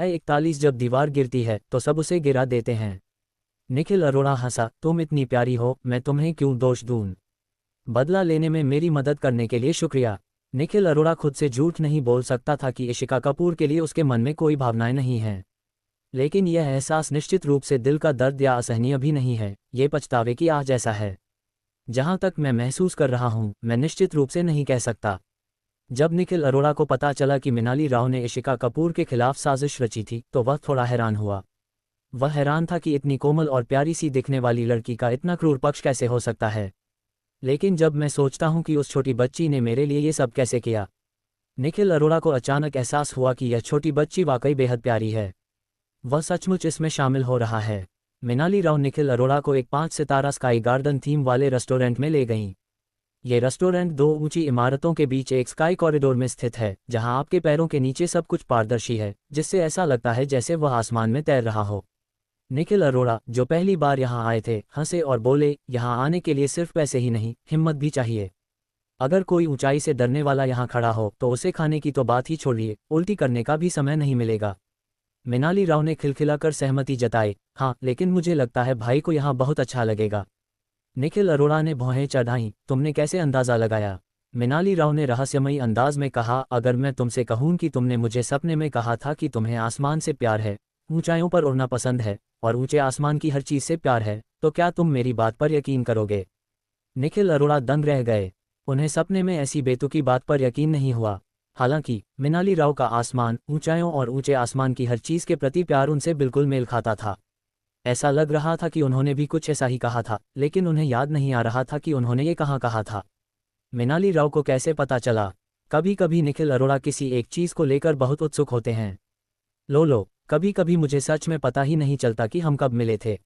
अध्याय 41 जब दीवार गिरती है तो सब उसे गिरा देते हैं। निखिल अरोड़ा हंसा, तुम इतनी प्यारी हो, मैं तुम्हें क्यों दोष दूं? बदला लेने में मेरी मदद करने के लिए शुक्रिया। निखिल अरोड़ा खुद से झूठ नहीं बोल सकता था कि इशिका कपूर के लिए उसके मन में कोई भावनाएं नहीं हैं। लेकिन यह एहसास निश्चित रूप से दिल का दर्द या असहनीय भी नहीं है, ये पछतावे की आह जैसा है। जहां तक मैं महसूस कर रहा हूं, मैं निश्चित रूप से नहीं कह सकता। जब निखिल अरोड़ा को पता चला कि मिनाली राव ने इशिका कपूर के खिलाफ साजिश रची थी तो वह थोड़ा हैरान हुआ। वह हैरान था कि इतनी कोमल और प्यारी सी दिखने वाली लड़की का इतना क्रूर पक्ष कैसे हो सकता है। लेकिन जब मैं सोचता हूं कि उस छोटी बच्ची ने मेरे लिए ये सब कैसे किया। निखिल अरोड़ा को अचानक एहसास हुआ कि यह छोटी बच्ची वाकई बेहद प्यारी है। वह सचमुच इसमें शामिल हो रहा है। मिनाली राव निखिल अरोड़ा को एक 5 सितारा स्काई गार्डन थीम वाले रेस्टोरेंट में ले गईं। ये रेस्टोरेंट 2 ऊंची इमारतों के बीच एक स्काई कॉरिडोर में स्थित है, जहां आपके पैरों के नीचे सब कुछ पारदर्शी है, जिससे ऐसा लगता है जैसे वह आसमान में तैर रहा हो। निखिल अरोड़ा, जो पहली बार यहां आए थे, हंसे और बोले, यहां आने के लिए सिर्फ पैसे ही नहीं, हिम्मत भी चाहिए। अगर कोई ऊंचाई से डरने वाला यहां खड़ा हो तो उसे खाने की तो बात ही छोड़िए, उल्टी करने का भी समय नहीं मिलेगा। मिनाली राव ने खिलखिलाकर सहमति जताई, हाँ, लेकिन मुझे लगता है भाई को यहाँ बहुत अच्छा लगेगा। निखिल अरोड़ा ने भौहें चढ़ाईं, तुमने कैसे अंदाज़ा लगाया? मिनाली राव ने रहस्यमयी अंदाज में कहा, अगर मैं तुमसे कहूं कि तुमने मुझे सपने में कहा था कि तुम्हें आसमान से प्यार है, ऊंचाइयों पर उड़ना पसंद है और ऊंचे आसमान की हर चीज़ से प्यार है, तो क्या तुम मेरी बात पर यकीन करोगे? निखिल अरोड़ा दंग रह गए। उन्हें सपने में ऐसी बेतुकी बात पर यकीन नहीं हुआ। हालांकि मिनाली राव का आसमान, ऊंचाइयों और ऊंचे आसमान की हर चीज़ के प्रति प्यार उनसे बिल्कुल मेल खाता था। ऐसा लग रहा था कि उन्होंने भी कुछ ऐसा ही कहा था, लेकिन उन्हें याद नहीं आ रहा था कि उन्होंने ये कहाँ कहा था। मिनाली राव को कैसे पता चला? कभी कभी निखिल अरोड़ा किसी एक चीज़ को लेकर बहुत उत्सुक होते हैं। लो, कभी कभी मुझे सच में पता ही नहीं चलता कि हम कब मिले थे।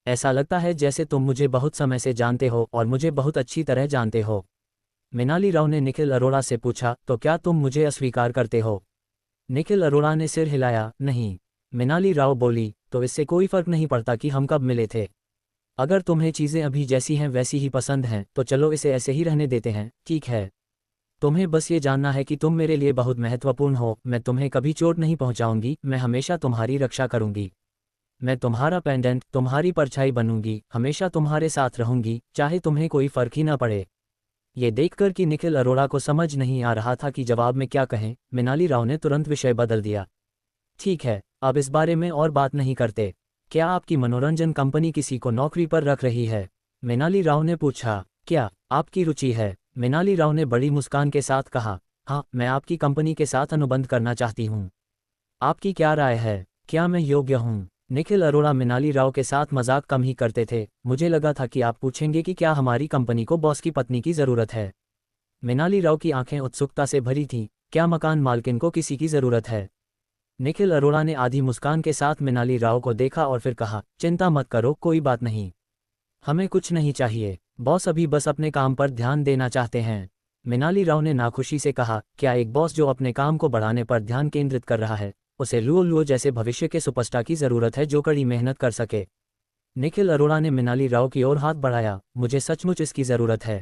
ऐसा लगता है जैसे तुम मुझे बहुत समय से जानते हो और मुझे बहुत अच्छी तरह जानते हो। मिनाली राव ने निखिल अरोड़ा से पूछा, तो क्या तुम मुझे अस्वीकार करते हो? निखिल अरोड़ा ने सिर हिलाया, नहीं। मिनाली राव बोली, तो इससे कोई फर्क नहीं पड़ता कि हम कब मिले थे। अगर तुम्हें चीज़ें अभी जैसी हैं वैसी ही पसंद हैं तो चलो इसे ऐसे ही रहने देते हैं, ठीक है? तुम्हें बस ये जानना है कि तुम मेरे लिए बहुत महत्वपूर्ण हो, मैं तुम्हें कभी चोट नहीं पहुंचाऊंगी, मैं हमेशा तुम्हारी रक्षा करूंगी। मैं तुम्हारा पेंडेंट, तुम्हारी परछाई बनूंगी, हमेशा तुम्हारे साथ रहूंगी, चाहे तुम्हें कोई फर्क ही ना पड़े। ये देखकर कि निखिल अरोड़ा को समझ नहीं आ रहा था कि जवाब में क्या कहें, मिनाली राव ने तुरंत विषय बदल दिया। ठीक है, अब इस बारे में और बात नहीं करते। क्या आपकी मनोरंजन कंपनी किसी को नौकरी पर रख रही है? मिनाली राव ने पूछा। क्या आपकी रुचि है? मिनाली राव ने बड़ी मुस्कान के साथ कहा, हाँ, मैं आपकी कंपनी के साथ अनुबंध करना चाहती हूँ। आपकी क्या राय है? क्या मैं योग्य हूँ? निखिल अरोड़ा मिनाली राव के साथ मजाक कम ही करते थे। मुझे लगा था कि आप पूछेंगे कि क्या हमारी कंपनी को बॉस की पत्नी की ज़रूरत है। मिनाली राव की आंखें उत्सुकता से भरी थीं। क्या मकान मालकिन को किसी की ज़रूरत है? निखिल अरोड़ा ने आधी मुस्कान के साथ मिनाली राव को देखा और फिर कहा, चिंता मत करो, कोई बात नहीं। हमें कुछ नहीं चाहिए, बॉस अभी बस अपने काम पर ध्यान देना चाहते हैं। मिनाली राव ने नाखुशी से कहा, क्या एक बॉस जो अपने काम को बढ़ाने पर ध्यान केंद्रित कर रहा है, उसे लुओ जैसे भविष्य के सुपरस्टार की ज़रूरत है जो कड़ी मेहनत कर सके? निखिल अरोड़ा ने मिनाली राव की ओर हाथ बढ़ाया, मुझे सचमुच इसकी ज़रूरत है।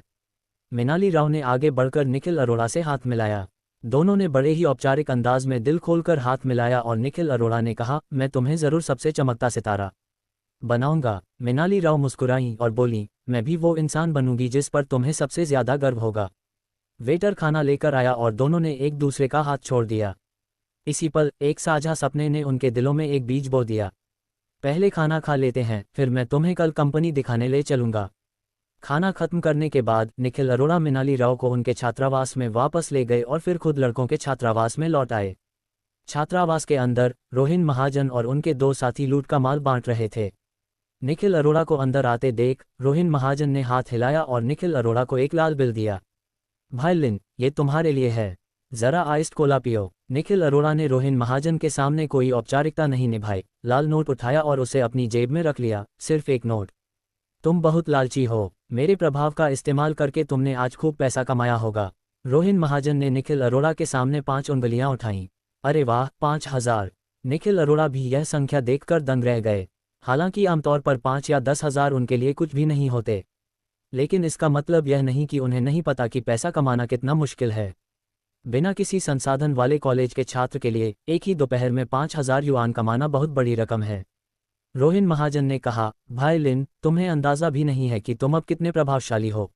मिनाली राव ने आगे बढ़कर निखिल अरोड़ा से हाथ मिलाया। दोनों ने बड़े ही औपचारिक अंदाज में दिल खोलकर हाथ मिलाया और निखिल अरोड़ा ने कहा, मैं तुम्हें ज़रूर सबसे चमकता सितारा बनाऊंगा। मिनाली राव मुस्कुराईं और बोली, मैं भी वो इंसान बनूंगी जिस पर तुम्हें सबसे ज़्यादा गर्व होगा। वेटर खाना लेकर आया और दोनों ने एक दूसरे का हाथ छोड़ दिया। इसी पल एक साझा सपने ने उनके दिलों में एक बीज बो दिया। पहले खाना खा लेते हैं, फिर मैं तुम्हें कल कंपनी दिखाने ले चलूंगा। खाना खत्म करने के बाद निखिल अरोड़ा मिनाली राव को उनके छात्रावास में वापस ले गए और फिर खुद लड़कों के छात्रावास में लौट आए। छात्रावास के अंदर रोहिन महाजन और उनके 2 साथी लूट का माल बांट रहे थे। निखिल अरोड़ा को अंदर आते देख रोहिन महाजन ने हाथ हिलाया और निखिल अरोड़ा को एक लाल बिल दिया। भाई लिन, ये तुम्हारे लिए है, जरा आइस्ड कोला पियो। निखिल अरोड़ा ने रोहिन महाजन के सामने कोई औपचारिकता नहीं निभाई, लाल नोट उठाया और उसे अपनी जेब में रख लिया। सिर्फ एक नोट। तुम बहुत लालची हो, मेरे प्रभाव का इस्तेमाल करके तुमने आज खूब पैसा कमाया होगा। रोहिन महाजन ने निखिल अरोड़ा के सामने 5 उंगलियां उठाईं। अरे वाह, 5,000। निखिल अरोड़ा भी यह संख्या देखकर दंग रह गए। हालांकि आमतौर पर 5 या 10,000 उनके लिए कुछ भी नहीं होते, लेकिन इसका मतलब यह नहीं कि उन्हें नहीं पता कि पैसा कमाना कितना मुश्किल है। बिना किसी संसाधन वाले कॉलेज के छात्र के लिए एक ही दोपहर में 5,000 युआन कमाना बहुत बड़ी रकम है। रोहिन महाजन ने कहा, भाई लिन, तुम्हें अंदाज़ा भी नहीं है कि तुम अब कितने प्रभावशाली हो।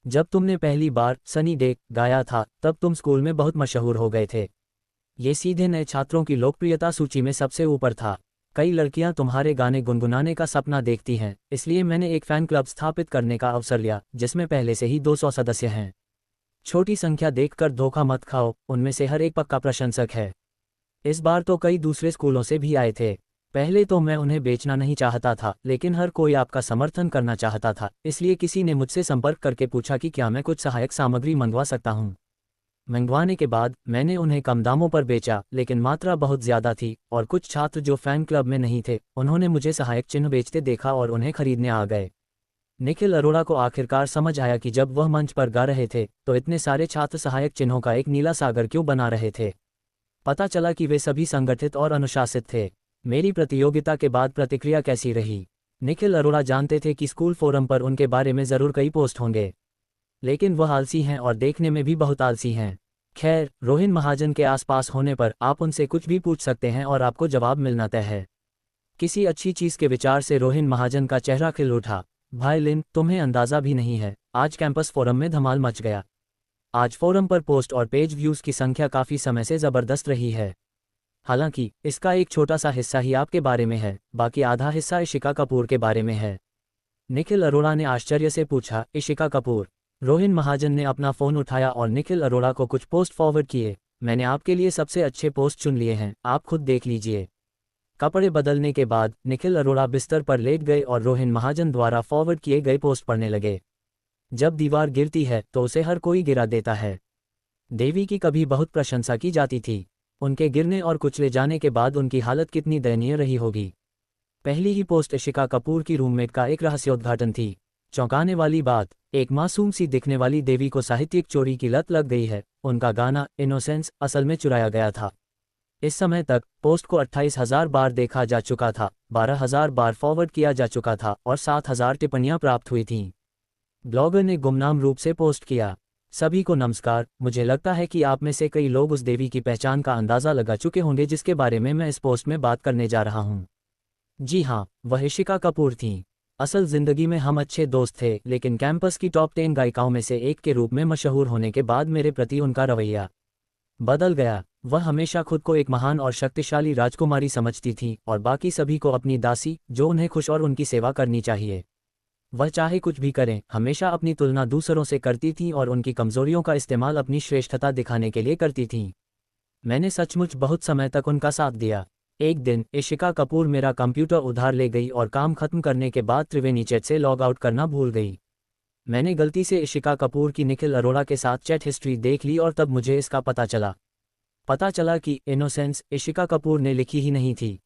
जब तुमने पहली बार सनी डे गाया था तब तुम स्कूल में बहुत मशहूर हो गए थे। ये सीधे नए छात्रों की लोकप्रियता सूची में सबसे ऊपर था। कई लड़कियां तुम्हारे गाने गुनगुनाने का सपना देखती हैं, इसलिए मैंने एक फ़ैन क्लब स्थापित करने का अवसर लिया जिसमें पहले से ही 200 सदस्य हैं। छोटी संख्या देखकर धोखा मत खाओ, उनमें से हर एक पक्का प्रशंसक है। इस बार तो कई दूसरे स्कूलों से भी आए थे। पहले तो मैं उन्हें बेचना नहीं चाहता था, लेकिन हर कोई आपका समर्थन करना चाहता था, इसलिए किसी ने मुझसे संपर्क करके पूछा कि क्या मैं कुछ सहायक सामग्री मंगवा सकता हूँ। मंगवाने के बाद मैंने उन्हें कम दामों पर बेचा, लेकिन मात्रा बहुत ज़्यादा थी और कुछ छात्र जो फ़ैन क्लब में नहीं थे उन्होंने मुझे सहायक चिन्ह बेचते देखा और उन्हें खरीदने आ गए। निखिल अरोड़ा को आखिरकार समझ आया कि जब वह मंच पर गा रहे थे तो इतने सारे छात्र सहायक चिन्हों का एक नीला सागर क्यों बना रहे थे। पता चला कि वे सभी संगठित और अनुशासित थे। मेरी प्रतियोगिता के बाद प्रतिक्रिया कैसी रही? निखिल अरोड़ा जानते थे कि स्कूल फोरम पर उनके बारे में ज़रूर कई पोस्ट होंगे, लेकिन वह आलसी हैं और देखने में भी बहुत आलसी हैं। खैर, रोहिन महाजन के आसपास होने पर आप उनसे कुछ भी पूछ सकते हैं और आपको जवाब मिलना तय है। किसी अच्छी चीज़ के विचार से रोहिन महाजन का चेहरा खिल उठा। भाई लिन, तुम्हें अंदाज़ा भी नहीं है, आज कैंपस फोरम में धमाल मच गया। आज फोरम पर पोस्ट और पेज व्यूज़ की संख्या काफ़ी समय से ज़बरदस्त रही है। हालांकि इसका एक छोटा सा हिस्सा ही आपके बारे में है, बाकी आधा हिस्सा इशिका कपूर के बारे में है। निखिल अरोड़ा ने आश्चर्य से पूछा, इशिका कपूर? रोहिन महाजन ने अपना फ़ोन उठाया और निखिल अरोड़ा को कुछ पोस्ट फॉरवर्ड किए। मैंने आपके लिए सबसे अच्छे पोस्ट चुन लिए हैं, आप खुद देख लीजिए। कपड़े बदलने के बाद निखिल अरोड़ा बिस्तर पर लेट गए और रोहिन महाजन द्वारा फॉरवर्ड किए गए पोस्ट पढ़ने लगे। जब दीवार गिरती है तो उसे हर कोई गिरा देता है। देवी की कभी बहुत प्रशंसा की जाती थी। उनके गिरने और कुचले जाने के बाद उनकी हालत कितनी दयनीय रही होगी। पहली ही पोस्ट इशिका कपूर की रूममेट का एक रहस्योद्घाटन थी। चौंकाने वाली बात, एक मासूम सी दिखने वाली देवी को साहित्यिक चोरी की लत लग गई है। उनका गाना इनोसेंस असल में चुराया गया था। इस समय तक पोस्ट को 28,000 बार देखा जा चुका था, 12,000 बार फॉरवर्ड किया जा चुका था और 7,000 टिप्पणियां प्राप्त हुई थीं। ब्लॉगर ने गुमनाम रूप से पोस्ट किया, सभी को नमस्कार। मुझे लगता है कि आप में से कई लोग उस देवी की पहचान का अंदाज़ा लगा चुके होंगे जिसके बारे में मैं इस पोस्ट में बात करने जा रहा हूँ। जी हाँ, वह इशिका कपूर थीं। असल ज़िंदगी में हम अच्छे दोस्त थे, लेकिन कैंपस की टॉप 10 गायिकाओं में से एक के रूप में मशहूर होने के बाद मेरे प्रति उनका रवैया बदल गया। वह हमेशा खुद को एक महान और शक्तिशाली राजकुमारी समझती थीं और बाकी सभी को अपनी दासी, जो उन्हें खुश और उनकी सेवा करनी चाहिए। वह चाहे कुछ भी करें, हमेशा अपनी तुलना दूसरों से करती थीं और उनकी कमज़ोरियों का इस्तेमाल अपनी श्रेष्ठता दिखाने के लिए करती थीं। मैंने सचमुच बहुत समय तक उनका साथ दिया। एक दिन इशिका कपूर मेरा कंप्यूटर उधार ले गई और काम खत्म करने के बाद त्रिवेणी चैट से लॉग आउट करना भूल गई। मैंने गलती से इशिका कपूर की निखिल अरोड़ा के साथ चैट हिस्ट्री देख ली और तब मुझे इसका पता चला कि इनोसेंस इशिका कपूर ने लिखी ही नहीं थी।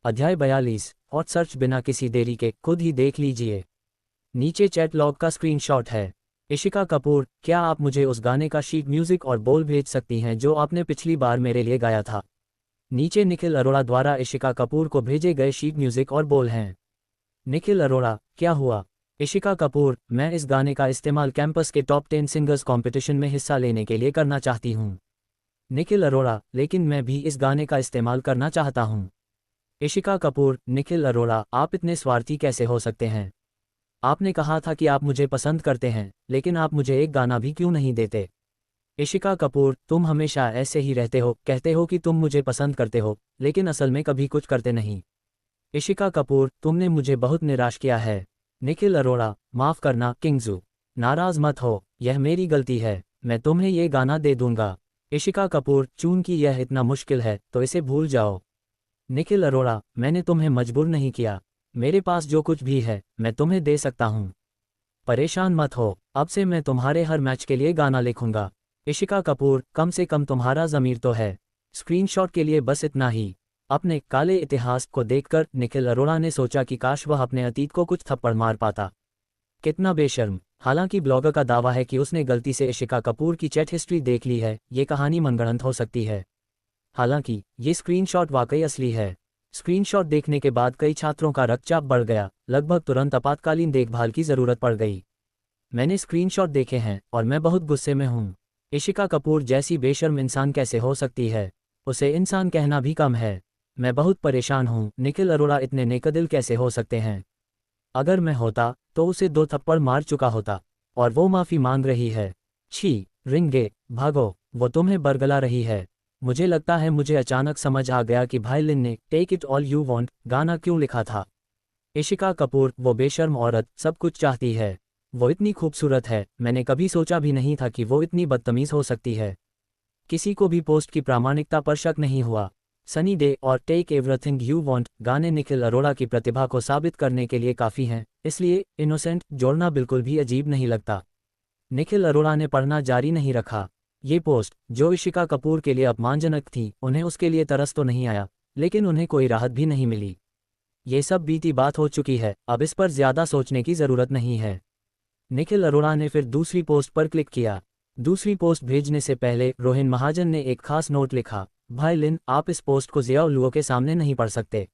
अध्याय 42, हॉट सर्च। बिना किसी देरी के खुद ही देख लीजिए। नीचे चैट लॉग का स्क्रीनशॉट है। इशिका कपूर, क्या आप मुझे उस गाने का शीट म्यूज़िक और बोल भेज सकती हैं जो आपने पिछली बार मेरे लिए गाया था? नीचे निखिल अरोड़ा द्वारा इशिका कपूर को भेजे गए शीट म्यूज़िक और बोल हैं। निखिल अरोड़ा, क्या हुआ? इशिका कपूर, मैं इस गाने का इस्तेमाल कैंपस के टॉप 10 सिंगर्स कॉम्पिटिशन में हिस्सा लेने के लिए करना चाहती हूँ। निखिल अरोड़ा, लेकिन मैं भी इस गाने का इस्तेमाल करना चाहता हूँ। इशिका कपूर, निखिल अरोड़ा, आप इतने स्वार्थी कैसे हो सकते हैं? आपने कहा था कि आप मुझे पसंद करते हैं, लेकिन आप मुझे एक गाना भी क्यों नहीं देते? इशिका कपूर, तुम हमेशा ऐसे ही रहते हो, कहते हो कि तुम मुझे पसंद करते हो, लेकिन असल में कभी कुछ करते नहीं। इशिका कपूर, तुमने मुझे बहुत निराश किया है। निखिल अरोड़ा, माफ़ करना किंगजू, नाराज़ मत हो, यह मेरी गलती है, मैं तुम्हें ये गाना दे दूंगा। इशिका कपूर, चूंकि यह इतना मुश्किल है तो इसे भूल जाओ। निखिल अरोड़ा, मैंने तुम्हें मजबूर नहीं किया, मेरे पास जो कुछ भी है मैं तुम्हें दे सकता हूँ। परेशान मत हो, अब से मैं तुम्हारे हर मैच के लिए गाना लिखूंगा। इशिका कपूर, कम से कम तुम्हारा ज़मीर तो है। स्क्रीनशॉट के लिए बस इतना ही। अपने काले इतिहास को देखकर निखिल अरोड़ा ने सोचा कि काश वह अपने अतीत को कुछ थप्पड़ मार पाता। कितना बेशर्म। हालांकि ब्लॉगर का दावा है कि उसने गलती से इशिका कपूर की चैट हिस्ट्री देख ली है, ये कहानी मनगढ़ंत हो सकती है। हालांकि ये स्क्रीनशॉट वाकई असली है। स्क्रीनशॉट देखने के बाद कई छात्रों का रक्तचाप बढ़ गया, लगभग तुरंत आपातकालीन देखभाल की ज़रूरत पड़ गई। मैंने स्क्रीनशॉट देखे हैं और मैं बहुत गुस्से में हूँ। इशिका कपूर जैसी बेशर्म इंसान कैसे हो सकती है? उसे इंसान कहना भी कम है। मैं बहुत परेशान हूँ। निखिल अरोड़ा इतने नेकदिल कैसे हो सकते हैं? अगर मैं होता तो उसे 2 थप्पड़ मार चुका होता। और वो माफ़ी मांग रही है। छी, रिंगे, भागो, वो तुम्हें बरगला रही है। मुझे लगता है मुझे अचानक समझ आ गया कि भाई लिन ने take it all you want गाना क्यों लिखा था। इशिका कपूर, वो बेशर्म औरत, सब कुछ चाहती है। वो इतनी खूबसूरत है, मैंने कभी सोचा भी नहीं था कि वो इतनी बदतमीज हो सकती है। किसी को भी पोस्ट की प्रामाणिकता पर शक नहीं हुआ। सनी डे और टेक एवरीथिंग यू वांट गाने निखिल अरोड़ा की प्रतिभा को साबित करने के लिए काफ़ी हैं, इसलिए इनोसेंट जोड़ना बिल्कुल भी अजीब नहीं लगता। निखिल अरोड़ा ने पढ़ना जारी नहीं रखा। ये पोस्ट, जो इशिका कपूर के लिए अपमानजनक थी, उन्हें उसके लिए तरस तो नहीं आया, लेकिन उन्हें कोई राहत भी नहीं मिली। ये सब बीती बात हो चुकी है, अब इस पर ज़्यादा सोचने की ज़रूरत नहीं है। निखिल अरोड़ा ने फिर दूसरी पोस्ट पर क्लिक किया। दूसरी पोस्ट भेजने से पहले रोहिन महाजन ने एक खास नोट लिखा, भाई लिन, आप इस पोस्ट को ज़िया उल्लुओं के सामने नहीं पढ़ सकते।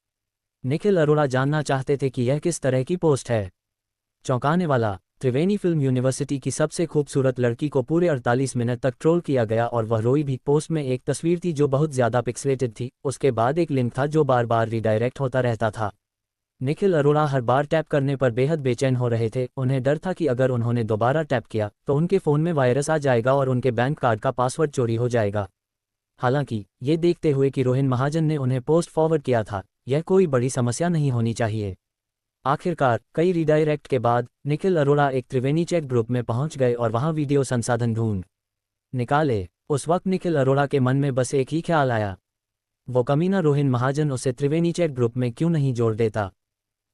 निखिल अरोड़ा जानना चाहते थे कि यह किस तरह की पोस्ट है। चौंकाने वाला, त्रिवेणी फिल्म यूनिवर्सिटी की सबसे खूबसूरत लड़की को पूरे 48 मिनट तक ट्रोल किया गया और वह रोई भी। पोस्ट में एक तस्वीर थी जो बहुत ज़्यादा पिक्सलेटेड थी, उसके बाद एक लिंक था जो बार बार रीडायरेक्ट होता रहता था। निखिल अरोड़ा हर बार टैप करने पर बेहद बेचैन हो रहे थे। उन्हें डर था कि अगर उन्होंने दोबारा टैप किया तो उनके फ़ोन में वायरस आ जाएगा और उनके बैंक कार्ड का पासवर्ड चोरी हो जाएगा। हालांकि ये देखते हुए कि रोहिन महाजन ने उन्हें पोस्ट फॉरवर्ड किया था, यह कोई बड़ी समस्या नहीं होनी चाहिए। आखिरकार कई रीडायरेक्ट के बाद निखिल अरोड़ा एक त्रिवेणी चैट ग्रुप में पहुंच गए और वहां वीडियो संसाधन ढूंढ निकाले। उस वक्त निखिल अरोड़ा के मन में बस एक ही ख्याल आया, वो कमीना रोहिन महाजन उसे त्रिवेणी चैट ग्रुप में क्यों नहीं जोड़ देता।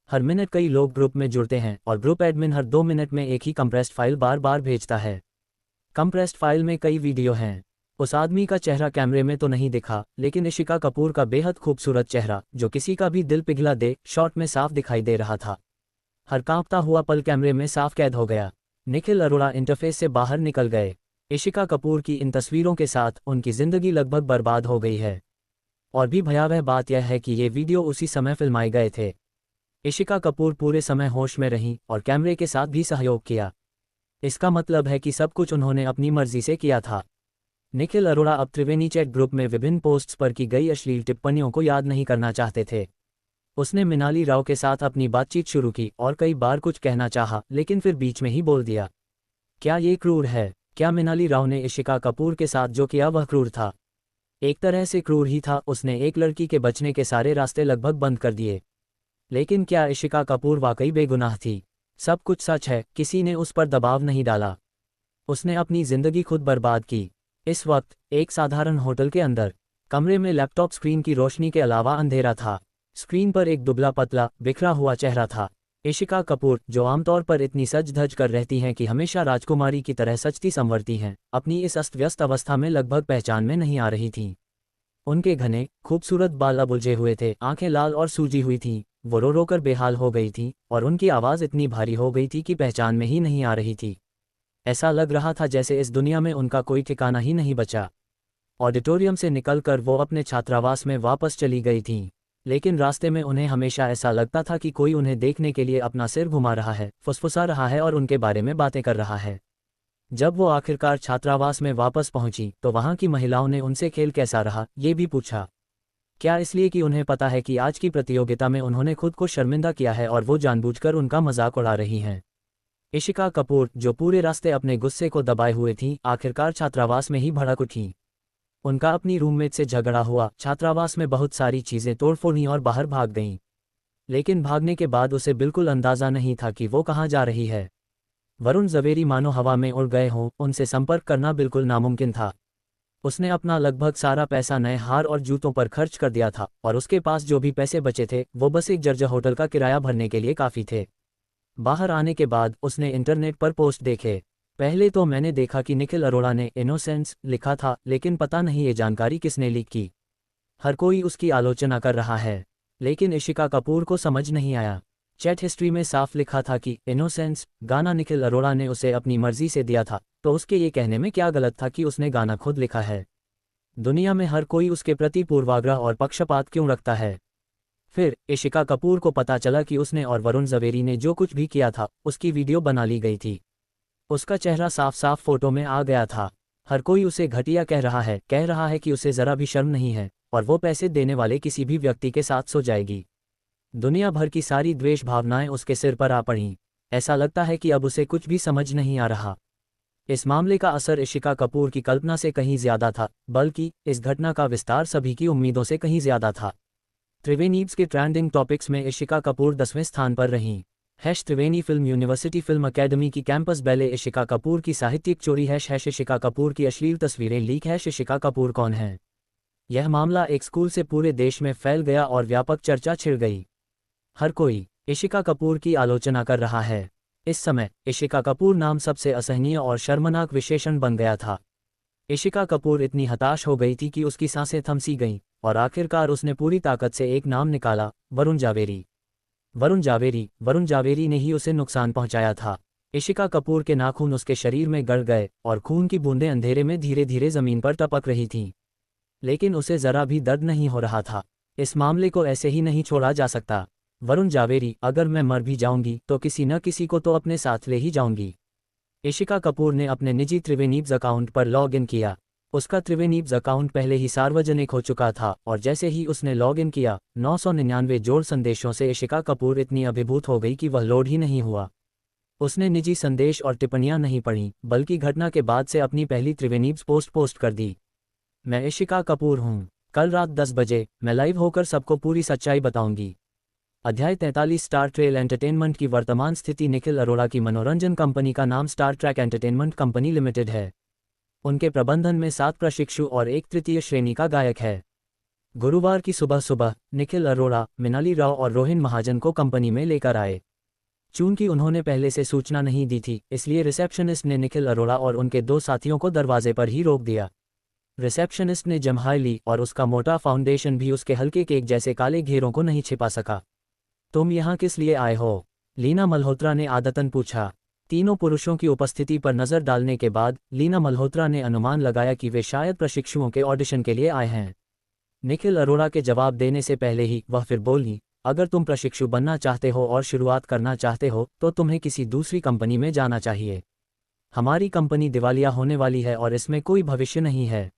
हर मिनट कई लोग ग्रुप में जुड़ते हैं और ग्रुप एडमिन हर 2 मिनट में एक ही कंप्रेस्ड फाइल बार बार भेजता है। कंप्रेस्ड फाइल में कई वीडियो हैं। उस आदमी का चेहरा कैमरे में तो नहीं दिखा, लेकिन इशिका कपूर का बेहद खूबसूरत चेहरा, जो किसी का भी दिल पिघला दे, शॉट में साफ दिखाई दे रहा था। हर कांपता हुआ पल कैमरे में साफ कैद हो गया। निखिल अरोड़ा इंटरफेस से बाहर निकल गए। इशिका कपूर की इन तस्वीरों के साथ उनकी जिंदगी लगभग बर्बाद हो गई है। और भी भयावह बात यह है कि ये वीडियो उसी समय फिल्माए गए थे। इशिका कपूर पूरे समय होश में रहीं और कैमरे के साथ भी सहयोग किया। इसका मतलब है कि सब कुछ उन्होंने अपनी मर्जी से किया था। निखिल अरोड़ा अब त्रिवेणी चैट ग्रुप में विभिन्न पोस्ट्स पर की गई अश्लील टिप्पणियों को याद नहीं करना चाहते थे। उसने मिनाली राव के साथ अपनी बातचीत शुरू की और कई बार कुछ कहना चाहा, लेकिन फिर बीच में ही बोल दिया। क्या ये क्रूर है? क्या मिनाली राव ने इशिका कपूर के साथ जो किया वह क्रूर था? एक तरह से क्रूर ही था। उसने एक लड़की के बचने के सारे रास्ते लगभग बंद कर दिए। लेकिन क्या इशिका कपूर वाकई बेगुनाह थी? सब कुछ सच है, किसी ने उस पर दबाव नहीं डाला। उसने अपनी जिंदगी खुद बर्बाद की। इस वक्त एक साधारण होटल के अंदर कमरे में लैपटॉप स्क्रीन की रोशनी के अलावा अंधेरा था। स्क्रीन पर एक दुबला पतला बिखरा हुआ चेहरा था। इशिका कपूर, जो आमतौर पर इतनी सज धज कर रहती हैं कि हमेशा राजकुमारी की तरह सजती संवरती हैं, अपनी इस अस्त व्यस्त अवस्था में लगभग पहचान में नहीं आ रही थीं। उनके घने खूबसूरत बाल अब उलझे हुए थे, आंखें लाल और सूजी हुई थीं। वो रो रो कर बेहाल हो गई थी और उनकी आवाज़ इतनी भारी हो गई थी कि पहचान में ही नहीं आ रही थी। ऐसा लग रहा था जैसे इस दुनिया में उनका कोई ठिकाना ही नहीं बचा। ऑडिटोरियम से निकलकर वो अपने छात्रावास में वापस चली गई थीं, लेकिन रास्ते में उन्हें हमेशा ऐसा लगता था कि कोई उन्हें देखने के लिए अपना सिर घुमा रहा है, फुसफुसा रहा है और उनके बारे में बातें कर रहा है। जब वो आखिरकार छात्रावास में वापस पहुंची तो वहां की महिलाओं ने उनसे खेल कैसा रहा ये भी पूछा। क्या इसलिए कि उन्हें पता है कि आज की प्रतियोगिता में उन्होंने खुद को शर्मिंदा किया है और वो जानबूझकर उनका मजाक उड़ा रही हैं। इशिका कपूर, जो पूरे रास्ते अपने गुस्से को दबाए हुए थीं, आखिरकार छात्रावास में ही भड़क उठीं। उनका अपनी रूममेट से झगड़ा हुआ, छात्रावास में बहुत सारी चीज़ें तोड़फोड़ी और बाहर भाग गईं। लेकिन भागने के बाद उसे बिल्कुल अंदाज़ा नहीं था कि वो कहाँ जा रही है। वरुण जवेरी मानो हवा में उड़ गए हों, उनसे संपर्क करना बिल्कुल नामुमकिन था। उसने अपना लगभग सारा पैसा नए हार और जूतों पर खर्च कर दिया था और उसके पास जो भी पैसे बचे थे वो बस एक जर्जर होटल का किराया भरने के लिए काफ़ी थे। बाहर आने के बाद उसने इंटरनेट पर पोस्ट देखे। पहले तो मैंने देखा कि निखिल अरोड़ा ने इनोसेंस लिखा था, लेकिन पता नहीं ये जानकारी किसने लीक की। हर कोई उसकी आलोचना कर रहा है, लेकिन इशिका कपूर को समझ नहीं आया। चैट हिस्ट्री में साफ लिखा था कि इनोसेंस गाना निखिल अरोड़ा ने उसे अपनी मर्जी से दिया था, तो उसके ये कहने में क्या गलत था कि उसने गाना खुद लिखा है। दुनिया में हर कोई उसके प्रति पूर्वाग्रह और पक्षपात क्यों रखता है? फिर इशिका कपूर को पता चला कि उसने और वरुण जवेरी ने जो कुछ भी किया था उसकी वीडियो बना ली गई थी। उसका चेहरा साफ साफ फोटो में आ गया था। हर कोई उसे घटिया कह रहा है कि उसे ज़रा भी शर्म नहीं है, और वो पैसे देने वाले किसी भी व्यक्ति के साथ सो जाएगी। दुनिया भर की सारी द्वेष भावनाएं उसके सिर पर आ पड़ीं। ऐसा लगता है कि अब उसे कुछ भी समझ नहीं आ रहा। इस मामले का असर इशिका कपूर की कल्पना से कहीं ज़्यादा था, बल्कि इस घटना का विस्तार सभी की उम्मीदों से कहीं ज़्यादा था। त्रिवेणी के ट्रेंडिंग टॉपिक्स में इशिका कपूर 10वें स्थान पर रहीं। त्रिवेणी फिल्म यूनिवर्सिटी फिल्म अकेडमी की कैंपस बैले इशिका कपूर की साहित्यिक चोरी इशिका कपूर की अश्लील तस्वीरें लीक इशिका कपूर कौन है? यह मामला एक स्कूल से पूरे देश में फैल गया और व्यापक चर्चा छिड़ गई। हर कोई इशिका कपूर की आलोचना कर रहा है। इस समय इशिका कपूर नाम सबसे असहनीय और शर्मनाक विशेषण बन गया था। इशिका कपूर इतनी हताश हो गई थी कि उसकी सांसें थम सी गईं, और आखिरकार उसने पूरी ताकत से एक नाम निकाला, वरुण जावेरी। वरुण जावेरी ने ही उसे नुकसान पहुंचाया था। इशिका कपूर के नाखून उसके शरीर में गड़ गए और खून की बूंदें अंधेरे में धीरे धीरे जमीन पर टपक रही थीं। लेकिन उसे जरा भी दर्द नहीं हो रहा था। इस मामले को ऐसे ही नहीं छोड़ा जा सकता। वरुण जावेरी, अगर मैं मर भी जाऊंगी तो किसी न किसी को तो अपने साथ ले ही जाऊंगी। इशिका कपूर ने अपने निजी त्रिवेणीज अकाउंट पर लॉग इन किया। उसका त्रिवेणीज अकाउंट पहले ही सार्वजनिक हो चुका था, और जैसे ही उसने लॉग इन किया, 999 जोड़ संदेशों से इशिका कपूर इतनी अभिभूत हो गई कि वह लोड ही नहीं हुआ। उसने निजी संदेश और टिप्पणियां नहीं पढ़ीं, बल्कि घटना के बाद से अपनी पहली त्रिवेणीज पोस्ट कर दी। मैं इशिका कपूर हूं। कल रात 10 बजे मैं लाइव होकर सबको पूरी सच्चाई बताऊंगी। अध्याय 43 स्टार ट्रेल एंटरटेनमेंट की वर्तमान स्थिति। निखिल अरोड़ा की मनोरंजन कंपनी का नाम Star Trek entertainment company limited है। उनके प्रबंधन में 7 प्रशिक्षु और 1 तृतीय श्रेणी का गायक है। गुरुवार की सुबह निखिल अरोड़ा, मिनाली राव और रोहिन महाजन को कंपनी में लेकर आए। चूंकि उन्होंने पहले से सूचना नहीं दी थी, इसलिए रिसेप्शनिस्ट ने निखिल अरोड़ा और उनके 2 साथियों को दरवाजे पर ही रोक दिया। रिसेप्शनिस्ट ने जम्हाई ली और उसका मोटा फाउंडेशन भी उसके हल्के केक जैसे काले घेरों को नहीं छिपा सका। तुम यहाँ किस लिए आए हो? लीना मल्होत्रा ने आदतन पूछा। तीनों पुरुषों की उपस्थिति पर नजर डालने के बाद लीना मल्होत्रा ने अनुमान लगाया कि वे शायद प्रशिक्षुओं के ऑडिशन के लिए आए हैं। निखिल अरोड़ा के जवाब देने से पहले ही वह फिर बोली, अगर तुम प्रशिक्षु बनना चाहते हो और शुरुआत करना चाहते हो तो तुम्हें किसी दूसरी कंपनी में जाना चाहिए। हमारी कंपनी दिवालिया होने वाली है और इसमें कोई भविष्य नहीं है।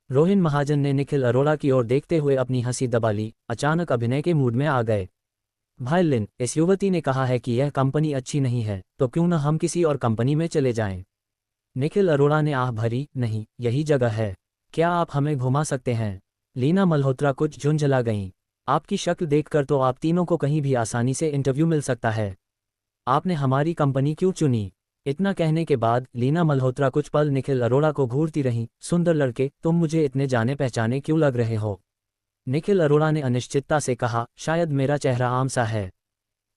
रोहिन महाजन ने निखिल अरोड़ा की ओर देखते हुए अपनी हंसी दबा ली। अचानक अभिनय के मूड में आ गए। भाई लिन, इस युवती ने कहा है कि यह कंपनी अच्छी नहीं है, तो क्यों न हम किसी और कंपनी में चले जाएं? निखिल अरोड़ा ने आह भरी, नहीं, यही जगह है। क्या आप हमें घुमा सकते हैं? लीना मल्होत्रा कुछ झुंझला गईं। आपकी शक्ल देखकर तो आप तीनों को कहीं भी आसानी से इंटरव्यू मिल सकता है। आपने हमारी कंपनी क्यों चुनी? इतना कहने के बाद लीना मल्होत्रा कुछ पल निखिल अरोड़ा को घूरती रहीं। सुंदर लड़के, तुम मुझे इतने जाने पहचाने क्यों लग रहे हो? निखिल अरोड़ा ने अनिश्चितता से कहा, शायद मेरा चेहरा आम सा है।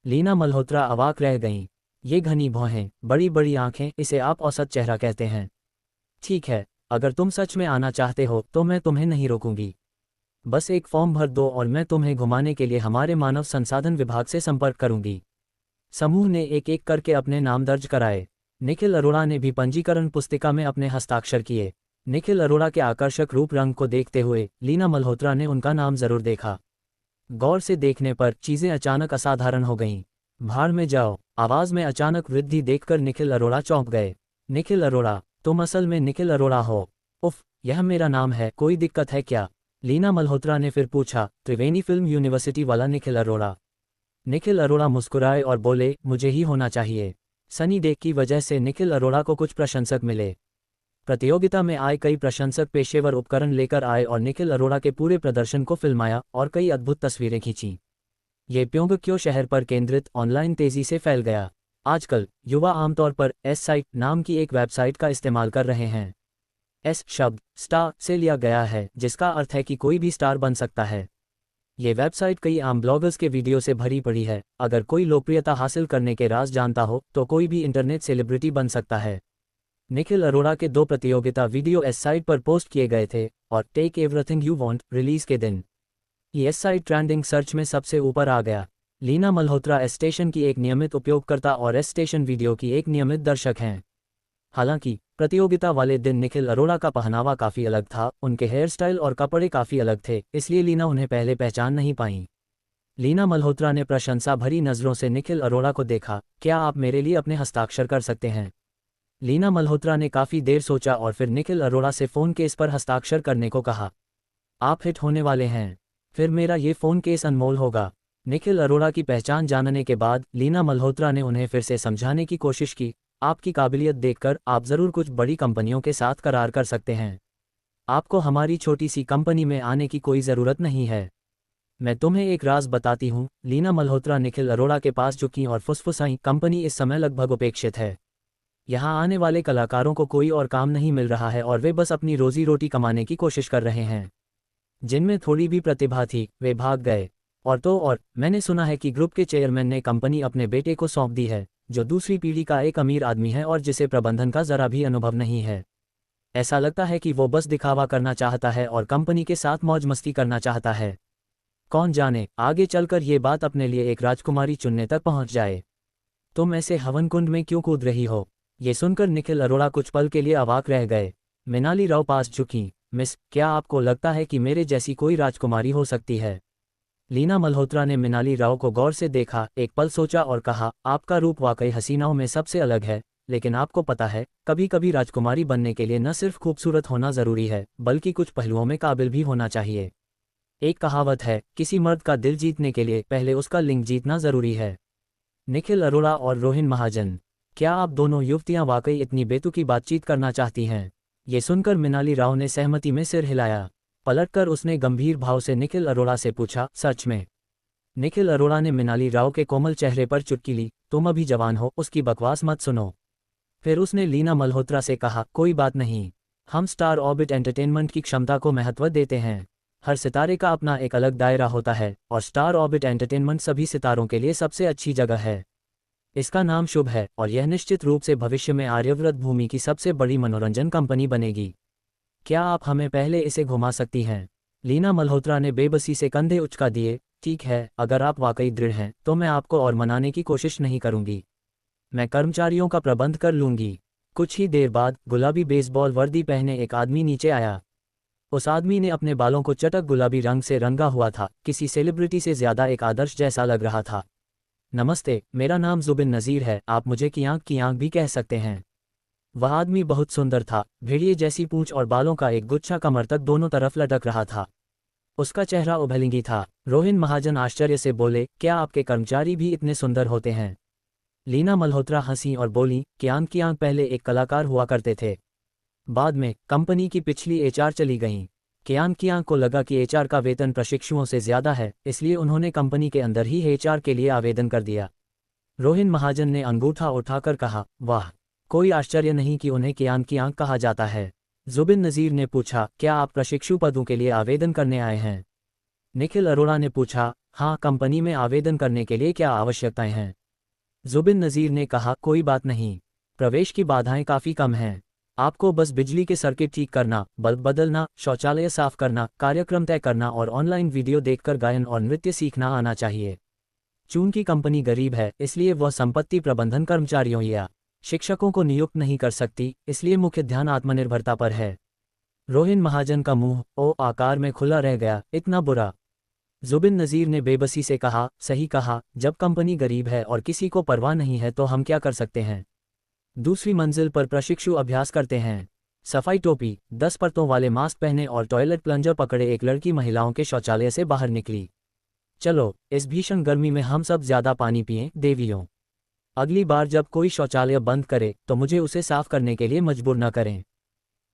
लीना मल्होत्रा अवाक रह गईं। ये घनी भौहें, बड़ी बड़ी आंखें, इसे आप औसत चेहरा कहते हैं? ठीक है, अगर तुम सच में आना चाहते हो तो मैं तुम्हें नहीं रोकूंगी। बस एक फॉर्म भर दो और मैं तुम्हें घुमाने के लिए हमारे मानव संसाधन विभाग से संपर्क करूंगी। समूह ने एक एक करके अपने नाम दर्ज कराए। निखिल अरोड़ा ने भी पंजीकरण पुस्तिका में अपने हस्ताक्षर किए। निखिल अरोड़ा के आकर्षक रूप रंग को देखते हुए लीना मल्होत्रा ने उनका नाम जरूर देखा। गौर से देखने पर चीजें अचानक असाधारण हो गईं। भाड़ में जाओ, आवाज में अचानक वृद्धि देखकर निखिल अरोड़ा चौंक गए। निखिल अरोड़ा, तुम असल में निखिल अरोड़ा हो? उफ, यह मेरा नाम है, कोई दिक्कत है क्या? लीना मल्होत्रा ने फिर पूछा। त्रिवेणी फिल्म यूनिवर्सिटी वाला निखिल अरोड़ा। निखिल अरोड़ा मुस्कुराए और बोले, मुझे ही होना चाहिए। सनी डे की वजह से निखिल अरोड़ा को कुछ प्रशंसक मिले। प्रतियोगिता में आए कई प्रशंसक पेशेवर उपकरण लेकर आए और निखिल अरोड़ा के पूरे प्रदर्शन को फिल्माया और कई अद्भुत तस्वीरें खींची। ये प्योंगक्यो शहर पर केंद्रित ऑनलाइन तेजी से फैल गया। आजकल युवा आमतौर पर एस साइट नाम की एक वेबसाइट का इस्तेमाल कर रहे हैं। एस शब्द स्टार से लिया गया है, जिसका अर्थ है कि कोई भी स्टार बन सकता है। ये वेबसाइट कई आम ब्लॉगर्स के वीडियो से भरी पड़ी है। अगर कोई लोकप्रियता हासिल करने के राज जानता हो तो कोई भी इंटरनेट सेलिब्रिटी बन सकता है। निखिल अरोड़ा के 2 प्रतियोगिता वीडियो इस साइट पर पोस्ट किए गए थे और take everything you want release के दिन ये इस साइट ट्रेंडिंग सर्च में सबसे ऊपर आ गया। लीना मल्होत्रा एस स्टेशन की एक नियमित उपयोगकर्ता और एस स्टेशन वीडियो की एक नियमित दर्शक हैं। हालांकि प्रतियोगिता वाले दिन निखिल अरोड़ा का पहनावा काफ़ी अलग था, उनके हेयर स्टाइल और कपड़े काफ़ी अलग थे, इसलिए लीना उन्हें पहले पहचान नहीं पाई। लीना मल्होत्रा ने प्रशंसा भरी नज़रों से निखिल अरोड़ा को देखा। क्या आप मेरे लिए अपने हस्ताक्षर कर सकते हैं? लीना मल्होत्रा ने काफ़ी देर सोचा और फिर निखिल अरोड़ा से फ़ोन केस पर हस्ताक्षर करने को कहा। आप हिट होने वाले हैं, फिर मेरा ये फ़ोन केस अनमोल होगा। निखिल अरोड़ा की पहचान जानने के बाद लीना मल्होत्रा ने उन्हें फिर से समझाने की कोशिश की, आपकी काबिलियत देखकर आप ज़रूर कुछ बड़ी कंपनियों के साथ करार कर सकते हैं। आपको हमारी छोटी सी कंपनी में आने की कोई ज़रूरत नहीं है। मैं तुम्हें एक राज बताती हूँ। लीना मल्होत्रा निखिल अरोड़ा के पास झुकीं और फुसफुसाईं, कंपनी इस समय लगभग उपेक्षित है। यहाँ आने वाले कलाकारों को कोई और काम नहीं मिल रहा है और वे बस अपनी रोजी रोटी कमाने की कोशिश कर रहे हैं। जिनमें थोड़ी भी प्रतिभा थी वे भाग गए। और मैंने सुना है कि ग्रुप के चेयरमैन ने कंपनी अपने बेटे को सौंप दी है, जो दूसरी पीढ़ी का एक अमीर आदमी है और जिसे प्रबंधन का ज़रा भी अनुभव नहीं है। ऐसा लगता है कि वो बस दिखावा करना चाहता है और कंपनी के साथ मौज मस्ती करना चाहता है। कौन जाने आगे चलकर ये बात अपने लिए एक राजकुमारी चुनने तक पहुंच जाए। तुम ऐसे हवन कुंड में क्यों कूद रही हो? ये सुनकर निखिल अरोड़ा कुछ पल के लिए अवाक रह गए। मृणाली राव पास झुकीं, मिस, क्या आपको लगता है कि मेरे जैसी कोई राजकुमारी हो सकती है? लीना मल्होत्रा ने मृणाली राव को गौर से देखा, एक पल सोचा और कहा, आपका रूप वाकई हसीनाओं में सबसे अलग है, लेकिन आपको पता है, कभी कभी राजकुमारी बनने के लिए न सिर्फ खूबसूरत होना ज़रूरी है, बल्कि कुछ पहलुओं में काबिल भी होना चाहिए। एक कहावत है, किसी मर्द का दिल जीतने के लिए पहले उसका लिंग जीतना ज़रूरी है। निखिल अरोड़ा और रोहिन महाजन, क्या आप दोनों युवतियां वाकई इतनी बेतुकी बातचीत करना चाहती हैं? ये सुनकर मृणाली राव ने सहमति में सिर हिलाया। पलटकर उसने गंभीर भाव से निखिल अरोड़ा से पूछा, सच में? निखिल अरोड़ा ने मृणाली राव के कोमल चेहरे पर चुटकी ली, तुम अभी जवान हो, उसकी बकवास मत सुनो। फिर उसने लीना मल्होत्रा से कहा, कोई बात नहीं, हम स्टार ऑर्बिट एंटरटेनमेंट की क्षमता को महत्व देते हैं। हर सितारे का अपना एक अलग दायरा होता है और स्टार ऑर्बिट एंटरटेनमेंट सभी सितारों के लिए सबसे अच्छी जगह है। इसका नाम शुभ है और यह निश्चित रूप से भविष्य में आर्यव्रत भूमि की सबसे बड़ी मनोरंजन कंपनी बनेगी। क्या आप हमें पहले इसे घुमा सकती हैं? लीना मल्होत्रा ने बेबसी से कंधे उचका दिए, ठीक है, अगर आप वाकई दृढ़ हैं तो मैं आपको और मनाने की कोशिश नहीं करूंगी। मैं कर्मचारियों का प्रबंध कर लूंगी। कुछ ही देर बाद गुलाबी बेसबॉल वर्दी पहने एक आदमी नीचे आया। उस आदमी ने अपने बालों को चटक गुलाबी रंग से रंगा हुआ था, किसी सेलिब्रिटी से ज्यादा एक आदर्श जैसा लग रहा था। नमस्ते, मेरा नाम जुबिन नज़ीर है, आप मुझे कियांक कियांक भी कह सकते हैं। वह आदमी बहुत सुंदर था, भेड़िए जैसी पूंछ और बालों का एक गुच्छा कमर तक दोनों तरफ लटक रहा था। उसका चेहरा उभलिंगी था। रोहिन महाजन आश्चर्य से बोले, क्या आपके कर्मचारी भी इतने सुंदर होते हैं? लीना मल्होत्रा हंसी और बोली, कियांक कियांक पहले एक कलाकार हुआ करते थे, बाद में कंपनी की पिछली एचआर चली गईं। कियांक कियांक को लगा कि एचआर का वेतन प्रशिक्षुओं से ज्यादा है, इसलिए उन्होंने कंपनी के अंदर ही एचआर के लिए आवेदन कर दिया। रोहिन महाजन ने अंगूठा उठाकर कहा, वाह, कोई आश्चर्य नहीं कि उन्हें कियांक कियांक कहा जाता है। जुबिन नज़ीर ने पूछा, क्या आप प्रशिक्षु पदों के लिए आवेदन करने आए हैं? निखिल अरोड़ा ने पूछा, हाँ, कंपनी में आवेदन करने के लिए क्या आवश्यकताएं हैं? जुबिन नज़ीर ने कहा, कोई बात नहीं, प्रवेश की बाधाएं काफ़ी कम हैं। आपको बस बिजली के सर्किट ठीक करना, बल्ब बदलना, शौचालय साफ करना, कार्यक्रम तय करना और ऑनलाइन वीडियो देखकर गायन और नृत्य सीखना आना चाहिए। चूंकि कंपनी गरीब है, इसलिए वह संपत्ति प्रबंधन कर्मचारियों या शिक्षकों को नियुक्त नहीं कर सकती, इसलिए मुख्य ध्यान आत्मनिर्भरता पर है। रोहिन महाजन का मुंह ओ आकार में खुला रह गया, इतना बुरा? जुबिन नज़ीर ने बेबसी से कहा, सही कहा, जब कंपनी गरीब है और किसी को परवाह नहीं है तो हम क्या कर सकते हैं? दूसरी मंजिल पर प्रशिक्षु अभ्यास करते हैं। सफाई टोपी, 10 परतों वाले मास्क पहने और टॉयलेट प्लंजर पकड़े एक लड़की महिलाओं के शौचालय से बाहर निकली। चलो, इस भीषण गर्मी में हम सब ज्यादा पानी पिएं, देवियों। अगली बार जब कोई शौचालय बंद करे तो मुझे उसे साफ करने के लिए मजबूर न करें।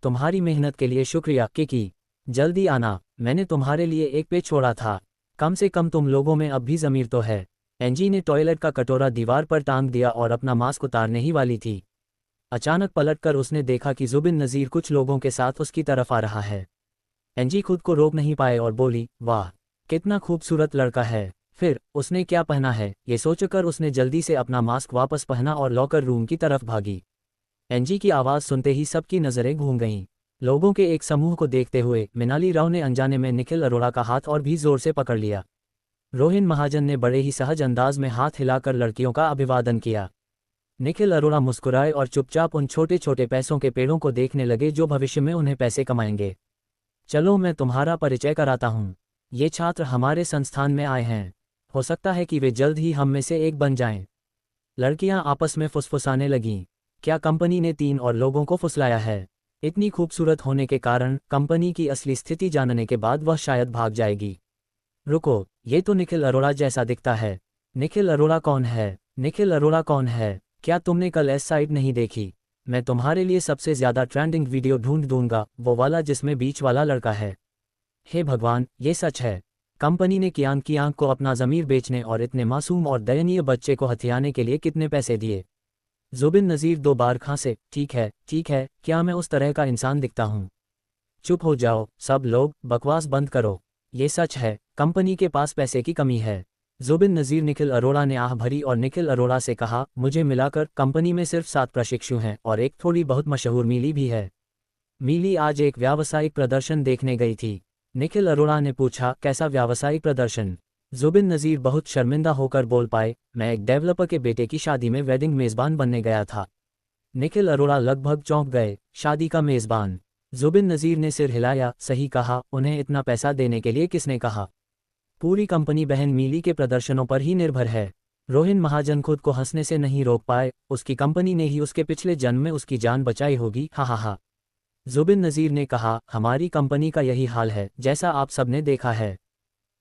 तुम्हारी मेहनत के लिए शुक्रिया, किकी। जल्दी आना, मैंने तुम्हारे लिए एक पेज छोड़ा था। कम से कम तुम लोगों में अब भी ज़मीर तो है। एंजी ने टॉयलेट का कटोरा दीवार पर टांग दिया और अपना मास्क उतारने ही वाली थी। अचानक पलटकर उसने देखा कि जुबिन नज़ीर कुछ लोगों के साथ उसकी तरफ आ रहा है। एंजी खुद को रोक नहीं पाए और बोली, वाह, कितना खूबसूरत लड़का है। फिर उसने क्या पहना है, ये सोचकर उसने जल्दी से अपना मास्क वापस पहना और लॉकर रूम की तरफ भागी। एंजी की आवाज़ सुनते ही सबकी नज़रें घूम गईं। लोगों के एक समूह को देखते हुए मृणाली राव ने अनजाने में निखिल अरोड़ा का हाथ और भी जोर से पकड़ लिया। रोहिन महाजन ने बड़े ही सहज अंदाज में हाथ हिलाकर लड़कियों का अभिवादन किया। निखिल अरोड़ा मुस्कुराए और चुपचाप उन छोटे छोटे पैसों के पेड़ों को देखने लगे जो भविष्य में उन्हें पैसे कमाएंगे। चलो, मैं तुम्हारा परिचय कराता हूँ। ये छात्र हमारे संस्थान में आए हैं, हो सकता है कि वे जल्द ही हम में से एक बन जाएं। लड़कियां आपस में फुसफुसाने लगीं। क्या कंपनी ने 3 और लोगों को फुसलाया है? इतनी खूबसूरत होने के कारण कंपनी की असली स्थिति जानने के बाद वह शायद भाग जाएगी। रुको, ये तो निखिल अरोड़ा जैसा दिखता है। निखिल अरोड़ा कौन है? निखिल अरोड़ा कौन है? क्या तुमने कल एस साइड नहीं देखी? मैं तुम्हारे लिए सबसे ज़्यादा ट्रेंडिंग वीडियो ढूंढ दूंगा, वो वाला जिसमें बीच वाला लड़का है। हे भगवान, ये सच है। कंपनी ने कियांग की आंख को अपना ज़मीर बेचने और इतने मासूम और दयनीय बच्चे को हथियाने के लिए कितने पैसे दिए? जुबिन नज़ीर 2 बार खांसे। ठीक है, क्या मैं उस तरह का इंसान दिखता हूँ? चुप हो जाओ सब लोग, बकवास बंद करो। ये सच है, कंपनी के पास पैसे की कमी है। जुबिन नज़ीर निखिल अरोड़ा ने आह भरी और निखिल अरोड़ा से कहा, मुझे मिलाकर कंपनी में सिर्फ 7 प्रशिक्षु हैं और एक थोड़ी बहुत मशहूर मीली भी है। मीली आज एक व्यावसायिक प्रदर्शन देखने गई थी। निखिल अरोड़ा ने पूछा, कैसा व्यावसायिक प्रदर्शन? जुबिन नज़ीर बहुत शर्मिंदा होकर बोल पाए, मैं एक डेवलपर के बेटे की शादी में वेडिंग मेज़बान बनने गया था। निखिल अरोड़ा लगभग चौंक गए। शादी का मेज़बान? जुबिन नज़ीर ने सिर हिलाया, सही कहा, उन्हें इतना पैसा देने के लिए किसने कहा? पूरी कंपनी बहन मीली के प्रदर्शनों पर ही निर्भर है। रोहिन महाजन खुद को हंसने से नहीं रोक पाए, उसकी कंपनी ने ही उसके पिछले जन्म में उसकी जान बचाई होगी, हा हा हा। जुबिन नज़ीर ने कहा, हमारी कंपनी का यही हाल है, जैसा आप सबने देखा है।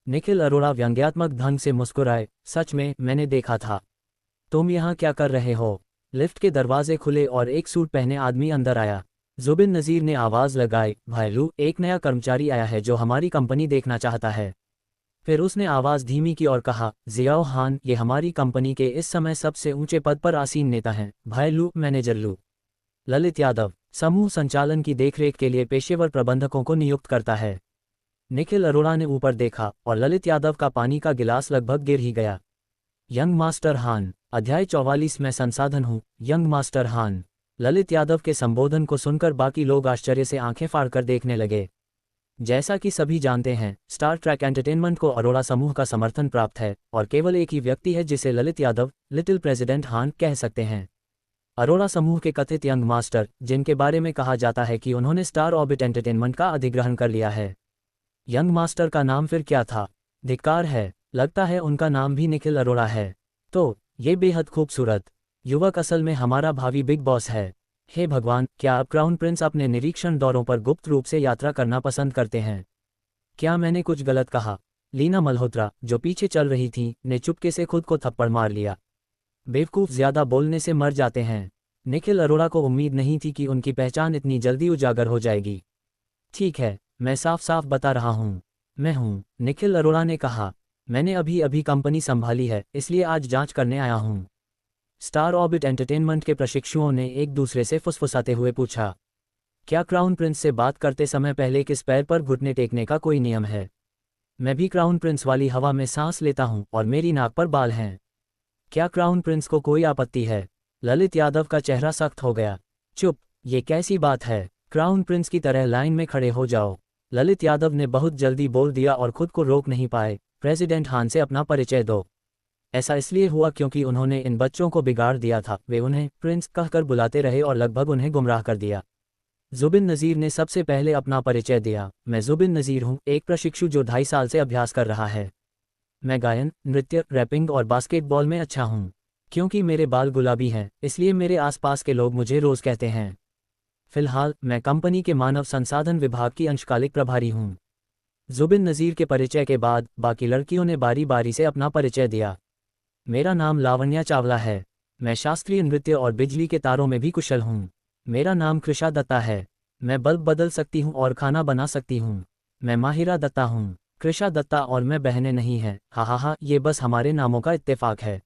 निखिल अरोड़ा व्यंग्यात्मक ढंग से मुस्कुराए, सच में, मैंने देखा था। तुम यहाँ क्या कर रहे हो? लिफ्ट के दरवाजे खुले और एक सूट पहने आदमी अंदर आया। जुबिन नज़ीर ने आवाज़ लगाई, भाईलू, एक नया कर्मचारी आया है जो हमारी कंपनी देखना चाहता है। फिर उसने आवाज़ धीमी की और कहा, जियाओ हान, ये हमारी कंपनी के इस समय सबसे ऊंचे पद पर आसीन नेता हैं, भाईलू, मैनेजर लू। ललित यादव समूह संचालन की देखरेख के लिए पेशेवर प्रबंधकों को नियुक्त करता है। निखिल अरोड़ा ने ऊपर देखा और ललित यादव का पानी का गिलास लगभग गिर ही गया। यंग मास्टर हान, अध्याय 44 में संसाधन हूँ, यंग मास्टर हान। ललित यादव के संबोधन को सुनकर बाकी लोग आश्चर्य से आंखें फाड़कर देखने लगे। जैसा कि सभी जानते हैं, स्टार ट्रैक एंटरटेनमेंट को अरोड़ा समूह का समर्थन प्राप्त है और केवल एक ही व्यक्ति है जिसे ललित यादव, लिटिल प्रेसिडेंट हान, कह सकते हैं। अरोड़ा समूह के कथित यंग मास्टर, जिनके बारे में कहा जाता है कि उन्होंने स्टार ऑर्बिट एंटरटेनमेंट का अधिग्रहण कर लिया है। यंग मास्टर का नाम फिर क्या था? धिक्कार है, लगता है उनका नाम भी निखिल अरोड़ा है। तो ये बेहद खूबसूरत युवक असल में हमारा भावी बिग बॉस है। हे भगवान, क्या अब क्राउन प्रिंस अपने निरीक्षण दौरों पर गुप्त रूप से यात्रा करना पसंद करते हैं? क्या मैंने कुछ गलत कहा? लीना मल्होत्रा, जो पीछे चल रही थी, ने चुपके से खुद को थप्पड़ मार लिया। बेवकूफ़ ज़्यादा बोलने से मर जाते हैं। निखिल अरोड़ा को उम्मीद नहीं थी कि उनकी पहचान इतनी जल्दी उजागर हो जाएगी। ठीक है, मैं साफ साफ बता रहा हूँ, मैं हूँ, निखिल अरोड़ा ने कहा। मैंने अभी अभी कंपनी संभाली है, इसलिए आज जांच करने आया हूँ। स्टार ऑर्बिट एंटरटेनमेंट के प्रशिक्षुओं ने एक दूसरे से फुसफुसाते हुए पूछा, क्या क्राउन प्रिंस से बात करते समय पहले किस पैर पर घुटने टेकने का कोई नियम है? मैं भी क्राउन प्रिंस वाली हवा में सांस लेता हूँ और मेरी नाक पर बाल हैं। क्या क्राउन प्रिंस को कोई आपत्ति है? ललित यादव का चेहरा सख्त हो गया। चुप, ये कैसी बात है? क्राउन प्रिंस की तरह लाइन में खड़े हो जाओ। ललित यादव ने बहुत जल्दी बोल दिया और खुद को रोक नहीं पाए, प्रेसिडेंट हान से अपना परिचय दो। ऐसा इसलिए हुआ क्योंकि उन्होंने इन बच्चों को बिगाड़ दिया था, वे उन्हें प्रिंस कहकर बुलाते रहे और लगभग उन्हें गुमराह कर दिया। जुबिन नज़ीर ने सबसे पहले अपना परिचय दिया, मैं जुबिन नज़ीर हूँ, एक प्रशिक्षु जो 2.5 साल से अभ्यास कर रहा है। मैं गायन, नृत्य, रैपिंग और बास्केटबॉल में अच्छा हूँ। क्योंकि मेरे बाल गुलाबी हैं, इसलिए मेरे आसपास के लोग मुझे रोज़ कहते हैं। फिलहाल मैं कंपनी के मानव संसाधन विभाग की अंशकालिक प्रभारी हूँ। जुबिन नज़ीर के परिचय के बाद बाकी लड़कियों ने बारी बारी से अपना परिचय दिया। मेरा नाम लावण्या चावला है। मैं शास्त्रीय नृत्य और बिजली के तारों में भी कुशल हूँ। मेरा नाम कृषा दत्ता है। मैं बल्ब बदल सकती हूँ और खाना बना सकती हूँ। मैं माहिरा दत्ता हूँ। कृषा दत्ता और मैं बहनें नहीं हैं, हा, ये बस हमारे नामों का इत्तेफाक है।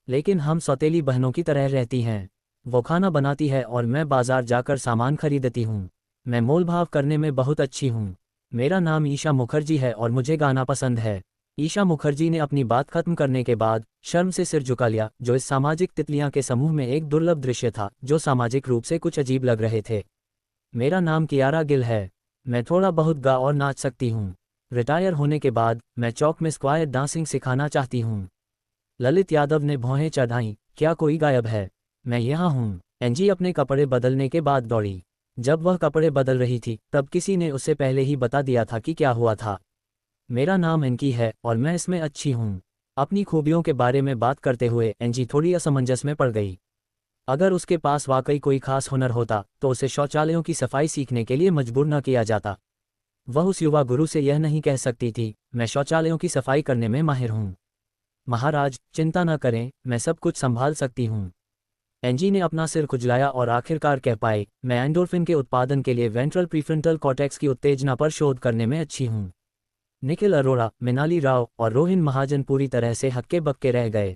लेकिन हम सौतेली बहनों की तरह रहती हैं। वो खाना बनाती है और मैं बाजार जाकर सामान खरीदती हूँ। मैं मोल भाव करने में बहुत अच्छी हूँ। मेरा नाम ईशा मुखर्जी है और मुझे गाना पसंद है। ईशा मुखर्जी ने अपनी बात खत्म करने के बाद शर्म से सिर झुका लिया, जो इस सामाजिक तितलियां के समूह में एक दुर्लभ दृश्य था, जो सामाजिक रूप से कुछ अजीब लग रहे थे। मेरा नाम कियारा गिल है। मैं थोड़ा बहुत गा और नाच सकती हूँ। रिटायर होने के बाद मैं चौक में स्क्वायर डांसिंग सिखाना चाहती हूँ। ललित यादव ने भौहें चढ़ाईं, क्या कोई गायब है? मैं यहाँ हूँ। एंजी अपने कपड़े बदलने के बाद दौड़ी। जब वह कपड़े बदल रही थी तब किसी ने उससे पहले ही बता दिया था कि क्या हुआ था। मेरा नाम एंकी है और मैं इसमें अच्छी हूँ। अपनी खूबियों के बारे में बात करते हुए एंजी थोड़ी असमंजस में पड़ गई। अगर उसके पास वाकई कोई खास हुनर होता तो उसे शौचालयों की सफाई सीखने के लिए मजबूर न किया जाता। वह उस युवा गुरु से यह नहीं कह सकती थी, मैं शौचालयों की सफाई करने में माहिर हूँ। महाराज, चिंता न करें, मैं सब कुछ संभाल सकती हूँ। एंजी ने अपना सिर खुजलाया और आखिरकार कह पाए, मैं एंडोर्फिन के उत्पादन के लिए वेंट्रल प्रीफ्रंटल कॉर्टेक्स की उत्तेजना पर शोध करने में अच्छी हूँ। निखिल अरोड़ा, मिनाली राव और रोहिन महाजन पूरी तरह से हक्के बक्के रह गए।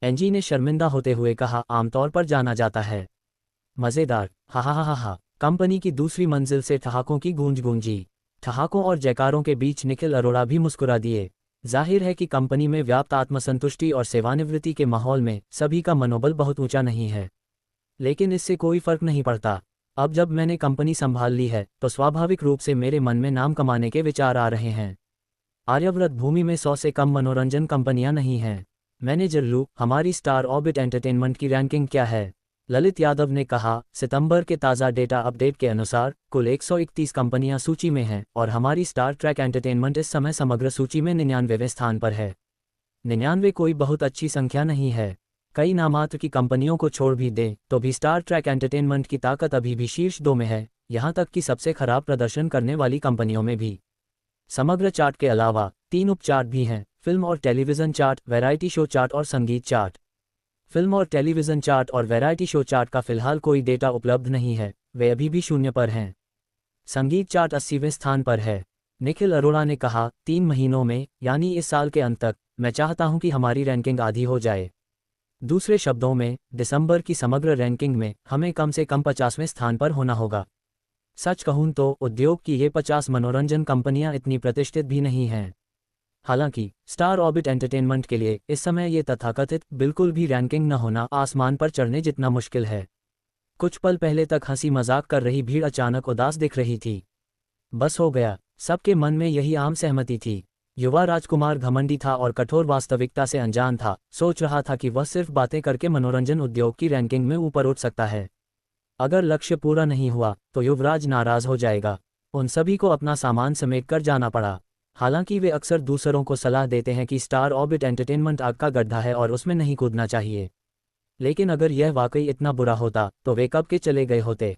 एंजी ने शर्मिंदा होते हुए कहा, आमतौर पर जाना जाता है। मज़ेदार, हा हा हा हा हा। कंपनी की दूसरी मंजिल से ठहाकों की गूंज गूंजी। ठहाकों और जयकारों के बीच निखिल अरोड़ा भी मुस्कुरा दिए। जाहिर है कि कंपनी में व्याप्त आत्मसंतुष्टि और सेवानिवृत्ति के माहौल में सभी का मनोबल बहुत ऊंचा नहीं है। लेकिन इससे कोई फर्क नहीं पड़ता। अब जब मैंने कंपनी संभाल ली है तो स्वाभाविक रूप से मेरे मन में नाम कमाने के विचार आ रहे हैं। आर्यव्रत भूमि में 100 से कम मनोरंजन कंपनियां नहीं हैं। मैनेजर लू, हमारी स्टार ऑर्बिट एंटरटेनमेंट की रैंकिंग क्या है? ललित यादव ने कहा, सितंबर के ताज़ा डेटा अपडेट के अनुसार कुल 131 कंपनियां सूची में हैं और हमारी स्टार ट्रैक एंटरटेनमेंट इस समय समग्र सूची में 99वें स्थान पर है। 99 कोई बहुत अच्छी संख्या नहीं है। कई नामात्र की कंपनियों को छोड़ भी दें तो भी स्टार ट्रैक एंटरटेनमेंट की ताकत अभी भी शीर्ष 2 में है, यहाँ तक कि सबसे खराब प्रदर्शन करने वाली कंपनियों में भी। समग्र चार्ट के अलावा 3 उप चार्ट भी हैं, फिल्म और television chart, variety show chart और संगीत चार्ट। फिल्म और टेलीविज़न चार्ट और वैरायटी शो चार्ट का फिलहाल कोई डेटा उपलब्ध नहीं है, वे अभी भी 0 पर हैं। संगीत चार्ट 80वें स्थान पर है। निखिल अरोड़ा ने कहा, 3 महीनों में, यानी इस साल के अंत तक, मैं चाहता हूं कि हमारी रैंकिंग आधी हो जाए। दूसरे शब्दों में, दिसंबर की समग्र रैंकिंग में हमें कम से कम 50वें स्थान पर होना होगा। सच कहूं तो उद्योग की ये 50 मनोरंजन कंपनियां इतनी प्रतिष्ठित भी नहीं हैं। हालांकि स्टार ऑर्बिट एंटरटेनमेंट के लिए इस समय ये तथाकथित बिल्कुल भी रैंकिंग न होना आसमान पर चढ़ने जितना मुश्किल है। कुछ पल पहले तक हंसी मजाक कर रही भीड़ अचानक उदास दिख रही थी। बस हो गया, सबके मन में यही आम सहमति थी। युवा राजकुमार घमंडी था और कठोर वास्तविकता से अनजान था, सोच रहा था कि वह सिर्फ बातें करके मनोरंजन उद्योग की रैंकिंग में ऊपर उठ सकता है। अगर लक्ष्य पूरा नहीं हुआ तो युवराज नाराज हो जाएगा। उन सभी को अपना सामान समेटकर जाना पड़ा। हालांकि वे अक्सर दूसरों को सलाह देते हैं कि स्टार ऑर्बिट एंटरटेनमेंट आग का गड्ढा है और उसमें नहीं कूदना चाहिए। लेकिन अगर यह वाकई इतना बुरा होता तो वे कब के चले गए होते।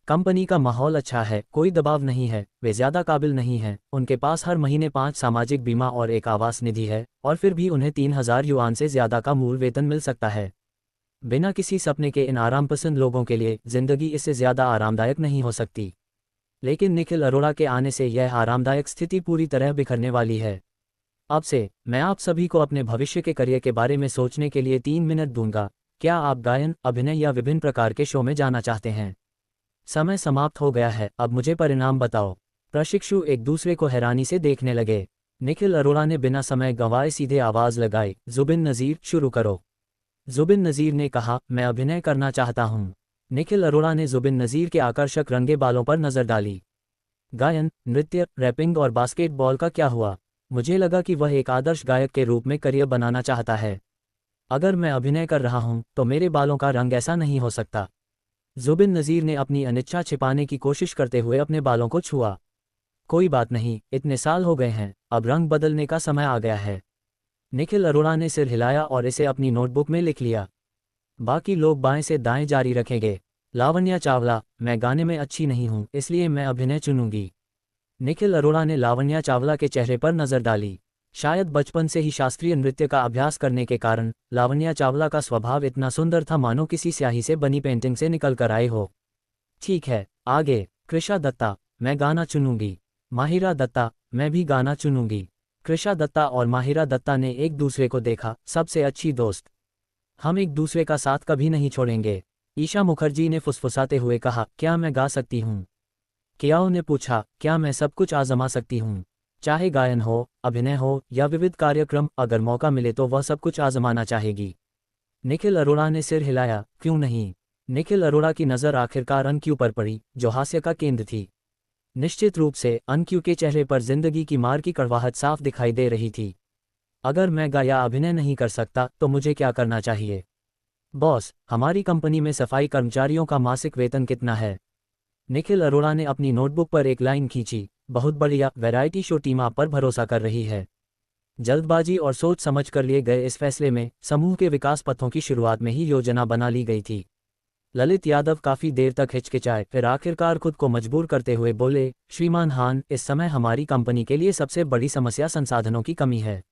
कंपनी का माहौल अच्छा है, कोई दबाव नहीं है, वे ज़्यादा काबिल नहीं हैं, उनके पास हर महीने 5 सामाजिक बीमा और एक आवास निधि है, और फिर भी उन्हें 3000 युआन से ज़्यादा का मूल वेतन मिल सकता है। बिना किसी सपने के इन आरामपसंद लोगों के लिए जिंदगी इससे ज़्यादा आरामदायक नहीं हो सकती। लेकिन निखिल अरोड़ा के आने से यह आरामदायक स्थिति पूरी तरह बिखरने वाली है। अब से मैं आप सभी को अपने भविष्य के करियर के बारे में सोचने के लिए 3 मिनट दूंगा। क्या आप गायन, अभिनय या विभिन्न प्रकार के शो में जाना चाहते हैं? समय समाप्त हो गया है, अब मुझे परिणाम बताओ। प्रशिक्षु एक दूसरे को हैरानी से देखने लगे। निखिल अरोड़ा ने बिना समय गंवाए सीधे आवाज़ लगाई, जुबिन नज़ीर, शुरू करो। जुबिन नज़ीर ने कहा, मैं अभिनय करना चाहता हूँ। निखिल अरोड़ा ने जुबिन नज़ीर के आकर्षक रंगे बालों पर नज़र डाली। गायन, नृत्य, रैपिंग और बास्केटबॉल का क्या हुआ? मुझे लगा कि वह एक आदर्श गायक के रूप में करियर बनाना चाहता है। अगर मैं अभिनय कर रहा हूँ तो मेरे बालों का रंग ऐसा नहीं हो सकता। जुबिन नज़ीर ने अपनी अनिच्छा छिपाने की कोशिश करते हुए अपने बालों को छुआ। कोई बात नहीं, इतने साल हो गए हैं, अब रंग बदलने का समय आ गया है। निखिल अरोड़ा ने सिर हिलाया और इसे अपनी नोटबुक में लिख लिया। बाकी लोग बाएं से दाएं जारी रखेंगे। लावण्या चावला, मैं गाने में अच्छी नहीं हूं, इसलिए मैं अभिनय चुनूंगी। निखिल अरोड़ा ने लावण्या चावला के चेहरे पर नज़र डाली। शायद बचपन से ही शास्त्रीय नृत्य का अभ्यास करने के कारण लावण्या चावला का स्वभाव इतना सुंदर था मानो किसी स्याही से बनी पेंटिंग से निकल कर आए हो। ठीक है, आगे। कृषा दत्ता, मैं गाना चुनूंगी। माहिरा दत्ता, मैं भी गाना चुनूंगी। कृषा दत्ता और माहिरा दत्ता ने एक दूसरे को देखा, सबसे अच्छी दोस्त। हम एक दूसरे का साथ कभी नहीं छोड़ेंगे। ईशा मुखर्जी ने फुसफुसाते हुए कहा, क्या मैं गा सकती हूँ? कियाओ ने पूछा, क्या मैं सब कुछ आजमा सकती हूँ? चाहे गायन हो, अभिनय हो या विविध कार्यक्रम, अगर मौका मिले तो वह सब कुछ आजमाना चाहेगी। निखिल अरोड़ा ने सिर हिलाया, क्यों नहीं? निखिल अरोड़ा की नज़र आखिरकार अनक्यू पर पड़ी, जो हास्य का केंद्र थी। निश्चित रूप से अनक्यू के चेहरे पर जिंदगी की मार की कड़वाहट साफ दिखाई दे रही थी। अगर मैं गा या अभिनय नहीं कर सकता तो मुझे क्या करना चाहिए? बॉस, हमारी कंपनी में सफाई कर्मचारियों का मासिक वेतन कितना है? निखिल अरोड़ा ने अपनी नोटबुक पर एक लाइन खींची। बहुत बढ़िया, वैरायटी शो टीम आप पर भरोसा कर रही है। जल्दबाजी और सोच समझ कर लिए गए इस फैसले में समूह के विकास पथों की शुरुआत में ही योजना बना ली गई थी। ललित यादव काफी देर तक हिचकिचाए, फिर आखिरकार खुद को मजबूर करते हुए बोले, श्रीमान हान, इस समय हमारी कंपनी के लिए सबसे बड़ी समस्या संसाधनों की कमी है।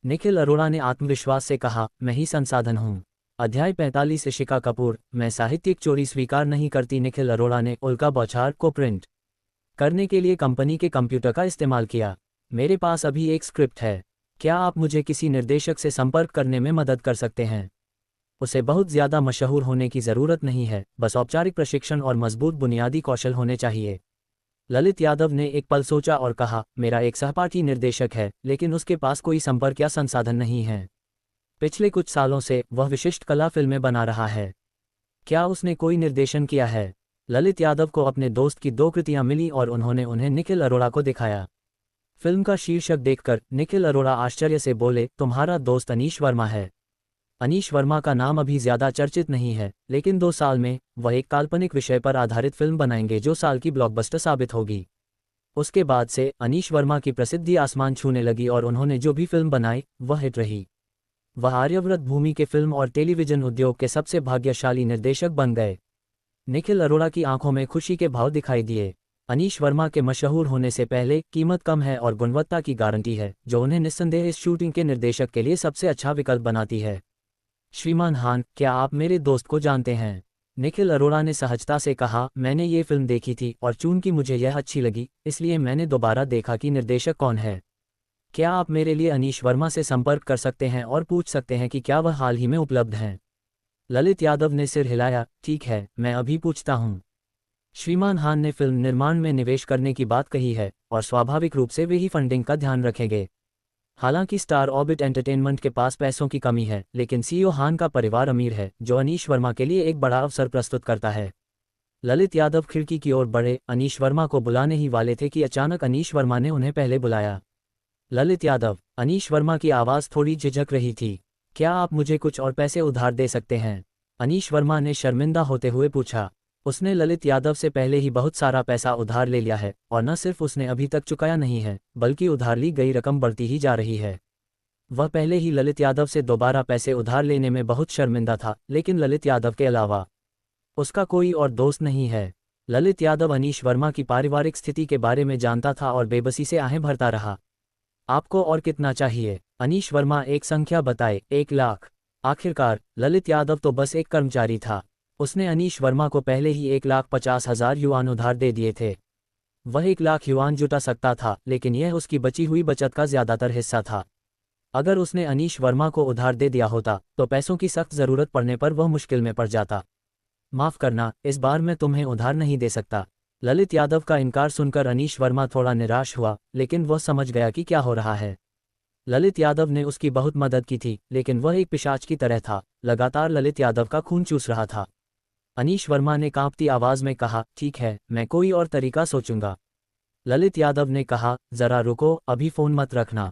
निखिल अरोड़ा ने आत्मविश्वास से कहा, मैं ही संसाधन हूँ। अध्याय 45 इशिका कपूर, मैं साहित्यिक चोरी स्वीकार नहीं करती। निखिल अरोड़ा ने उल्का बौछार को प्रिंट करने के लिए कंपनी के कंप्यूटर का इस्तेमाल किया। मेरे पास अभी एक स्क्रिप्ट है, क्या आप मुझे किसी निर्देशक से संपर्क करने में मदद कर सकते हैं? उसे बहुत ज़्यादा मशहूर होने की ज़रूरत नहीं है, बस औपचारिक प्रशिक्षण और मजबूत बुनियादी कौशल होने चाहिए। ललित यादव ने एक पल सोचा और कहा, मेरा एक सहपाठी निर्देशक है, लेकिन उसके पास कोई संपर्क या संसाधन नहीं है। पिछले कुछ सालों से वह विशिष्ट कला फिल्में बना रहा है। क्या उसने कोई निर्देशन किया है? ललित यादव को अपने दोस्त की 2 कृतियां मिली और उन्होंने उन्हें निखिल अरोड़ा को दिखाया। फिल्म का शीर्षक देखकर निखिल अरोड़ा आश्चर्य से बोले, तुम्हारा दोस्त अनीश वर्मा है। अनीश वर्मा का नाम अभी ज़्यादा चर्चित नहीं है, लेकिन 2 साल में वह एक काल्पनिक विषय पर आधारित फिल्म बनाएंगे जो साल की ब्लॉकबस्टर साबित होगी। उसके बाद से अनीश वर्मा की प्रसिद्धि आसमान छूने लगी और उन्होंने जो भी फिल्म बनाई वह हिट रही। वह आर्यव्रत भूमि के फिल्म और टेलीविज़न उद्योग के सबसे भाग्यशाली निर्देशक बन गए। निखिल अरोड़ा की आंखों में खुशी के भाव दिखाई दिए। अनीश वर्मा के मशहूर होने से पहले कीमत कम है और गुणवत्ता की गारंटी है, जो उन्हें निस्संदेह इस शूटिंग के निर्देशक के लिए सबसे अच्छा विकल्प बनाती है। श्रीमान हान, क्या आप मेरे दोस्त को जानते हैं? निखिल अरोड़ा ने सहजता से कहा, मैंने ये फिल्म देखी थी और चूंकि मुझे यह अच्छी लगी, इसलिए मैंने दोबारा देखा कि निर्देशक कौन है। क्या आप मेरे लिए अनीश वर्मा से संपर्क कर सकते हैं और पूछ सकते हैं कि क्या वह हाल ही में उपलब्ध हैं? ललित यादव ने सिर हिलाया, ठीक है, मैं अभी पूछता हूँ। श्रीमान हान ने फिल्म निर्माण में निवेश करने की बात कही है और स्वाभाविक रूप से वे ही फंडिंग का ध्यान रखेंगे। हालांकि स्टार ऑर्बिट एंटरटेनमेंट के पास पैसों की कमी है, लेकिन सीईओ हान का परिवार अमीर है, जो अनीश वर्मा के लिए एक बड़ा अवसर प्रस्तुत करता है। ललित यादव खिड़की की ओर बढ़े, अनीश वर्मा को बुलाने ही वाले थे कि अचानक अनीश वर्मा ने उन्हें पहले बुलाया। ललित यादव, अनीश वर्मा की आवाज़ थोड़ी झिझक रही थी। क्या आप मुझे कुछ और पैसे उधार दे सकते हैं? अनीश वर्मा ने शर्मिंदा होते हुए पूछा। उसने ललित यादव से पहले ही बहुत सारा पैसा उधार ले लिया है और न सिर्फ उसने अभी तक चुकाया नहीं है, बल्कि उधार ली गई रकम बढ़ती ही जा रही है। वह पहले ही ललित यादव से दोबारा पैसे उधार लेने में बहुत शर्मिंदा था, लेकिन ललित यादव के अलावा उसका कोई और दोस्त नहीं है। ललित यादव अनीश वर्मा की पारिवारिक स्थिति के बारे में जानता था और बेबसी से आहें भरता रहा। आपको और कितना चाहिए? अनीश वर्मा एक संख्या बताए, 1 लाख। आखिरकार ललित यादव तो बस एक कर्मचारी था। उसने अनीश वर्मा को पहले ही 1,50,000 युआन उधार दे दिए थे। वह 1 लाख युआन जुटा सकता था, लेकिन यह उसकी बची हुई बचत का ज़्यादातर हिस्सा था। अगर उसने अनीश वर्मा को उधार दे दिया होता तो पैसों की सख्त ज़रूरत पड़ने पर वह मुश्किल में पड़ जाता। माफ़ करना, इस बार मैं तुम्हें उधार नहीं दे सकता। ललित यादव का इनकार सुनकर अनीश वर्मा थोड़ा निराश हुआ, लेकिन वह समझ गया कि क्या हो रहा है। ललित यादव ने उसकी बहुत मदद की थी, लेकिन वह एक पिशाच की तरह था, लगातार ललित यादव का खून चूस रहा था। अनीश वर्मा ने कांपती आवाज़ में कहा, ठीक है, मैं कोई और तरीका सोचूंगा। ललित यादव ने कहा, ज़रा रुको, अभी फ़ोन मत रखना।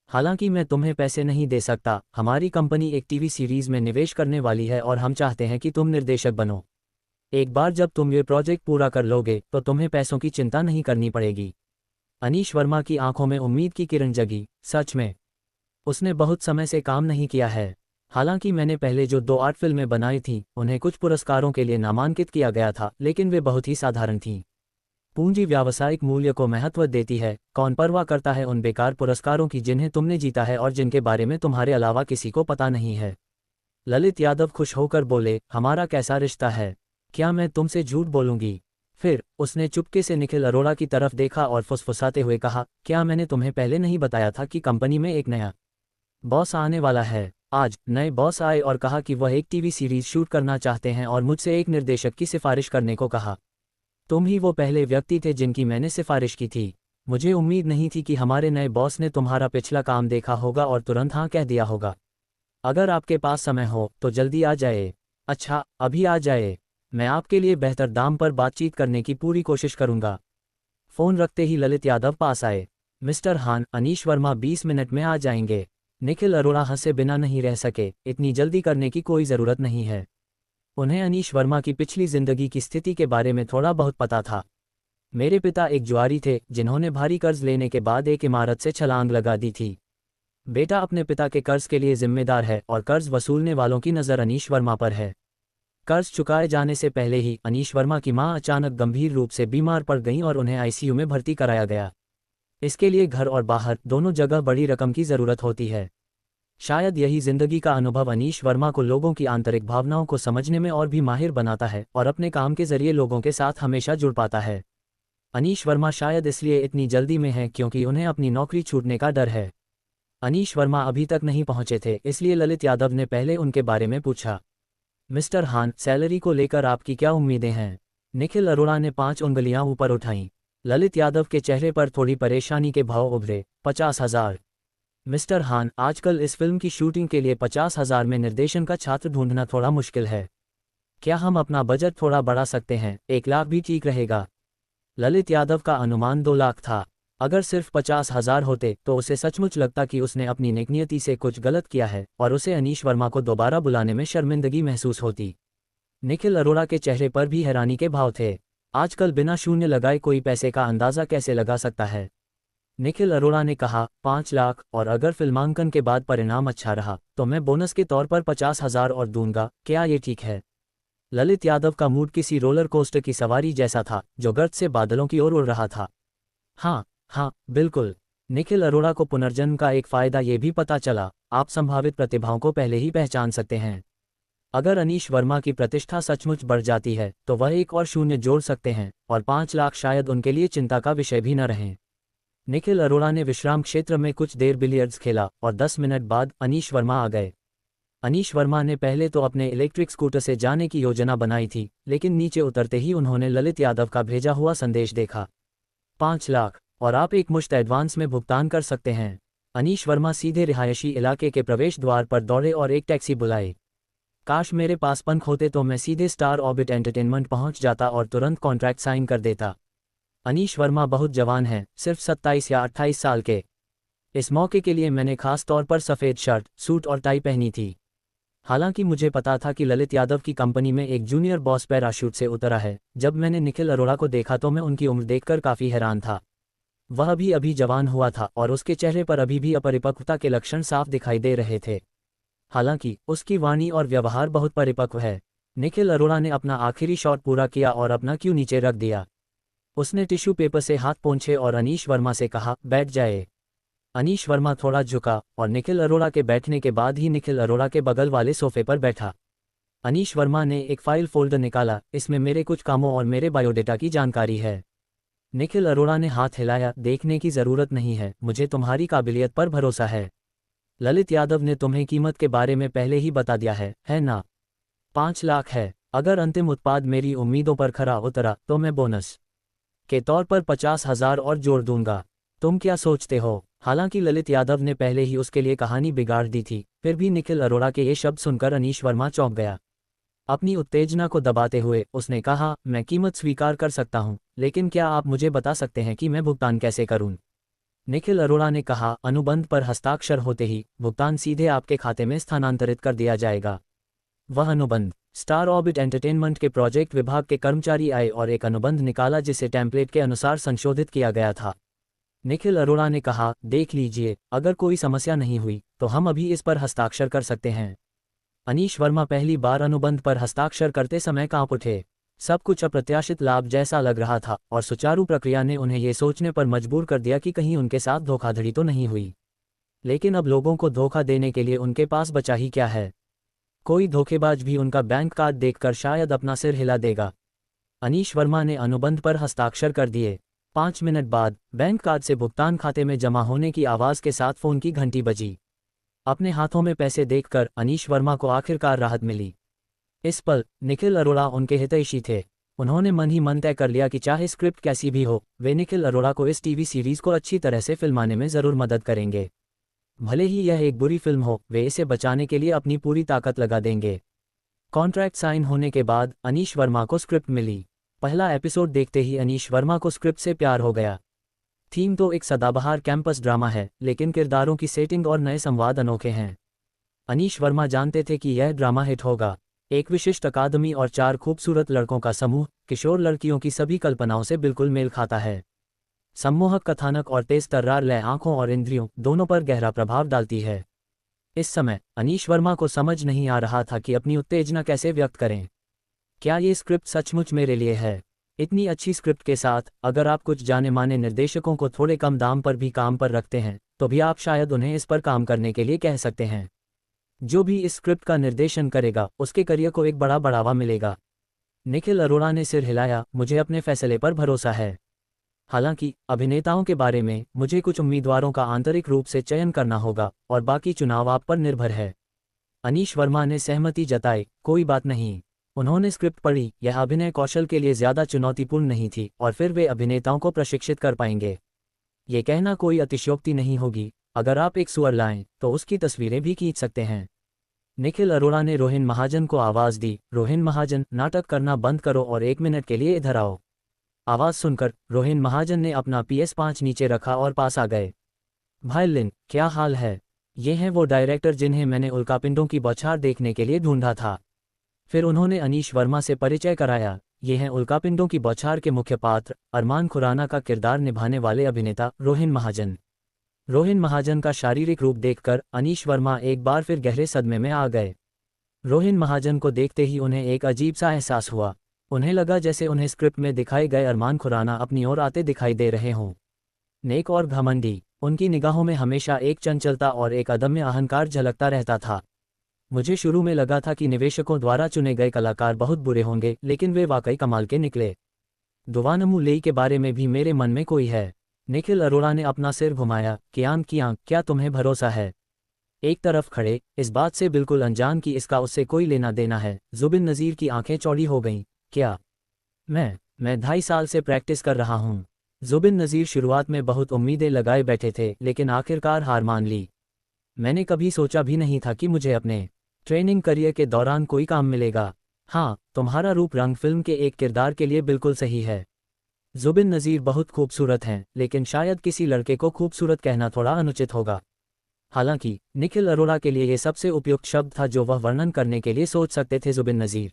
हालांकि मैं तुम्हें पैसे नहीं दे सकता, हमारी कंपनी एक टीवी सीरीज़ में निवेश करने वाली है और हम चाहते हैं कि तुम निर्देशक बनो। एक बार जब तुम ये प्रोजेक्ट पूरा कर लोगे तो तुम्हें पैसों की चिंता नहीं करनी पड़ेगी। अनीश वर्मा की आंखों में उम्मीद की किरण जगी। सच में उसने बहुत समय से काम नहीं किया है। हालांकि मैंने पहले जो 2 आर्ट फिल्में बनाई थीं, उन्हें कुछ पुरस्कारों के लिए नामांकित किया गया था, लेकिन वे बहुत ही साधारण थीं। पूंजी व्यावसायिक मूल्य को महत्व देती है, कौन परवाह करता है उन बेकार पुरस्कारों की जिन्हें तुमने जीता है और जिनके बारे में तुम्हारे अलावा किसी को पता नहीं है। ललित यादव खुश होकर बोले, हमारा कैसा रिश्ता है? क्या मैं तुमसे झूठ बोलूंगी? फिर उसने चुपके से निखिल अरोड़ा की तरफ देखा और फुसफुसाते हुए कहा, क्या मैंने तुम्हें पहले नहीं बताया था कि कंपनी में एक नया बॉस आने वाला है? आज नए बॉस आए और कहा कि वह एक टीवी सीरीज शूट करना चाहते हैं और मुझसे एक निर्देशक की सिफारिश करने को कहा। तुम ही वो पहले व्यक्ति थे जिनकी मैंने सिफारिश की थी। मुझे उम्मीद नहीं थी कि हमारे नए बॉस ने तुम्हारा पिछला काम देखा होगा और तुरंत हाँ कह दिया होगा। अगर आपके पास समय हो तो जल्दी आ जाए। अच्छा, अभी आ जाए। मैं आपके लिए बेहतर दाम पर बातचीत करने की पूरी कोशिश करूंगा। फ़ोन रखते ही ललित यादव पास आए। मिस्टर हान, अनीश वर्मा 20 मिनट में आ जाएंगे। निखिल अरोड़ा हंसे बिना नहीं रह सके, इतनी जल्दी करने की कोई ज़रूरत नहीं है। उन्हें अनीश वर्मा की पिछली जिंदगी की स्थिति के बारे में थोड़ा बहुत पता था। मेरे पिता एक जुआरी थे जिन्होंने भारी कर्ज लेने के बाद एक इमारत से छलांग लगा दी थी। बेटा अपने पिता के कर्ज के लिए जिम्मेदार है और कर्ज वसूलने वालों की नज़र अनीश वर्मा पर है। कर्ज चुकाए जाने से पहले ही अनीश वर्मा की मां अचानक गंभीर रूप से बीमार पड़ गईं और उन्हें आईसीयू में भर्ती कराया गया। इसके लिए घर और बाहर दोनों जगह बड़ी रकम की ज़रूरत होती है। शायद यही जिंदगी का अनुभव अनीश वर्मा को लोगों की आंतरिक भावनाओं को समझने में और भी माहिर बनाता है और अपने काम के जरिए लोगों के साथ हमेशा जुड़ पाता है। अनीश वर्मा शायद इसलिए इतनी जल्दी में हैं क्योंकि उन्हें अपनी नौकरी छूटने का डर है। अनीश वर्मा अभी तक नहीं पहुंचे थे, इसलिए ललित यादव ने पहले उनके बारे में पूछा। मिस्टर हान, सैलरी को लेकर आपकी क्या उम्मीदें हैं? निखिल अरोड़ा ने 5 उंगलियां ऊपर उठाईं। ललित यादव के चेहरे पर थोड़ी परेशानी के भाव उभरे। 50,000। मिस्टर हान, आजकल इस फिल्म की शूटिंग के लिए 50,000 में निर्देशन का छात्र ढूंढना थोड़ा मुश्किल है। क्या हम अपना बजट थोड़ा बढ़ा सकते हैं? 1 लाख भी ठीक रहेगा। ललित यादव का अनुमान 2 लाख था। अगर सिर्फ 50,000 होते तो उसे सचमुच लगता कि उसने अपनी नेकनियति से कुछ गलत किया है और उसे अनीश वर्मा को दोबारा बुलाने में शर्मिंदगी महसूस होती। निखिल अरोड़ा के चेहरे पर भी हैरानी के भाव थे। आजकल बिना शून्य लगाए कोई पैसे का अंदाज़ा कैसे लगा सकता है? निखिल अरोड़ा ने कहा, 5 लाख, और अगर फिल्मांकन के बाद परिणाम अच्छा रहा तो मैं बोनस के तौर पर 50,000 और दूंगा। क्या ये ठीक है? ललित यादव का मूड किसी रोलर कोस्टर की सवारी जैसा था जो गर्त से बादलों की ओर उड़ रहा था। हाँ हाँ, बिल्कुल। निखिल अरोड़ा को पुनर्जन्म का एक फ़ायदा ये भी पता चला, आप संभावित प्रतिभाओं को पहले ही पहचान सकते हैं। अगर अनीश वर्मा की प्रतिष्ठा सचमुच बढ़ जाती है तो वह 1 और शून्य जोड़ सकते हैं और 5 लाख शायद उनके लिए चिंता का विषय भी न रहें। निखिल अरोड़ा ने विश्राम क्षेत्र में कुछ देर बिलियर्ड्स खेला और 10 मिनट बाद अनीश वर्मा आ गए। अनीश वर्मा ने पहले तो अपने इलेक्ट्रिक स्कूटर से जाने की योजना बनाई थी, लेकिन नीचे उतरते ही उन्होंने ललित यादव का भेजा हुआ संदेश देखा। 5 लाख, और आप एक मुश्त एडवांस में भुगतान कर सकते हैं। अनीश वर्मा सीधे रिहायशी इलाके के प्रवेश द्वार पर दौड़े और एक टैक्सी बुलाई। काश मेरे पास पंख होते तो मैं सीधे स्टार ऑर्बिट एंटरटेनमेंट पहुंच जाता और तुरंत कॉन्ट्रैक्ट साइन कर देता। अनीश वर्मा बहुत जवान हैं, सिर्फ 27 या 28 साल के। इस मौके के लिए मैंने खास तौर पर सफ़ेद शर्ट, सूट और टाई पहनी थी। हालांकि मुझे पता था कि ललित यादव की कंपनी में एक जूनियर बॉस पैराशूट से उतरा है। जब मैंने निखिल अरोड़ा को देखा तो मैं उनकी उम्र देखकर काफ़ी हैरान था। वह भी अभी जवान हुआ था और उसके चेहरे पर अभी भी अपरिपक्वता के लक्षण साफ दिखाई दे रहे थे। हालांकि उसकी वाणी और व्यवहार बहुत परिपक्व है। निखिल अरोड़ा ने अपना आखिरी शॉट पूरा किया और अपना क्यू नीचे रख दिया। उसने टिश्यू पेपर से हाथ पोंछे और अनीश वर्मा से कहा, बैठ जाए। अनीश वर्मा थोड़ा झुका और निखिल अरोड़ा के बैठने के बाद ही निखिल अरोड़ा के बगल वाले सोफे पर बैठा। अनीश वर्मा ने एक फाइल फोल्डर निकाला, इसमें मेरे कुछ कामों और मेरे बायोडेटा की जानकारी है। निखिल अरोड़ा ने हाथ हिलाया, देखने की ज़रूरत नहीं है, मुझे तुम्हारी काबिलियत पर भरोसा है। ललित यादव ने तुम्हें कीमत के बारे में पहले ही बता दिया है ना? 5 लाख है। अगर अंतिम उत्पाद मेरी उम्मीदों पर खरा उतरा तो मैं बोनस के तौर पर 50,000 और जोड़ दूंगा। तुम क्या सोचते हो? हालांकि ललित यादव ने पहले ही उसके लिए कहानी बिगाड़ दी थी, फिर भी निखिल अरोड़ा के ये शब्द सुनकर अनीश वर्मा चौंक गया। अपनी उत्तेजना को दबाते हुए उसने कहा, मैं कीमत स्वीकार कर सकता हूं, लेकिन क्या आप मुझे बता सकते हैं कि मैं भुगतान कैसे करूं? निखिल अरोड़ा ने कहा, अनुबंध पर हस्ताक्षर होते ही भुगतान सीधे आपके खाते में स्थानांतरित कर दिया जाएगा। वह अनुबंध स्टार ऑर्बिट एंटरटेनमेंट के प्रोजेक्ट विभाग के कर्मचारी आए और एक अनुबंध निकाला जिसे टेम्पलेट के अनुसार संशोधित किया गया था। निखिल अरोड़ा ने कहा, देख लीजिए, अगर कोई समस्या नहीं हुई तो हम अभी इस पर हस्ताक्षर कर सकते हैं। अनीश वर्मा पहली बार अनुबंध पर हस्ताक्षर करते समय कांप उठे। सब कुछ अप्रत्याशित लाभ जैसा लग रहा था और सुचारू प्रक्रिया ने उन्हें ये सोचने पर मजबूर कर दिया कि कहीं उनके साथ धोखाधड़ी तो नहीं हुई। लेकिन अब लोगों को धोखा देने के लिए उनके पास बचा ही क्या है? कोई धोखेबाज भी उनका बैंक कार्ड देखकर शायद अपना सिर हिला देगा। अनीश वर्मा ने अनुबंध पर हस्ताक्षर कर दिए। 5 मिनट बाद बैंक कार्ड से भुगतान खाते में जमा होने की आवाज़ के साथ फ़ोन की घंटी बजी। अपने हाथों में पैसे देखकर अनीश वर्मा को आखिरकार राहत मिली। इस पल निखिल अरोड़ा उनके हितैषी थे। उन्होंने मन ही मन तय कर लिया कि चाहे स्क्रिप्ट कैसी भी हो, वे निखिल अरोड़ा को इस टीवी सीरीज़ को अच्छी तरह से फिल्माने में ज़रूर मदद करेंगे। भले ही यह एक बुरी फिल्म हो, वे इसे बचाने के लिए अपनी पूरी ताकत लगा देंगे। कॉन्ट्रैक्ट साइन होने के बाद अनीश वर्मा को स्क्रिप्ट मिली। पहला एपिसोड देखते ही अनीश वर्मा को स्क्रिप्ट से प्यार हो गया। थीम तो एक सदाबहार कैंपस ड्रामा है, लेकिन किरदारों की सेटिंग और नए संवाद अनोखे हैं। अनीश वर्मा जानते थे कि यह ड्रामा हिट होगा। एक विशिष्ट अकादमी और 4 खूबसूरत लड़कों का समूह किशोर लड़कियों की सभी कल्पनाओं से बिल्कुल मेल खाता है। सम्मोहक कथानक और तेज तर्रार लय आंखों और इंद्रियों दोनों पर गहरा प्रभाव डालती है। इस समय अनीश वर्मा को समझ नहीं आ रहा था कि अपनी उत्तेजना कैसे व्यक्त करें। क्या ये स्क्रिप्ट सचमुच मेरे लिए है? इतनी अच्छी स्क्रिप्ट के साथ अगर आप कुछ जाने माने निर्देशकों को थोड़े कम दाम पर भी काम पर रखते हैं तो भी आप शायद उन्हें इस पर काम करने के लिए कह सकते हैं। जो भी इस स्क्रिप्ट का निर्देशन करेगा उसके करियर को एक बड़ा बढ़ावा मिलेगा। निखिल अरोड़ा ने सिर हिलाया, मुझे अपने फैसले पर भरोसा है। हालांकि अभिनेताओं के बारे में मुझे कुछ उम्मीदवारों का आंतरिक रूप से चयन करना होगा और बाकी चुनाव आप पर निर्भर है। अनीश वर्मा ने सहमति जताई, कोई बात नहीं। उन्होंने स्क्रिप्ट पढ़ी, यह अभिनय कौशल के लिए ज़्यादा चुनौतीपूर्ण नहीं थी और फिर वे अभिनेताओं को प्रशिक्षित कर पाएंगे। ये कहना कोई अतिशयोक्ति नहीं होगी, अगर आप एक सुअर लाएं तो उसकी तस्वीरें भी खींच सकते हैं। निखिल अरोड़ा ने रोहिन महाजन को आवाज़ दी, रोहिन महाजन, नाटक करना बंद करो और 1 मिनट के लिए इधर आओ। आवाज़ सुनकर रोहिन महाजन ने अपना PS5 नीचे रखा और पास आ गए। भाई लिन, क्या हाल है? ये हैं वो डायरेक्टर जिन्हें मैंने उल्कापिंडों की बौछार देखने के लिए ढूंढा था। फिर उन्होंने अनीश वर्मा से परिचय कराया। ये हैं उल्कापिंडों की बौछार के मुख्य पात्र, अरमान खुराना का किरदार निभाने वाले अभिनेता रोहिन महाजन। रोहिन महाजन का शारीरिक रूप देखकर अनीश वर्मा एक बार फिर गहरे सदमे में आ गए। रोहिन महाजन को देखते ही उन्हें एक अजीब सा एहसास हुआ। उन्हें लगा जैसे उन्हें स्क्रिप्ट में दिखाए गए अरमान खुराना अपनी ओर आते दिखाई दे रहे हों। नेक और घमंडी, उनकी निगाहों में हमेशा एक चंचलता और एक अदम्य अहंकार झलकता रहता था। मुझे शुरू में लगा था कि निवेशकों द्वारा चुने गए कलाकार बहुत बुरे होंगे, लेकिन वे वाकई कमाल के निकले। दुवानमू लेई के बारे में भी मेरे मन में कोई है। निखिल अरोड़ा ने अपना सिर घुमाया, कियांग, क्या तुम्हें भरोसा है? एक तरफ खड़े, इस बात से बिल्कुल अनजान कि इसका उससे कोई लेना देना है, जुबिन नज़ीर की आंखें चौड़ी हो गईं। क्या? मैं 2.5 साल से प्रैक्टिस कर रहा हूँ। जुबिन नज़ीर शुरुआत में बहुत उम्मीदें लगाए बैठे थे, लेकिन आखिरकार हार मान ली। मैंने कभी सोचा भी नहीं था कि मुझे अपने ट्रेनिंग करियर के दौरान कोई काम मिलेगा। हाँ, तुम्हारा रूप रंग फिल्म के एक किरदार के लिए बिल्कुल सही है। जुबिन नज़ीर बहुत खूबसूरत हैं, लेकिन शायद किसी लड़के को खूबसूरत कहना थोड़ा अनुचित होगा। हालांकि निखिल अरोड़ा के लिए ये सबसे उपयुक्त शब्द था जो वह वर्णन करने के लिए सोच सकते थे। जुबिन नज़ीर,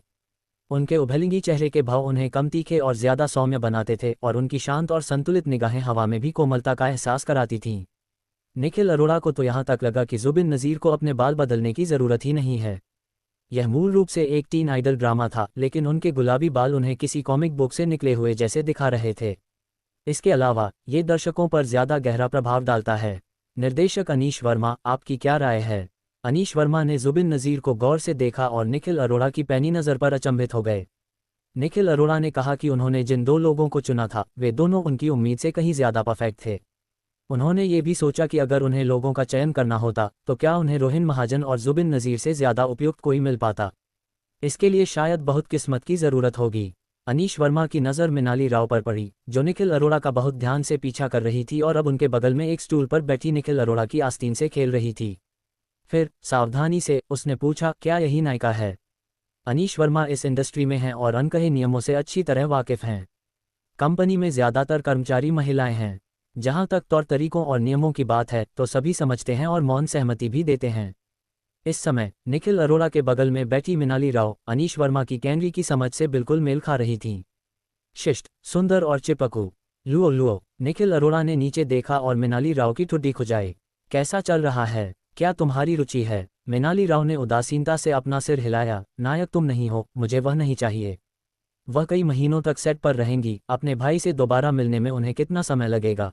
उनके उभलंगी चेहरे के भाव उन्हें कम तीखे और ज़्यादा सौम्य बनाते थे और उनकी शांत और संतुलित निगाहें हवा में भी कोमलता का एहसास कराती थीं। निखिल अरोड़ा को तो यहाँ तक लगा कि जुबिन नज़ीर को अपने बाल बदलने की ज़रूरत ही नहीं है। यह मूल रूप से एक टीन आइडल ड्रामा था, लेकिन उनके गुलाबी बाल उन्हें किसी कॉमिक बुक से निकले हुए जैसे दिखा रहे थे। इसके अलावा ये दर्शकों पर ज़्यादा गहरा प्रभाव डालता है। निर्देशक अनीश वर्मा, आपकी क्या राय है? अनीश वर्मा ने जुबिन नज़ीर को गौर से देखा और निखिल अरोड़ा की पैनी नज़र पर अचंभित हो गए। निखिल अरोड़ा ने कहा कि उन्होंने जिन 2 लोगों को चुना था वे दोनों उनकी उम्मीद से कहीं ज़्यादा परफेक्ट थे। उन्होंने ये भी सोचा कि अगर उन्हें लोगों का चयन करना होता तो क्या उन्हें रोहिन महाजन और जुबिन नज़ीर से ज़्यादा उपयुक्त कोई मिल पाता। इसके लिए शायद बहुत किस्मत की ज़रूरत होगी। अनीश वर्मा की नज़र मिनाली राव पर पड़ी, जो निखिल अरोड़ा का बहुत ध्यान से पीछा कर रही थी और अब उनके बगल में एक स्टूल पर बैठी निखिल अरोड़ा की आस्तीन से खेल रही थी। फिर सावधानी से उसने पूछा, क्या यही नायिका है? अनीश वर्मा इस इंडस्ट्री में हैं और अनकहे नियमों से अच्छी तरह वाकिफ़ हैं। कंपनी में ज़्यादातर कर्मचारी महिलाएं हैं। जहां तक तौर तरीकों और नियमों की बात है तो सभी समझते हैं और मौन सहमति भी देते हैं। इस समय निखिल अरोड़ा के बगल में बैठी मिनाली राव अनीश वर्मा की कैनरी की समझ से बिल्कुल मेल खा रही थीं। शिष्ट, सुंदर और चिपकू। लुओ। निखिल अरोड़ा ने नीचे देखा और मिनाली राव की ठुड्डी खुजाई। कैसा चल रहा है? क्या तुम्हारी रुचि है? मिनाली राव ने उदासीनता से अपना सिर हिलाया। नायक तुम नहीं हो, मुझे वह नहीं चाहिए। वह कई महीनों तक सेट पर रहेंगी, अपने भाई से दोबारा मिलने में उन्हें कितना समय लगेगा?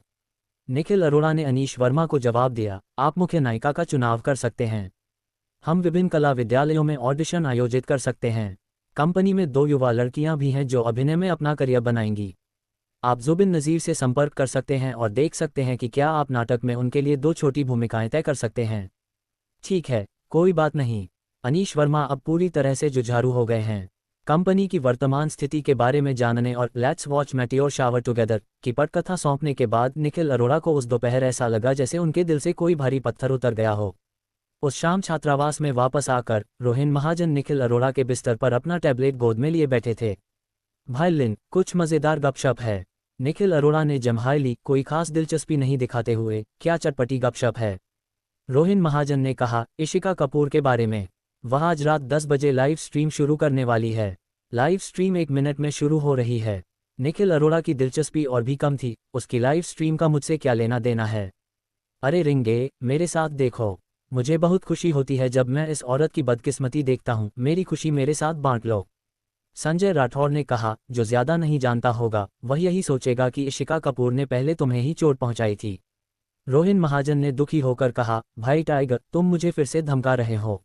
निखिल अरोड़ा ने अनीश वर्मा को जवाब दिया, आप मुख्य नायिका का चुनाव कर सकते हैं। हम विभिन्न कला विद्यालयों में ऑडिशन आयोजित कर सकते हैं। कंपनी में 2 युवा लड़कियां भी हैं जो अभिनय में अपना करियर बनाएंगी। आप जुबिन नज़ीर से संपर्क कर सकते हैं और देख सकते हैं कि क्या आप नाटक में उनके लिए 2 छोटी भूमिकाएं तय कर सकते हैं। ठीक है, कोई बात नहीं। अनीश वर्मा अब पूरी तरह से जुझारू हो गए हैं। कंपनी की वर्तमान स्थिति के बारे में जानने और let's watch meteor shower together की पटकथा सौंपने के बाद निखिल अरोड़ा को उस दोपहर ऐसा लगा जैसे उनके दिल से कोई भारी पत्थर उतर गया हो। उस शाम छात्रावास में वापस आकर रोहिन महाजन निखिल अरोड़ा के बिस्तर पर अपना टैबलेट गोद में लिए बैठे थे। भाई लिन, कुछ मज़ेदार गपशप है? निखिल अरोड़ा ने जम्हाई ली, कोई खास दिलचस्पी नहीं दिखाते हुए। क्या चटपटी गपशप है? रोहिन महाजन ने कहा, इशिका कपूर के बारे में। वह आज रात 10 बजे लाइव स्ट्रीम शुरू करने वाली है। लाइव स्ट्रीम 1 मिनट में शुरू हो रही है। निखिल अरोड़ा की दिलचस्पी और भी कम थी, उसकी लाइव स्ट्रीम का मुझसे क्या लेना देना है। अरे रिंगे, मेरे साथ देखो। मुझे बहुत खुशी होती है जब मैं इस औरत की बदकिस्मती देखता हूँ, मेरी खुशी मेरे साथ बांट लो। संजय राठौड़ ने कहा, जो ज्यादा नहीं जानता होगा वह यही सोचेगा कि इशिका कपूर ने पहले तुम्हें ही चोट पहुंचाई थी। रोहिन महाजन ने दुखी होकर कहा, भाई टाइगर, तुम मुझे फिर से धमका रहे हो।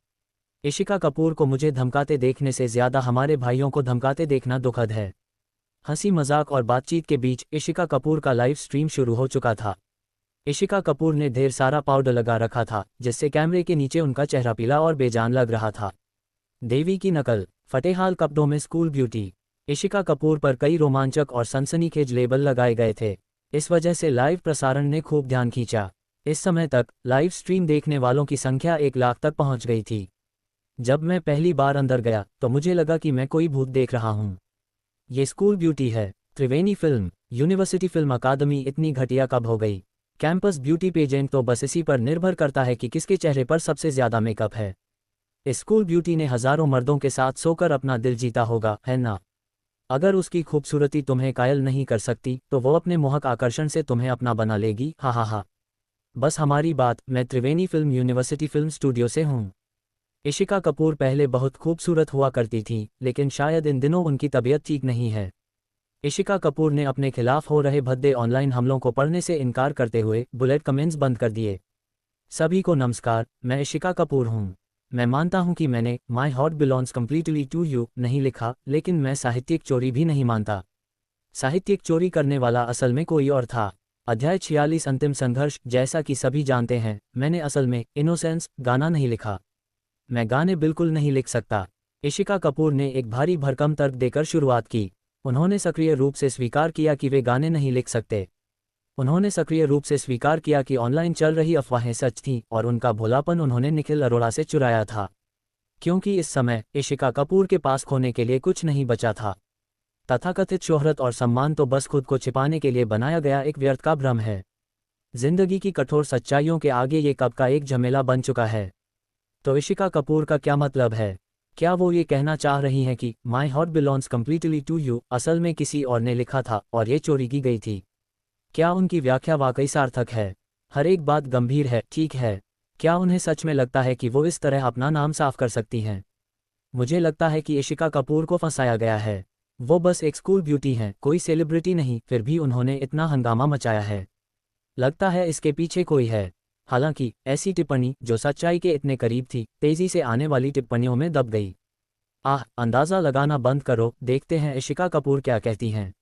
इशिका कपूर को मुझे धमकाते देखने से ज्यादा हमारे भाइयों को धमकाते देखना दुखद है। हंसी मजाक और बातचीत के बीच इशिका कपूर का लाइव स्ट्रीम शुरू हो चुका था। इशिका कपूर ने ढेर सारा पाउडर लगा रखा था, जिससे कैमरे के नीचे उनका चेहरा पीला और बेजान लग रहा था। देवी की नकल, फटेहाल कपड़ों में स्कूल ब्यूटी। इशिका कपूर पर कई रोमांचक और सनसनीखेज लेबल लगाए गए थे। इस वजह से लाइव प्रसारण ने खूब ध्यान खींचा। इस समय तक लाइव स्ट्रीम देखने वालों की संख्या 1 लाख तक पहुंच गई थी। जब मैं पहली बार अंदर गया तो मुझे लगा कि मैं कोई भूत देख रहा हूं। ये स्कूल ब्यूटी है। त्रिवेणी फिल्म यूनिवर्सिटी फिल्म अकादमी इतनी घटिया कब हो गई। कैंपस ब्यूटी पेजेंट तो बस इसी पर निर्भर करता है कि किसके चेहरे पर सबसे ज्यादा मेकअप है। इस स्कूल ब्यूटी ने हजारों मर्दों के साथ सोकर अपना दिल जीता होगा, है ना। अगर उसकी खूबसूरती तुम्हें कायल नहीं कर सकती तो वो अपने मोहक आकर्षण से तुम्हें अपना बना लेगी। हा हा हा। बस हमारी बात, मैं त्रिवेणी फिल्म यूनिवर्सिटी फिल्म स्टूडियो से हूँ। इशिका कपूर पहले बहुत खूबसूरत हुआ करती थी, लेकिन शायद इन दिनों उनकी तबीयत ठीक नहीं है। इशिका कपूर ने अपने खिलाफ हो रहे भद्दे ऑनलाइन हमलों को पढ़ने से इनकार करते हुए बुलेट कमेंट्स बंद कर दिए। सभी को नमस्कार, मैं इशिका कपूर हूँ। मैं मानता हूं कि मैंने my heart belongs completely to you नहीं लिखा, लेकिन मैं साहित्यिक चोरी भी नहीं मानता। साहित्यिक चोरी करने वाला असल में कोई और था। अध्याय 46 अंतिम संघर्ष। जैसा कि सभी जानते हैं, मैंने असल में इनोसेंस गाना नहीं लिखा। मैं गाने बिल्कुल नहीं लिख सकता। इशिका कपूर ने एक भारी भरकम तर्क देकर शुरुआत की। उन्होंने सक्रिय रूप से स्वीकार किया कि वे गाने नहीं लिख सकते। उन्होंने सक्रिय रूप से स्वीकार किया कि ऑनलाइन चल रही अफवाहें सच थीं और उनका भोलापन उन्होंने निखिल अरोड़ा से चुराया था। क्योंकि इस समय इशिका कपूर के पास खोने के लिए कुछ नहीं बचा था। तथाकथित शोहरत और सम्मान तो बस खुद को छिपाने के लिए बनाया गया एक व्यर्थ का भ्रम है। जिंदगी की कठोर सच्चाइयों के आगे ये कब का एक झमेला बन चुका है। तो इशिका कपूर का क्या मतलब है? क्या वो ये कहना चाह रही हैं कि my heart belongs completely to you असल में किसी और ने लिखा था और ये चोरी की गई थी? क्या उनकी व्याख्या वाकई सार्थक है? हर एक बात गंभीर है, ठीक है। क्या उन्हें सच में लगता है कि वो इस तरह अपना नाम साफ कर सकती हैं? मुझे लगता है कि इशिका कपूर को फंसाया गया है। वो बस एक स्कूल ब्यूटी हैं, कोई सेलिब्रिटी नहीं, फिर भी उन्होंने इतना हंगामा मचाया है। लगता है इसके पीछे कोई है। हालांकि ऐसी टिप्पणी जो सच्चाई के इतने करीब थी, तेजी से आने वाली टिप्पणियों में दब गई। अंदाज़ा लगाना बंद करो, देखते हैं इशिका कपूर क्या कहती हैं।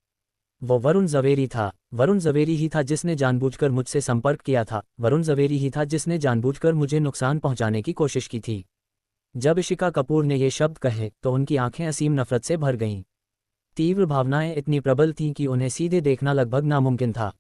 वो वरुण जवेरी था। वरुण जवेरी ही था जिसने जानबूझकर मुझसे संपर्क किया था। वरुण जवेरी ही था जिसने जानबूझकर मुझे नुकसान पहुंचाने की कोशिश की थी। जब इशिका कपूर ने ये शब्द कहे तो उनकी आंखें असीम नफरत से भर गईं। तीव्र भावनाएं इतनी प्रबल थीं कि उन्हें सीधे देखना लगभग नामुमकिन था।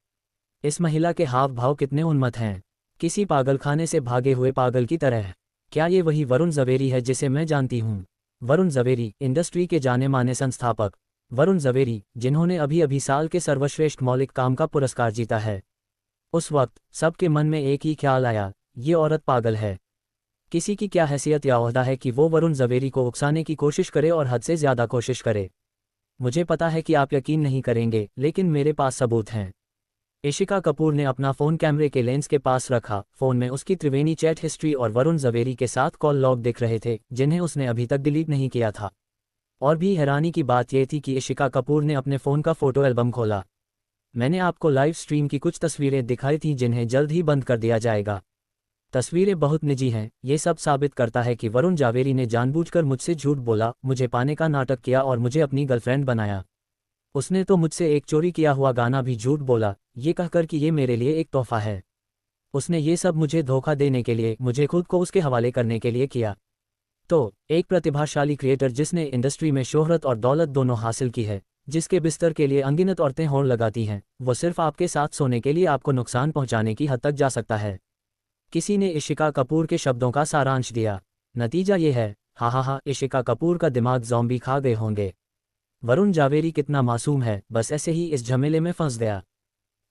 इस महिला के हाव भाव कितने उन्मत्त हैं, किसी पागलखाने से भागे हुए पागल की तरह। क्या ये वही वरुण जवेरी है जिसे मैं जानती हूँ? वरुण जवेरी, इंडस्ट्री के जाने माने संस्थापक। वरुण जवेरी, जिन्होंने अभी अभी साल के सर्वश्रेष्ठ मौलिक काम का पुरस्कार जीता है। उस वक्त सबके मन में एक ही ख्याल आया, ये औरत पागल है। किसी की क्या हैसियत या ओहदा है कि वो वरुण जवेरी को उकसाने की कोशिश करे और हद से ज्यादा कोशिश करे। मुझे पता है कि आप यकीन नहीं करेंगे, लेकिन मेरे पास सबूत हैं। इशिका कपूर ने अपना फ़ोन कैमरे के लेंस के पास रखा। फ़ोन में उसकी त्रिवेणी चैट हिस्ट्री और वरुण जवेरी के साथ कॉल लॉग दिख रहे थे, जिन्हें उसने अभी तक डिलीट नहीं किया था। और भी हैरानी की बात यह थी कि इशिका कपूर ने अपने फ़ोन का फ़ोटो एल्बम खोला। मैंने आपको लाइव स्ट्रीम की कुछ तस्वीरें दिखाई थीं जिन्हें जल्द ही बंद कर दिया जाएगा। तस्वीरें बहुत निजी हैं। ये सब साबित करता है कि वरुण जवेरी ने जानबूझकर मुझसे झूठ बोला, मुझे पाने का नाटक किया और मुझे अपनी गर्लफ्रेंड बनाया। उसने तो मुझसे एक चोरी किया हुआ गाना भी झूठ बोला, ये कहकर कि ये मेरे लिए एक तोहफा है। उसने ये सब मुझे धोखा देने के लिए, मुझे खुद को उसके हवाले करने के लिए किया। तो एक प्रतिभाशाली क्रिएटर जिसने इंडस्ट्री में शोहरत और दौलत दोनों हासिल की है, जिसके बिस्तर के लिए अनगिनत औरतें होड़ लगाती हैं, वो सिर्फ आपके साथ सोने के लिए आपको नुकसान पहुंचाने की हद तक जा सकता है। किसी ने इशिका कपूर के शब्दों का सारांश दिया। नतीजा ये है, हा, इशिका कपूर का दिमाग ज़ॉम्बी खा गए होंगे। वरुण जवेरी कितना मासूम है, बस ऐसे ही इस झमेले में फंस गया।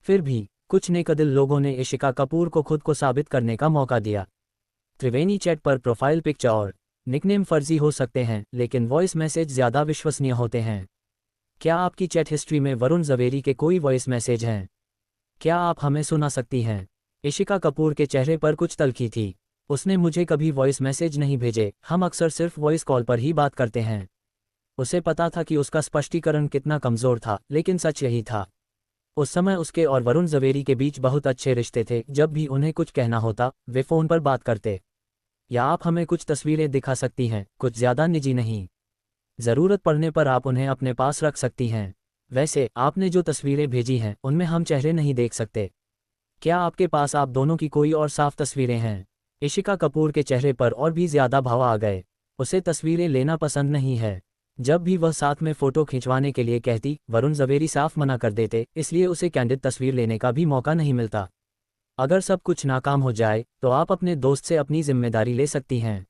फिर भी कुछ नेकदिल लोगों ने इशिका कपूर को खुद को साबित करने का मौका दिया। त्रिवेणी चैट पर प्रोफाइल पिक्चर और निकनेम फर्जी हो सकते हैं, लेकिन वॉइस मैसेज ज़्यादा विश्वसनीय होते हैं। क्या आपकी चैट हिस्ट्री में वरुण जवेरी के कोई वॉइस मैसेज हैं? क्या आप हमें सुना सकती हैं? इशिका कपूर के चेहरे पर कुछ तल्खी थी। उसने मुझे कभी वॉइस मैसेज नहीं भेजे, हम अक्सर सिर्फ वॉइस कॉल पर ही बात करते हैं। उसे पता था कि उसका स्पष्टीकरण कितना कमज़ोर था, लेकिन सच यही था। उस समय उसके और वरुण जवेरी के बीच बहुत अच्छे रिश्ते थे। जब भी उन्हें कुछ कहना होता, वे फ़ोन पर बात करते। या आप हमें कुछ तस्वीरें दिखा सकती हैं, कुछ ज़्यादा निजी नहीं। ज़रूरत पड़ने पर आप उन्हें अपने पास रख सकती हैं। वैसे आपने जो तस्वीरें भेजी हैं उनमें हम चेहरे नहीं देख सकते। क्या आपके पास आप दोनों की कोई और साफ तस्वीरें हैं? इशिका कपूर के चेहरे पर और भी ज़्यादा भाव आ गए। उसे तस्वीरें लेना पसंद नहीं है। जब भी वह साथ में फ़ोटो खिंचवाने के लिए कहती, वरुण जवेरी साफ मना कर देते, इसलिए उसे कैंडिड तस्वीर लेने का भी मौका नहीं मिलता। अगर सब कुछ नाकाम हो जाए तो आप अपने दोस्त से अपनी जिम्मेदारी ले सकती हैं।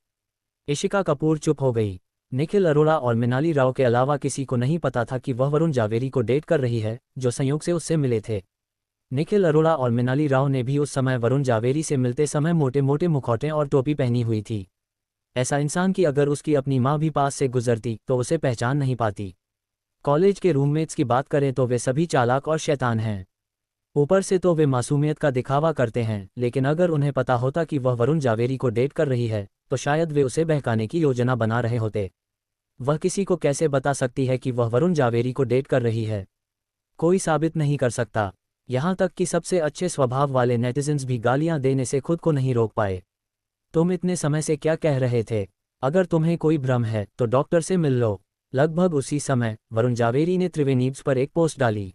इशिका कपूर चुप हो गई। निखिल अरोड़ा और मिनाली राव के अलावा किसी को नहीं पता था कि वह वरुण जावेरी को डेट कर रही है, जो संयोग से उससे मिले थे। निखिल अरोड़ा और मिनाली राव ने भी उस समय वरुण जावेरी से मिलते समय मोटे मोटे मुखौटे और टोपी पहनी हुई थी। ऐसा इंसान कि अगर उसकी अपनी माँ भी पास से गुजरती तो उसे पहचान नहीं पाती। कॉलेज के रूममेट्स की बात करें तो वे सभी चालाक और शैतान हैं। ऊपर से तो वे मासूमियत का दिखावा करते हैं, लेकिन अगर उन्हें पता होता कि वह वरुण जावेरी को डेट कर रही है तो शायद वे उसे बहकाने की योजना बना रहे होते। वह किसी को कैसे बता सकती है कि वह वरुण जावेरी को डेट कर रही है? कोई साबित नहीं कर सकता। यहाँ तक कि सबसे अच्छे स्वभाव वाले नेटिजन्स भी गालियाँ देने से खुद को नहीं रोक पाए। तुम इतने समय से क्या कह रहे थे? अगर तुम्हें कोई भ्रम है तो डॉक्टर से मिल लो। लगभग उसी समय वरुण जावेरी ने त्रिवेणीज पर एक पोस्ट डाली।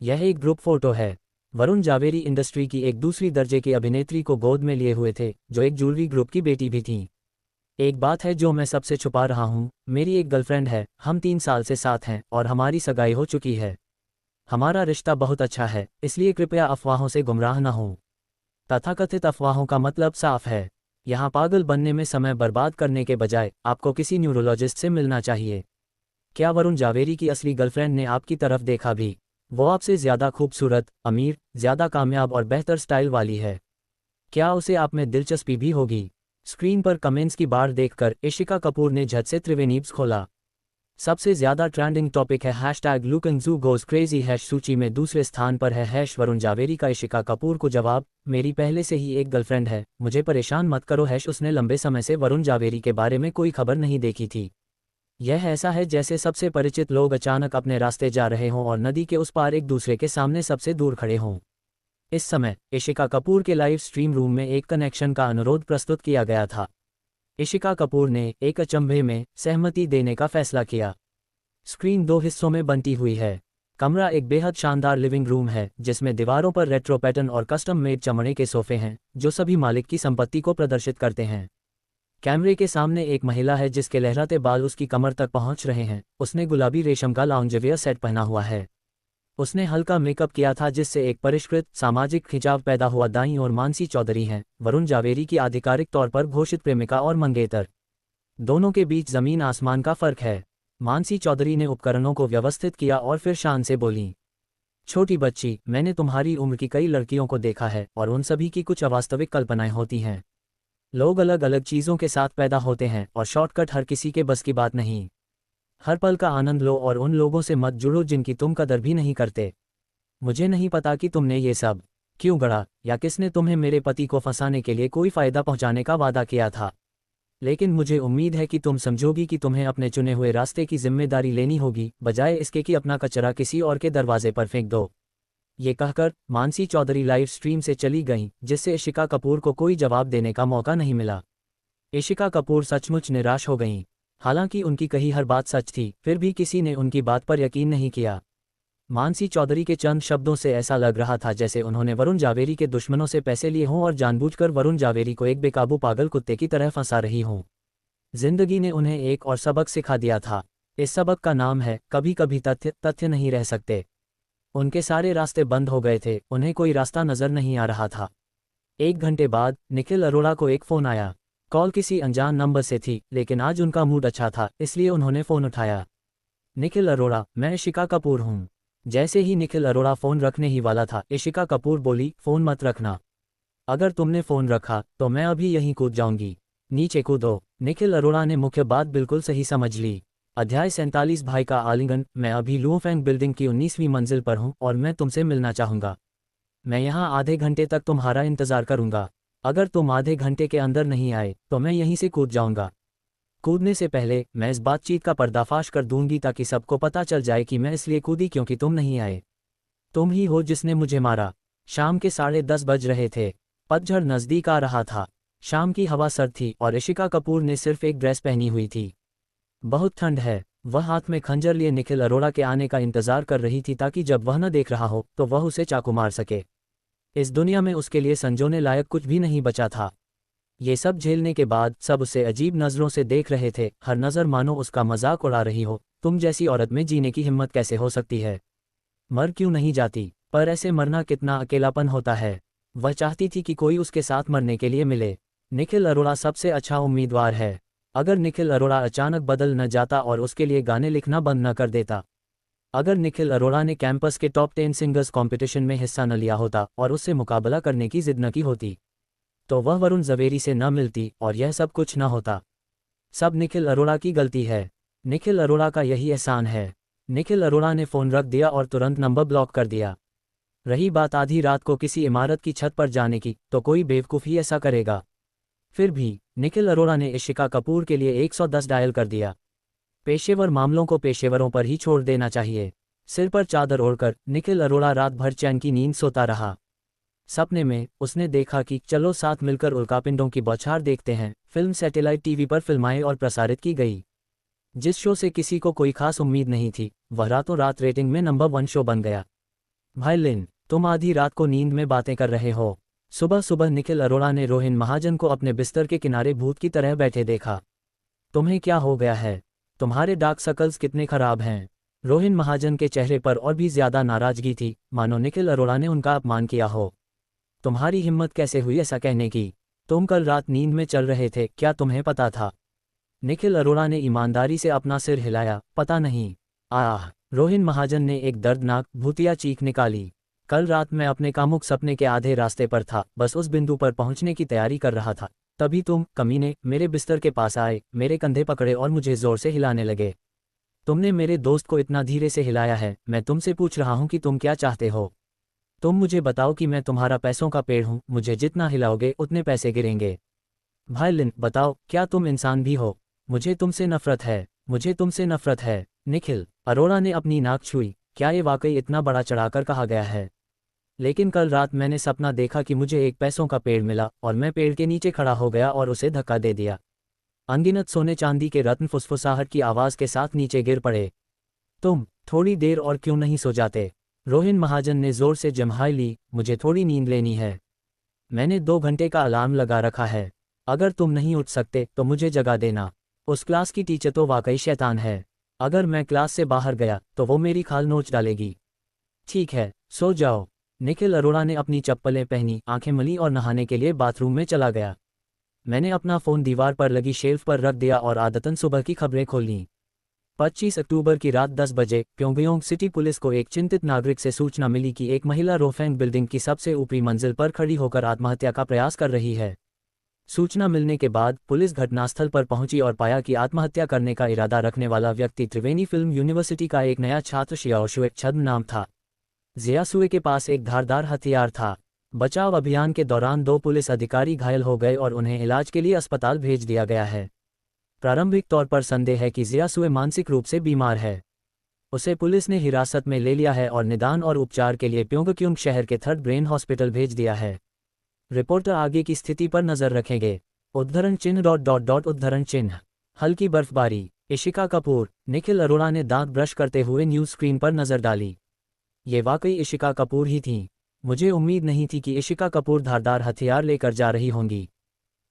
यह एक ग्रुप फोटो है। वरुण जावेरी इंडस्ट्री की एक दूसरी दर्जे की अभिनेत्री को गोद में लिए हुए थे, जो एक ज्वेलरी ग्रुप की बेटी भी थी। एक बात है जो मैं सबसे छुपा रहा हूँ, मेरी एक गर्लफ्रेंड है, हम 3 साल से साथ हैं और हमारी सगाई हो चुकी है। हमारा रिश्ता बहुत अच्छा है, इसलिए कृपया अफवाहों से गुमराह न हो। तथाकथित अफवाहों का मतलब साफ है। यहाँ पागल बनने में समय बर्बाद करने के बजाय आपको किसी न्यूरोलॉजिस्ट से मिलना चाहिए। क्या वरुण जावेरी की असली गर्लफ्रेंड ने आपकी तरफ देखा भी? वो आपसे ज़्यादा खूबसूरत, अमीर, ज़्यादा कामयाब और बेहतर स्टाइल वाली है। क्या उसे आप में दिलचस्पी भी होगी? स्क्रीन पर कमेंट्स की बाढ़ देखकर इशिका कपूर ने झट से त्रिवेणीज खोला। सबसे ज़्यादा ट्रेंडिंग टॉपिक है हैशटैग लुकंजू गोज क्रेजी। सूची में दूसरे स्थान पर है वरुण जावेरी का इशिका कपूर को जवाब, मेरी पहले से ही एक गर्लफ्रेंड है, मुझे परेशान मत करो। उसने लंबे समय से वरुण जावेरी के बारे में कोई खबर नहीं देखी थी। यह ऐसा है जैसे सबसे परिचित लोग अचानक अपने रास्ते जा रहे हों और नदी के उस पार एक दूसरे के सामने सबसे दूर खड़े हों। इस समय इशिका कपूर के लाइव स्ट्रीम रूम में एक कनेक्शन का अनुरोध प्रस्तुत किया गया था। इशिका कपूर ने एक अचंभे में सहमति देने का फैसला किया। स्क्रीन 2 हिस्सों में बंटी हुई है। कमरा एक बेहद शानदार लिविंग रूम है, जिसमें दीवारों पर रेट्रो पैटर्न और कस्टम मेड चमड़े के सोफे हैं, जो सभी मालिक की संपत्ति को प्रदर्शित करते हैं। कैमरे के सामने एक महिला है जिसके लहराते बाल उसकी कमर तक पहुंच रहे हैं। उसने गुलाबी रेशम का लाउंजवियर सेट पहना हुआ है। उसने हल्का मेकअप किया था जिससे एक परिष्कृत सामाजिक खिंचाव पैदा हुआ। दाईं ओर मानसी चौधरी हैं, वरुण जावेरी की आधिकारिक तौर पर घोषित प्रेमिका और मंगेतर। दोनों के बीच जमीन आसमान का फर्क है। मानसी चौधरी ने उपकरणों को व्यवस्थित किया और फिर शान से बोली, छोटी बच्ची, मैंने तुम्हारी उम्र की कई लड़कियों को देखा है और उन सभी की कुछ अवास्तविक कल्पनाएं होती हैं। लोग अलग अलग चीज़ों के साथ पैदा होते हैं और शॉर्टकट हर किसी के बस की बात नहीं। हर पल का आनंद लो और उन लोगों से मत जुड़ो जिनकी तुम कदर भी नहीं करते। मुझे नहीं पता कि तुमने ये सब क्यों गढ़ा या किसने तुम्हें मेरे पति को फंसाने के लिए कोई फ़ायदा पहुंचाने का वादा किया था, लेकिन मुझे उम्मीद है कि तुम समझोगी कि तुम्हें अपने चुने हुए रास्ते की जिम्मेदारी लेनी होगी, बजाय इसके कि अपना कचरा किसी और के दरवाजे पर फेंक दो। ये कहकर मानसी चौधरी लाइव स्ट्रीम से चली गईं, जिससे इशिका कपूर को कोई जवाब देने का मौका नहीं मिला। इशिका कपूर सचमुच निराश हो गईं। हालांकि उनकी कही हर बात सच थी, फिर भी किसी ने उनकी बात पर यकीन नहीं किया। मानसी चौधरी के चंद शब्दों से ऐसा लग रहा था जैसे उन्होंने वरुण जावेरी के दुश्मनों से पैसे लिए हों और जानबूझकर वरुण जावेरी को एक बेकाबू पागल कुत्ते की तरह फंसा रही हों। जिंदगी ने उन्हें एक और सबक सिखा दिया था। इस सबक का नाम है, कभी कभी तथ्य नहीं रह सकते। उनके सारे रास्ते बंद हो गए थे, उन्हें कोई रास्ता नजर नहीं आ रहा था। 1 घंटे बाद निखिल अरोड़ा को एक फ़ोन आया। कॉल किसी अनजान नंबर से थी, लेकिन आज उनका मूड अच्छा था, इसलिए उन्होंने फ़ोन उठाया। निखिल अरोड़ा, मैं इशिका कपूर हूँ। जैसे ही निखिल अरोड़ा फ़ोन रखने ही वाला था, इशिका कपूर बोली, फ़ोन मत रखना। अगर तुमने फ़ोन रखा तो मैं अभी यहीं कूद जाऊंगी। नीचे कूदो। निखिल अरोड़ा ने मुख्य बात बिल्कुल सही समझ ली। अध्याय 47 भाई का आलिंगन। मैं अभी लुओफेंग बिल्डिंग की 19वीं मंजिल पर हूँ और मैं तुमसे मिलना चाहूँगा। मैं यहाँ आधे घंटे तक तुम्हारा इंतज़ार करूँगा। अगर तुम आधे घंटे के अंदर नहीं आए तो मैं यहीं से कूद जाऊँगा। कूदने से पहले मैं इस बातचीत का पर्दाफाश कर दूंगी ताकि सबको पता चल जाए कि मैं इसलिए कूदी क्योंकि तुम नहीं आए। तुम ही हो जिसने मुझे मारा। शाम के 10:30 बज रहे थे। पतझड़ नज़दीक आ रहा था। शाम की हवा सर्द थी और इशिका कपूर ने सिर्फ एक ड्रेस पहनी हुई थी। बहुत ठंड है। वह हाथ में खंजर लिए निखिल अरोड़ा के आने का इंतजार कर रही थी ताकि जब वह न देख रहा हो तो वह उसे चाकू मार सके। इस दुनिया में उसके लिए संजोने लायक कुछ भी नहीं बचा था। ये सब झेलने के बाद सब उसे अजीब नज़रों से देख रहे थे, हर नज़र मानो उसका मजाक उड़ा रही हो। तुम जैसी औरत में जीने की हिम्मत कैसे हो सकती है? मर क्यों नहीं जाती? पर ऐसे मरना कितना अकेलापन होता है। वह चाहती थी कि कोई उसके साथ मरने के लिए मिले। निखिल अरोड़ा सबसे अच्छा उम्मीदवार है। अगर निखिल अरोड़ा अचानक बदल न जाता और उसके लिए गाने लिखना बंद न कर देता। अगर निखिल अरोड़ा ने कैंपस के टॉप 10 सिंगर्स कंपटीशन में हिस्सा न लिया होता और उससे मुकाबला करने की जिद न की होती तो वह वरुण जवेरी से न मिलती और यह सब कुछ न होता। सब निखिल अरोड़ा की गलती है। निखिल अरोड़ा का यही एहसान है। निखिल अरोड़ा ने फ़ोन रख दिया और तुरंत नंबर ब्लॉक कर दिया। रही बात आधी रात को किसी इमारत की छत पर जाने की, तो कोई बेवकूफ़ ही ऐसा करेगा। फिर भी निखिल अरोड़ा ने इशिका कपूर के लिए 110 डायल कर दिया। पेशेवर मामलों को पेशेवरों पर ही छोड़ देना चाहिए। सिर पर चादर ओढ़कर निखिल अरोड़ा रात भर चैन की नींद सोता रहा। सपने में उसने देखा कि चलो साथ मिलकर उल्कापिंडों की बौछार देखते हैं। फिल्म सैटेलाइट टीवी पर फिल्माई और प्रसारित की गई। जिस शो से किसी को कोई खास उम्मीद नहीं थी, वह रातों रात रेटिंग में नंबर 1 शो बन गया। भाई लिन, तुम आधी रात को नींद में बातें कर रहे हो। सुबह सुबह निखिल अरोड़ा ने रोहिन महाजन को अपने बिस्तर के किनारे भूत की तरह बैठे देखा। तुम्हें क्या हो गया है? तुम्हारे डार्क सर्कल्स कितने खराब हैं? रोहिन महाजन के चेहरे पर और भी ज्यादा नाराजगी थी, मानो निखिल अरोड़ा ने उनका अपमान किया हो। तुम्हारी हिम्मत कैसे हुई ऐसा कहने की? तुम कल रात नींद में चल रहे थे, क्या तुम्हें पता था? निखिल अरोड़ा ने ईमानदारी से अपना सिर हिलाया। पता नहीं। आह! रोहिन महाजन ने एक दर्दनाक भूतिया चीख निकाली। कल रात मैं अपने कामुक सपने के आधे रास्ते पर था, बस उस बिंदु पर पहुंचने की तैयारी कर रहा था। तभी तुम कमीने मेरे बिस्तर के पास आए, मेरे कंधे पकड़े और मुझे जोर से हिलाने लगे। तुमने मेरे दोस्त को इतना धीरे से हिलाया है। मैं तुमसे पूछ रहा हूं कि तुम क्या चाहते हो? तुम मुझे बताओ कि मैं तुम्हारा पैसों का पेड़ हूं, मुझे जितना हिलाओगे उतने पैसे गिरेंगे। भाई लिन, बताओ, क्या तुम इंसान भी हो? मुझे तुमसे नफरत है। मुझे तुमसे नफरत है। निखिल अरोड़ा ने अपनी नाक छुई। क्या ये वाकई इतना बड़ा चढ़ाकर कहा गया है? लेकिन कल रात मैंने सपना देखा कि मुझे एक पैसों का पेड़ मिला और मैं पेड़ के नीचे खड़ा हो गया और उसे धक्का दे दिया। अनगिनत सोने चांदी के रत्न फुसफुसाहट की आवाज़ के साथ नीचे गिर पड़े। तुम थोड़ी देर और क्यों नहीं सो जाते? रोहिन महाजन ने जोर से जम्हाई ली। मुझे थोड़ी नींद लेनी है। मैंने 2 घंटे का अलार्म लगा रखा है। अगर तुम नहीं उठ सकते तो मुझे जगा देना। उस क्लास की टीचर तो वाकई शैतान है। अगर मैं क्लास से बाहर गया तो वो मेरी खाल नोच डालेगी। ठीक है, सो जाओ। निखिल अरोड़ा ने अपनी चप्पलें पहनी, आंखें मली और नहाने के लिए बाथरूम में चला गया। मैंने अपना फ़ोन दीवार पर लगी शेल्फ पर रख दिया और आदतन सुबह की खबरें खोलीं। 25 अक्टूबर की रात 10 बजे प्योंगयांग सिटी पुलिस को एक चिंतित नागरिक से सूचना मिली कि एक महिला रोफेंग बिल्डिंग की सबसे ऊपरी मंजिल पर खड़ी होकर आत्महत्या का प्रयास कर रही है। सूचना मिलने के बाद पुलिस घटनास्थल पर पहुंची और पाया कि आत्महत्या करने का इरादा रखने वाला व्यक्ति त्रिवेणी फिल्म यूनिवर्सिटी का एक नया छात्र जियासुए छद्म नाम था। जियासुए के पास एक धारदार हथियार था। बचाव अभियान के दौरान 2 पुलिस अधिकारी घायल हो गए और उन्हें इलाज के लिए अस्पताल भेज दिया गया है। प्रारंभिक तौर पर संदेह है कि जियासुए मानसिक रूप से बीमार है। उसे पुलिस ने हिरासत में ले लिया है और निदान और उपचार के लिए प्योंगयांग शहर के थर्ड ब्रेन हॉस्पिटल भेज दिया है। रिपोर्टर आगे की स्थिति पर नजर रखेंगे। उद्धरण चिन्ह उद्धरण चिन्ह। हल्की बर्फबारी। इशिका कपूर। निखिल अरोड़ा ने दांत ब्रश करते हुए न्यूज़ स्क्रीन पर नजर डाली। ये वाकई इशिका कपूर ही थीं। मुझे उम्मीद नहीं थी कि इशिका कपूर धारदार हथियार लेकर जा रही होंगी।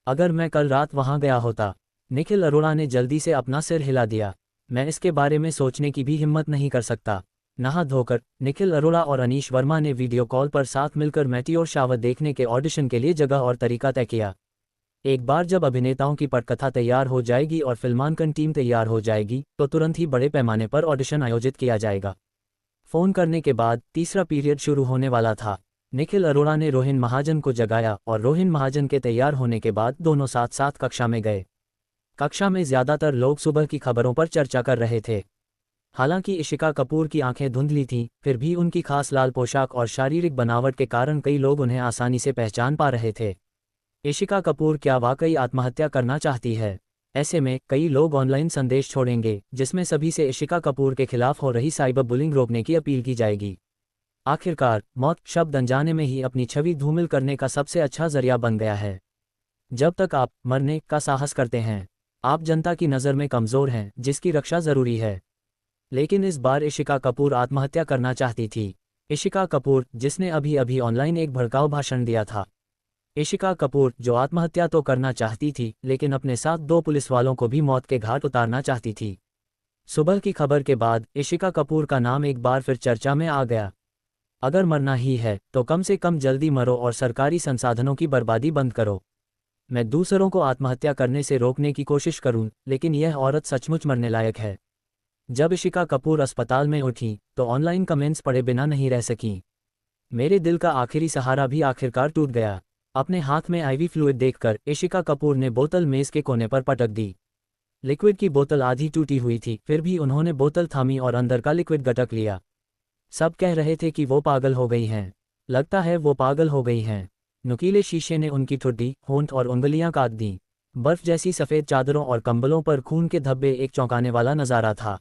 अगर मैं कल रात वहां गया होता। निखिल अरोड़ा ने जल्दी से अपना सिर हिला दिया। मैं इसके बारे में सोचने की भी हिम्मत नहीं कर सकता। नहा धोकर निखिल अरोड़ा और अनीश वर्मा ने वीडियो कॉल पर साथ मिलकर मेटियोर शावर देखने के ऑडिशन के लिए जगह और तरीका तय किया। एक बार जब अभिनेताओं की पटकथा तैयार हो जाएगी और फिल्मांकन टीम तैयार हो जाएगी तो तुरंत ही बड़े पैमाने पर ऑडिशन आयोजित किया जाएगा। फ़ोन करने के बाद तीसरा पीरियड शुरू होने वाला था। निखिल अरोड़ा ने रोहिन महाजन को जगाया और रोहिन महाजन के तैयार होने के बाद दोनों साथ साथ कक्षा में गए। कक्षा में ज्यादातर लोग सुबह की खबरों पर चर्चा कर रहे थे। हालांकि इशिका कपूर की आंखें धुंधली थीं, फिर भी उनकी खास लाल पोशाक और शारीरिक बनावट के कारण कई लोग उन्हें आसानी से पहचान पा रहे थे। इशिका कपूर क्या वाकई आत्महत्या करना चाहती है? ऐसे में कई लोग ऑनलाइन संदेश छोड़ेंगे जिसमें सभी से इशिका कपूर के खिलाफ हो रही साइबर बुलिंग रोकने की अपील की जाएगी। आखिरकार मौत शब्द अनजाने में ही अपनी छवि धूमिल करने का सबसे अच्छा जरिया बन गया है। जब तक आप मरने का साहस करते हैं, आप जनता की नज़र में कमज़ोर हैं, जिसकी रक्षा ज़रूरी है। लेकिन इस बार इशिका कपूर आत्महत्या करना चाहती थी। इशिका कपूर, जिसने अभी अभी ऑनलाइन एक भड़काऊ भाषण दिया था। इशिका कपूर, जो आत्महत्या तो करना चाहती थी, लेकिन अपने साथ 2 पुलिस वालों को भी मौत के घाट उतारना चाहती थी। सुबह की खबर के बाद इशिका कपूर का नाम एक बार फिर चर्चा में आ गया। अगर मरना ही है तो कम से कम जल्दी मरो और सरकारी संसाधनों की बर्बादी बंद करो। मैं दूसरों को आत्महत्या करने से रोकने की कोशिश करूं, लेकिन यह औरत सचमुच मरने लायक है। जब इशिका कपूर अस्पताल में उठी तो ऑनलाइन कमेंट्स पढ़े बिना नहीं रह सकीं। मेरे दिल का आखिरी सहारा भी आखिरकार टूट गया। अपने हाथ में आईवी फ्लूइड देखकर इशिका कपूर ने बोतल मेज के कोने पर पटक दी। लिक्विड की बोतल आधी टूटी हुई थी, फिर भी उन्होंने बोतल थामी और अंदर का लिक्विड गटक लिया। सब कह रहे थे कि वो पागल हो गई हैं। लगता है वो पागल हो गई हैं। नुकीले शीशे ने उनकी ठुड्डी, होंठ और उंगलियां काट दीं। बर्फ जैसी सफ़ेद चादरों और कंबलों पर खून के धब्बे एक चौंकाने वाला नज़ारा था।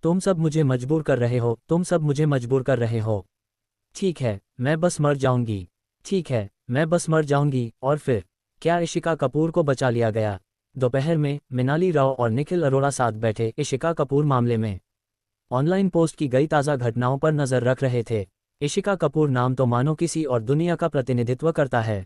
तुम सब मुझे मजबूर कर रहे हो, तुम सब मुझे मजबूर कर रहे हो। ठीक है, मैं बस मर जाऊंगी। ठीक है, मैं बस मर जाऊंगी। और फिर क्या इशिका कपूर को बचा लिया गया? दोपहर में मिनाली राव और निखिल अरोड़ा साथ बैठे इशिका कपूर मामले में ऑनलाइन पोस्ट की गई ताज़ा घटनाओं पर नज़र रख रहे थे। इशिका कपूर नाम तो मानो किसी और दुनिया का प्रतिनिधित्व करता है।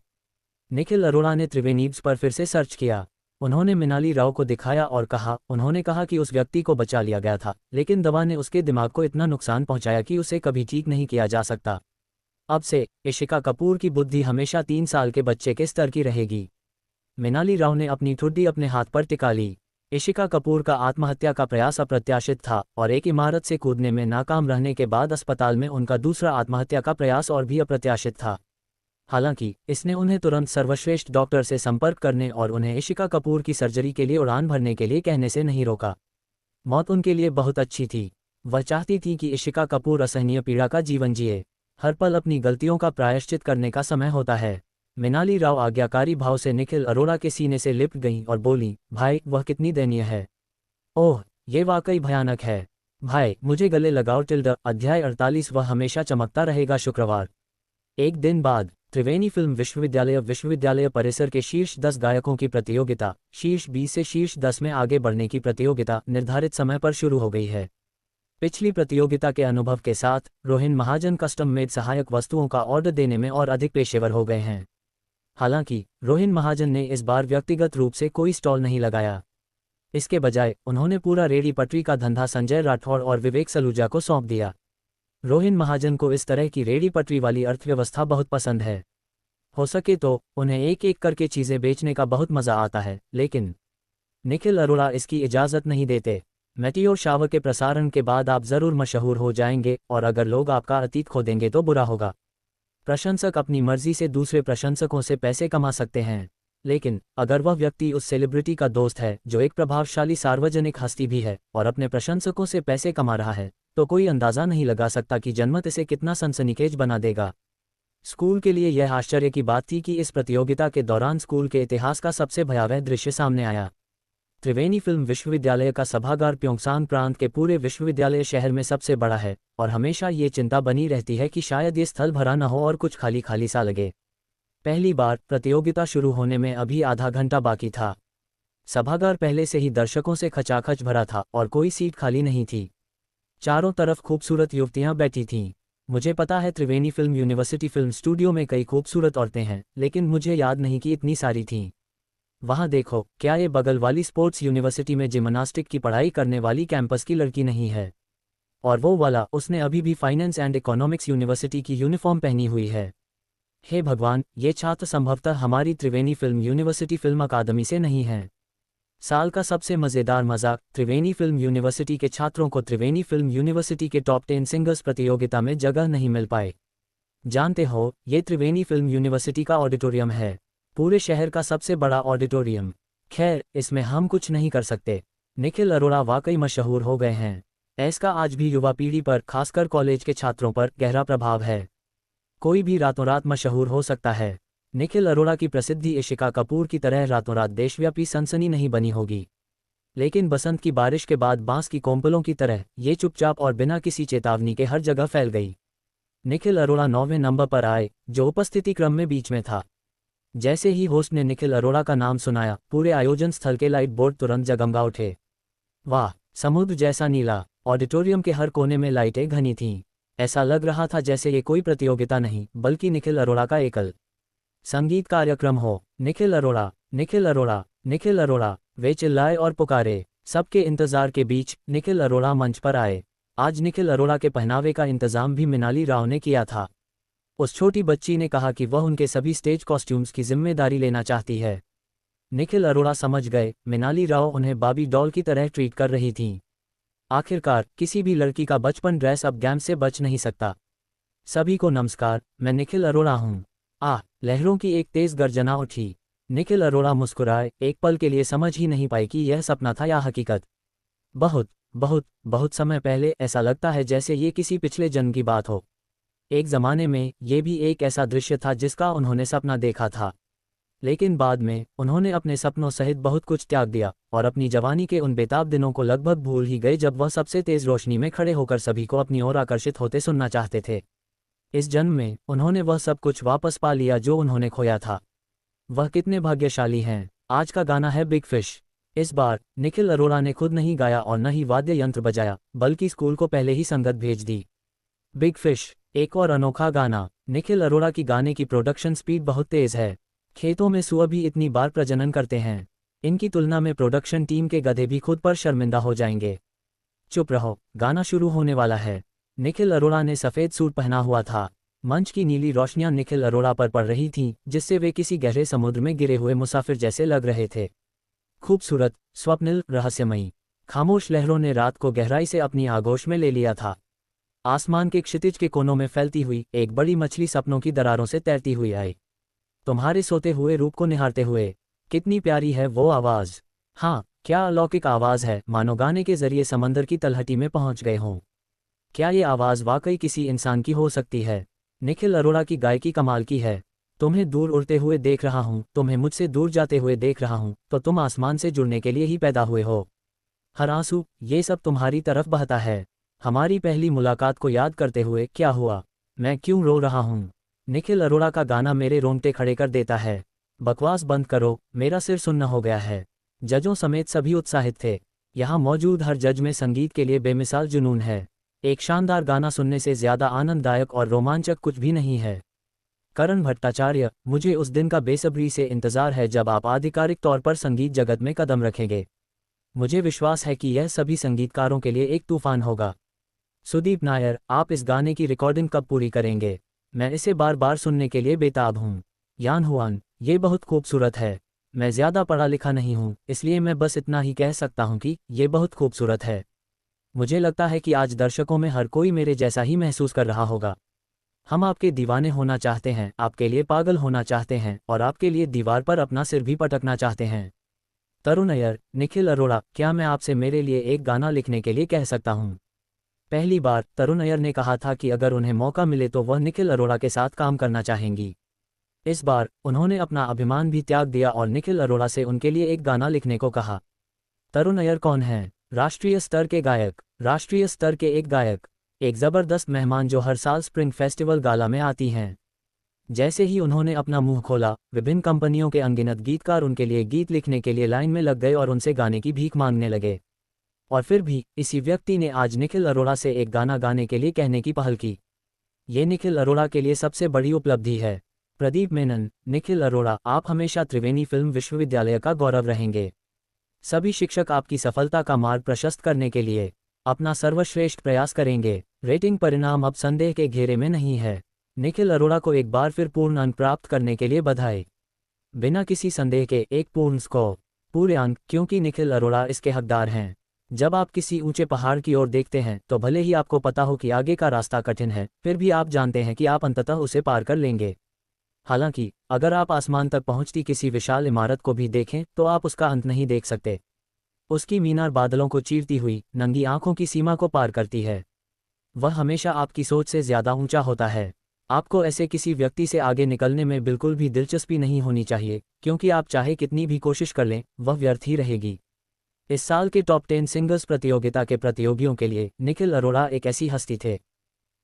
निखिल अरोड़ा ने त्रिवेणीब्स पर फिर से सर्च किया। उन्होंने मिनाली राव को दिखाया और उन्होंने कहा कि उस व्यक्ति को बचा लिया गया था, लेकिन दवा ने उसके दिमाग को इतना नुकसान पहुंचाया कि उसे कभी ठीक नहीं किया जा सकता। अब से इशिका कपूर की बुद्धि हमेशा 3 साल के बच्चे के स्तर की रहेगी। मिनाली राव ने अपनी ठुड्डी अपने हाथ पर टिका ली। इशिका कपूर का आत्महत्या का प्रयास अप्रत्याशित था और एक इमारत से कूदने में नाकाम रहने के बाद अस्पताल में उनका दूसरा आत्महत्या का प्रयास और भी अप्रत्याशित था। हालांकि इसने उन्हें तुरंत सर्वश्रेष्ठ डॉक्टर से संपर्क करने और उन्हें इशिका कपूर की सर्जरी के लिए उड़ान भरने के लिए कहने से नहीं रोका। मौत उनके लिए बहुत अच्छी थी। वह चाहती थी कि इशिका कपूर असहनीय पीड़ा का जीवन जिए। हर पल अपनी गलतियों का प्रायश्चित करने का समय होता है। मिनाली राव आज्ञाकारी भाव से निखिल अरोड़ा के सीने से लिपट गईं और बोली, भाई वह कितनी दयनीय है। ओह, ये वाकई भयानक है। भाई मुझे गले लगाओ। अध्याय 48 वह हमेशा चमकता रहेगा। शुक्रवार, एक दिन बाद त्रिवेणी फिल्म विश्वविद्यालय परिसर के शीर्ष 10 गायकों की प्रतियोगिता, शीर्ष 20 से शीर्ष 10 में आगे बढ़ने की प्रतियोगिता निर्धारित समय पर शुरू हो गई है। पिछली प्रतियोगिता के अनुभव के साथ रोहिन महाजन कस्टम मेड सहायक वस्तुओं का ऑर्डर देने में और अधिक पेशेवर हो गए हैं। हालांकि रोहिन महाजन ने इस बार व्यक्तिगत रूप से कोई स्टॉल नहीं लगाया। इसके बजाय उन्होंने पूरा रेडी पटरी का धंधा संजय राठौड़ और विवेक सलूजा को सौंप दिया। रोहिन महाजन को इस तरह की रेडी पटरी वाली अर्थव्यवस्था बहुत पसंद है। हो सके तो उन्हें एक एक करके चीज़ें बेचने का बहुत मज़ा आता है, लेकिन निखिल अरोड़ा इसकी इजाज़त नहीं देते। मेटियोर शावर के प्रसारण के बाद आप ज़रूर मशहूर हो जाएंगे और अगर लोग आपका अतीत खो देंगे तो बुरा होगा। प्रशंसक अपनी मर्जी से दूसरे प्रशंसकों से पैसे कमा सकते हैं, लेकिन अगर वह व्यक्ति उस सेलिब्रिटी का दोस्त है जो एक प्रभावशाली सार्वजनिक हस्ती भी है और अपने प्रशंसकों से पैसे कमा रहा है, तो कोई अंदाज़ा नहीं लगा सकता कि जनमत इसे कितना सनसनीखेज बना देगा। स्कूल के लिए यह आश्चर्य की बात थी कि इस प्रतियोगिता के दौरान स्कूल के इतिहास का सबसे भयावह दृश्य सामने आया। त्रिवेणी फिल्म विश्वविद्यालय का सभागार प्योंगसांग प्रांत के पूरे विश्वविद्यालय शहर में सबसे बड़ा है और हमेशा ये चिंता बनी रहती है कि शायद ये स्थल भरा न हो और कुछ खाली खाली सा लगे। पहली बार प्रतियोगिता शुरू होने में अभी आधा घंटा बाकी था। सभागार पहले से ही दर्शकों से खचाखच भरा था और कोई सीट खाली नहीं थी। चारों तरफ खूबसूरत युवतियां बैठी थीं। मुझे पता है त्रिवेणी फिल्म यूनिवर्सिटी फिल्म स्टूडियो में कई खूबसूरत औरतें हैं, लेकिन मुझे याद नहीं कि इतनी सारी थीं। वहाँ देखो, क्या ये बगल वाली स्पोर्ट्स यूनिवर्सिटी में जिमनास्टिक की पढ़ाई करने वाली कैंपस की लड़की नहीं है? और वो वाला, उसने अभी भी फाइनेंस एंड इकोनॉमिक्स यूनिवर्सिटी की यूनिफॉर्म पहनी हुई है। हे भगवान, ये छात्र संभवतः हमारी त्रिवेणी फिल्म यूनिवर्सिटी फिल्म अकादमी से नहीं हैं। साल का सबसे मज़ेदार मजाक, त्रिवेणी फिल्म यूनिवर्सिटी के छात्रों को त्रिवेणी फिल्म यूनिवर्सिटी के टॉप 10 सिंगर्स प्रतियोगिता में जगह नहीं मिल पाए। जानते हो, ये त्रिवेणी फिल्म यूनिवर्सिटी का ऑडिटोरियम है, पूरे शहर का सबसे बड़ा ऑडिटोरियम। खैर, इसमें हम कुछ नहीं कर सकते। निखिल अरोड़ा वाकई मशहूर हो गए हैं। इसका आज भी युवा पीढ़ी पर, खासकर कॉलेज के छात्रों पर, गहरा प्रभाव है। कोई भी रातों रात मशहूर हो सकता है। निखिल अरोड़ा की प्रसिद्धि इशिका कपूर की तरह रातों रात देशव्यापी सनसनी नहीं बनी होगी, लेकिन बसंत की बारिश के बाद बांस की कोंपलों की तरह ये चुपचाप और बिना किसी चेतावनी के हर जगह फैल गई। निखिल अरोड़ा 9वें नंबर पर आए, जो उपस्थिति क्रम में बीच में था। जैसे ही होस्ट ने निखिल अरोड़ा का नाम सुनाया, पूरे आयोजन स्थल के लाइट बोर्ड तुरंत जगमगा उठे। वाह, समुद्र जैसा नीला। ऑडिटोरियम के हर कोने में लाइटें घनी थीं। ऐसा लग रहा था जैसे ये कोई प्रतियोगिता नहीं, बल्कि निखिल अरोड़ा का एकल संगीत कार्यक्रम हो। निखिल अरोड़ा, निखिल अरोड़ा, निखिल अरोड़ा, वे चिल्लाए और पुकारे। सबके इंतजार के बीच निखिल अरोड़ा मंच पर आए। आज निखिल अरोड़ा के पहनावे का इंतजाम भी मिनाली राव ने किया था। उस छोटी बच्ची ने कहा कि वह उनके सभी स्टेज कॉस्ट्यूम्स की जिम्मेदारी लेना चाहती है। निखिल अरोड़ा समझ गए, मिनाली राव उन्हें बाबी डॉल की तरह ट्रीट कर रही थीं। आखिरकार, किसी भी लड़की का बचपन ड्रेस अप गेम से बच नहीं सकता। सभी को नमस्कार, मैं निखिल अरोड़ा हूँ। लहरों की एक तेज गर्जना उठी। निखिल अरोड़ा मुस्कुराए, एक पल के लिए समझ ही नहीं पाई कि यह सपना था या हकीकत। बहुत बहुत बहुत समय पहले ऐसा लगता है जैसे ये किसी पिछले जन्म की बात हो। एक ज़माने में ये भी एक ऐसा दृश्य था जिसका उन्होंने सपना देखा था, लेकिन बाद में उन्होंने अपने सपनों सहित बहुत कुछ त्याग दिया और अपनी जवानी के उन बेताब दिनों को लगभग भूल ही गए जब वह सबसे तेज रोशनी में खड़े होकर सभी को अपनी ओर आकर्षित होते सुनना चाहते थे। इस जन्म में उन्होंने वह सब कुछ वापस पा लिया जो उन्होंने खोया था। वह कितने भाग्यशाली हैं। आज का गाना है बिग फिश। इस बार निखिल अरोड़ा ने खुद नहीं गाया और न ही वाद्य यंत्र बजाया, बल्कि स्कूल को पहले ही संगत भेज दी। बिग फिश एक और अनोखा गाना। निखिल अरोड़ा की गाने की प्रोडक्शन स्पीड बहुत तेज है। खेतों में सुअर भी इतनी बार प्रजनन करते हैं। इनकी तुलना में प्रोडक्शन टीम के गधे भी खुद पर शर्मिंदा हो जाएंगे। चुप रहो, गाना शुरू होने वाला है। निखिल अरोड़ा ने सफ़ेद सूट पहना हुआ था। मंच की नीली रोशनियां निखिल अरोड़ा पर पड़ रही थीं, जिससे वे किसी गहरे समुद्र में गिरे हुए मुसाफिर जैसे लग रहे थे। खूबसूरत, स्वप्निल, रहस्यमयी। खामोश लहरों ने रात को गहराई से अपनी आगोश में ले लिया था। आसमान के क्षितिज के कोनों में फैलती हुई एक बड़ी मछली सपनों की दरारों से तैरती हुई आई, तुम्हारे सोते हुए रूप को निहारते हुए। कितनी प्यारी है वो आवाज़। हाँ, क्या अलौकिक आवाज़ है, मानो गाने के जरिए समंदर की तलहटी में पहुंच गए हों। क्या ये आवाज़ वाकई किसी इंसान की हो सकती है? निखिल अरोड़ा की गायकी कमाल की है। तुम्हें दूर उड़ते हुए देख रहा हूँ, तुम्हें मुझसे दूर जाते हुए देख रहा हूँ, तो तुम आसमान से जुड़ने के लिए ही पैदा हुए हो। हर आंसू, ये सब तुम्हारी तरफ बहता है। हमारी पहली मुलाकात को याद करते हुए क्या हुआ? मैं क्यों रो रहा हूँ? निखिल अरोड़ा का गाना मेरे रोंगटे खड़े कर देता है। बकवास बंद करो, मेरा सिर सुन्न हो गया है। जजों समेत सभी उत्साहित थे। यहाँ मौजूद हर जज में संगीत के लिए बेमिसाल जुनून है। एक शानदार गाना सुनने से ज़्यादा आनंददायक और रोमांचक कुछ भी नहीं है। करण भट्टाचार्य, मुझे उस दिन का बेसब्री से इंतज़ार है जब आप आधिकारिक तौर पर संगीत जगत में कदम रखेंगे। मुझे विश्वास है कि यह सभी संगीतकारों के लिए एक तूफान होगा। सुदीप नायर, आप इस गाने की रिकॉर्डिंग कब पूरी करेंगे? मैं इसे बार बार सुनने के लिए बेताब हूँ। यान हुआन, ये बहुत खूबसूरत है। मैं ज़्यादा पढ़ा लिखा नहीं हूँ, इसलिए मैं बस इतना ही कह सकता हूँ कि ये बहुत खूबसूरत है। मुझे लगता है कि आज दर्शकों में हर कोई मेरे जैसा ही महसूस कर रहा होगा। हम आपके दीवाने होना चाहते हैं, आपके लिए पागल होना चाहते हैं और आपके लिए दीवार पर अपना सिर भी पटकना चाहते हैं। तरुण अय्यर, निखिल अरोड़ा, क्या मैं आपसे मेरे लिए एक गाना लिखने के लिए कह सकता हूँ? पहली बार तरुण अय्यर ने कहा था कि अगर उन्हें मौका मिले तो वह निखिल अरोड़ा के साथ काम करना चाहेंगी। इस बार उन्होंने अपना अभिमान भी त्याग दिया और निखिल अरोड़ा से उनके लिए एक गाना लिखने को कहा। तरुण अय्यर कौन हैं? राष्ट्रीय स्तर के गायक। राष्ट्रीय स्तर के एक गायक, एक ज़बरदस्त मेहमान जो हर साल स्प्रिंग फेस्टिवल गाला में आती हैं। जैसे ही उन्होंने अपना मुंह खोला, विभिन्न कंपनियों के अनगिनत गीतकार उनके लिए गीत लिखने के लिए लाइन में लग गए और उनसे गाने की भीख मांगने लगे। और फिर भी इसी व्यक्ति ने आज निखिल अरोड़ा से एक गाना गाने के लिए कहने की पहल की। ये निखिल अरोड़ा के लिए सबसे बड़ी उपलब्धि है। प्रदीप मेनन, निखिल अरोड़ा, आप हमेशा त्रिवेणी फिल्म विश्वविद्यालय का गौरव रहेंगे। सभी शिक्षक आपकी सफलता का मार्ग प्रशस्त करने के लिए अपना सर्वश्रेष्ठ प्रयास करेंगे। रेटिंग परिणाम अब संदेह के घेरे में नहीं है। निखिल अरोड़ा को एक बार फिर पूर्ण अंक प्राप्त करने के लिए बधाई। बिना किसी संदेह के एक पूर्ण स्कोर, पूरे अंक, क्योंकि निखिल अरोड़ा इसके हकदार हैं। जब आप किसी ऊंचे पहाड़ की ओर देखते हैं तो भले ही आपको पता हो कि आगे का रास्ता कठिन है, फिर भी आप जानते हैं कि आप अंततः उसे पार कर लेंगे। हालांकि अगर आप आसमान तक पहुंचती किसी विशाल इमारत को भी देखें तो आप उसका अंत नहीं देख सकते। उसकी मीनार बादलों को चीरती हुई नंगी आंखों की सीमा को पार करती है। वह हमेशा आपकी सोच से ज्यादा ऊंचा होता है। आपको ऐसे किसी व्यक्ति से आगे निकलने में बिल्कुल भी दिलचस्पी नहीं होनी चाहिए, क्योंकि आप चाहे कितनी भी कोशिश कर लें, वह व्यर्थ ही रहेगी। इस साल के टॉप 10 सिंगल्स प्रतियोगिता के प्रतियोगियों के लिए निखिल अरोड़ा एक ऐसी हस्ती थे।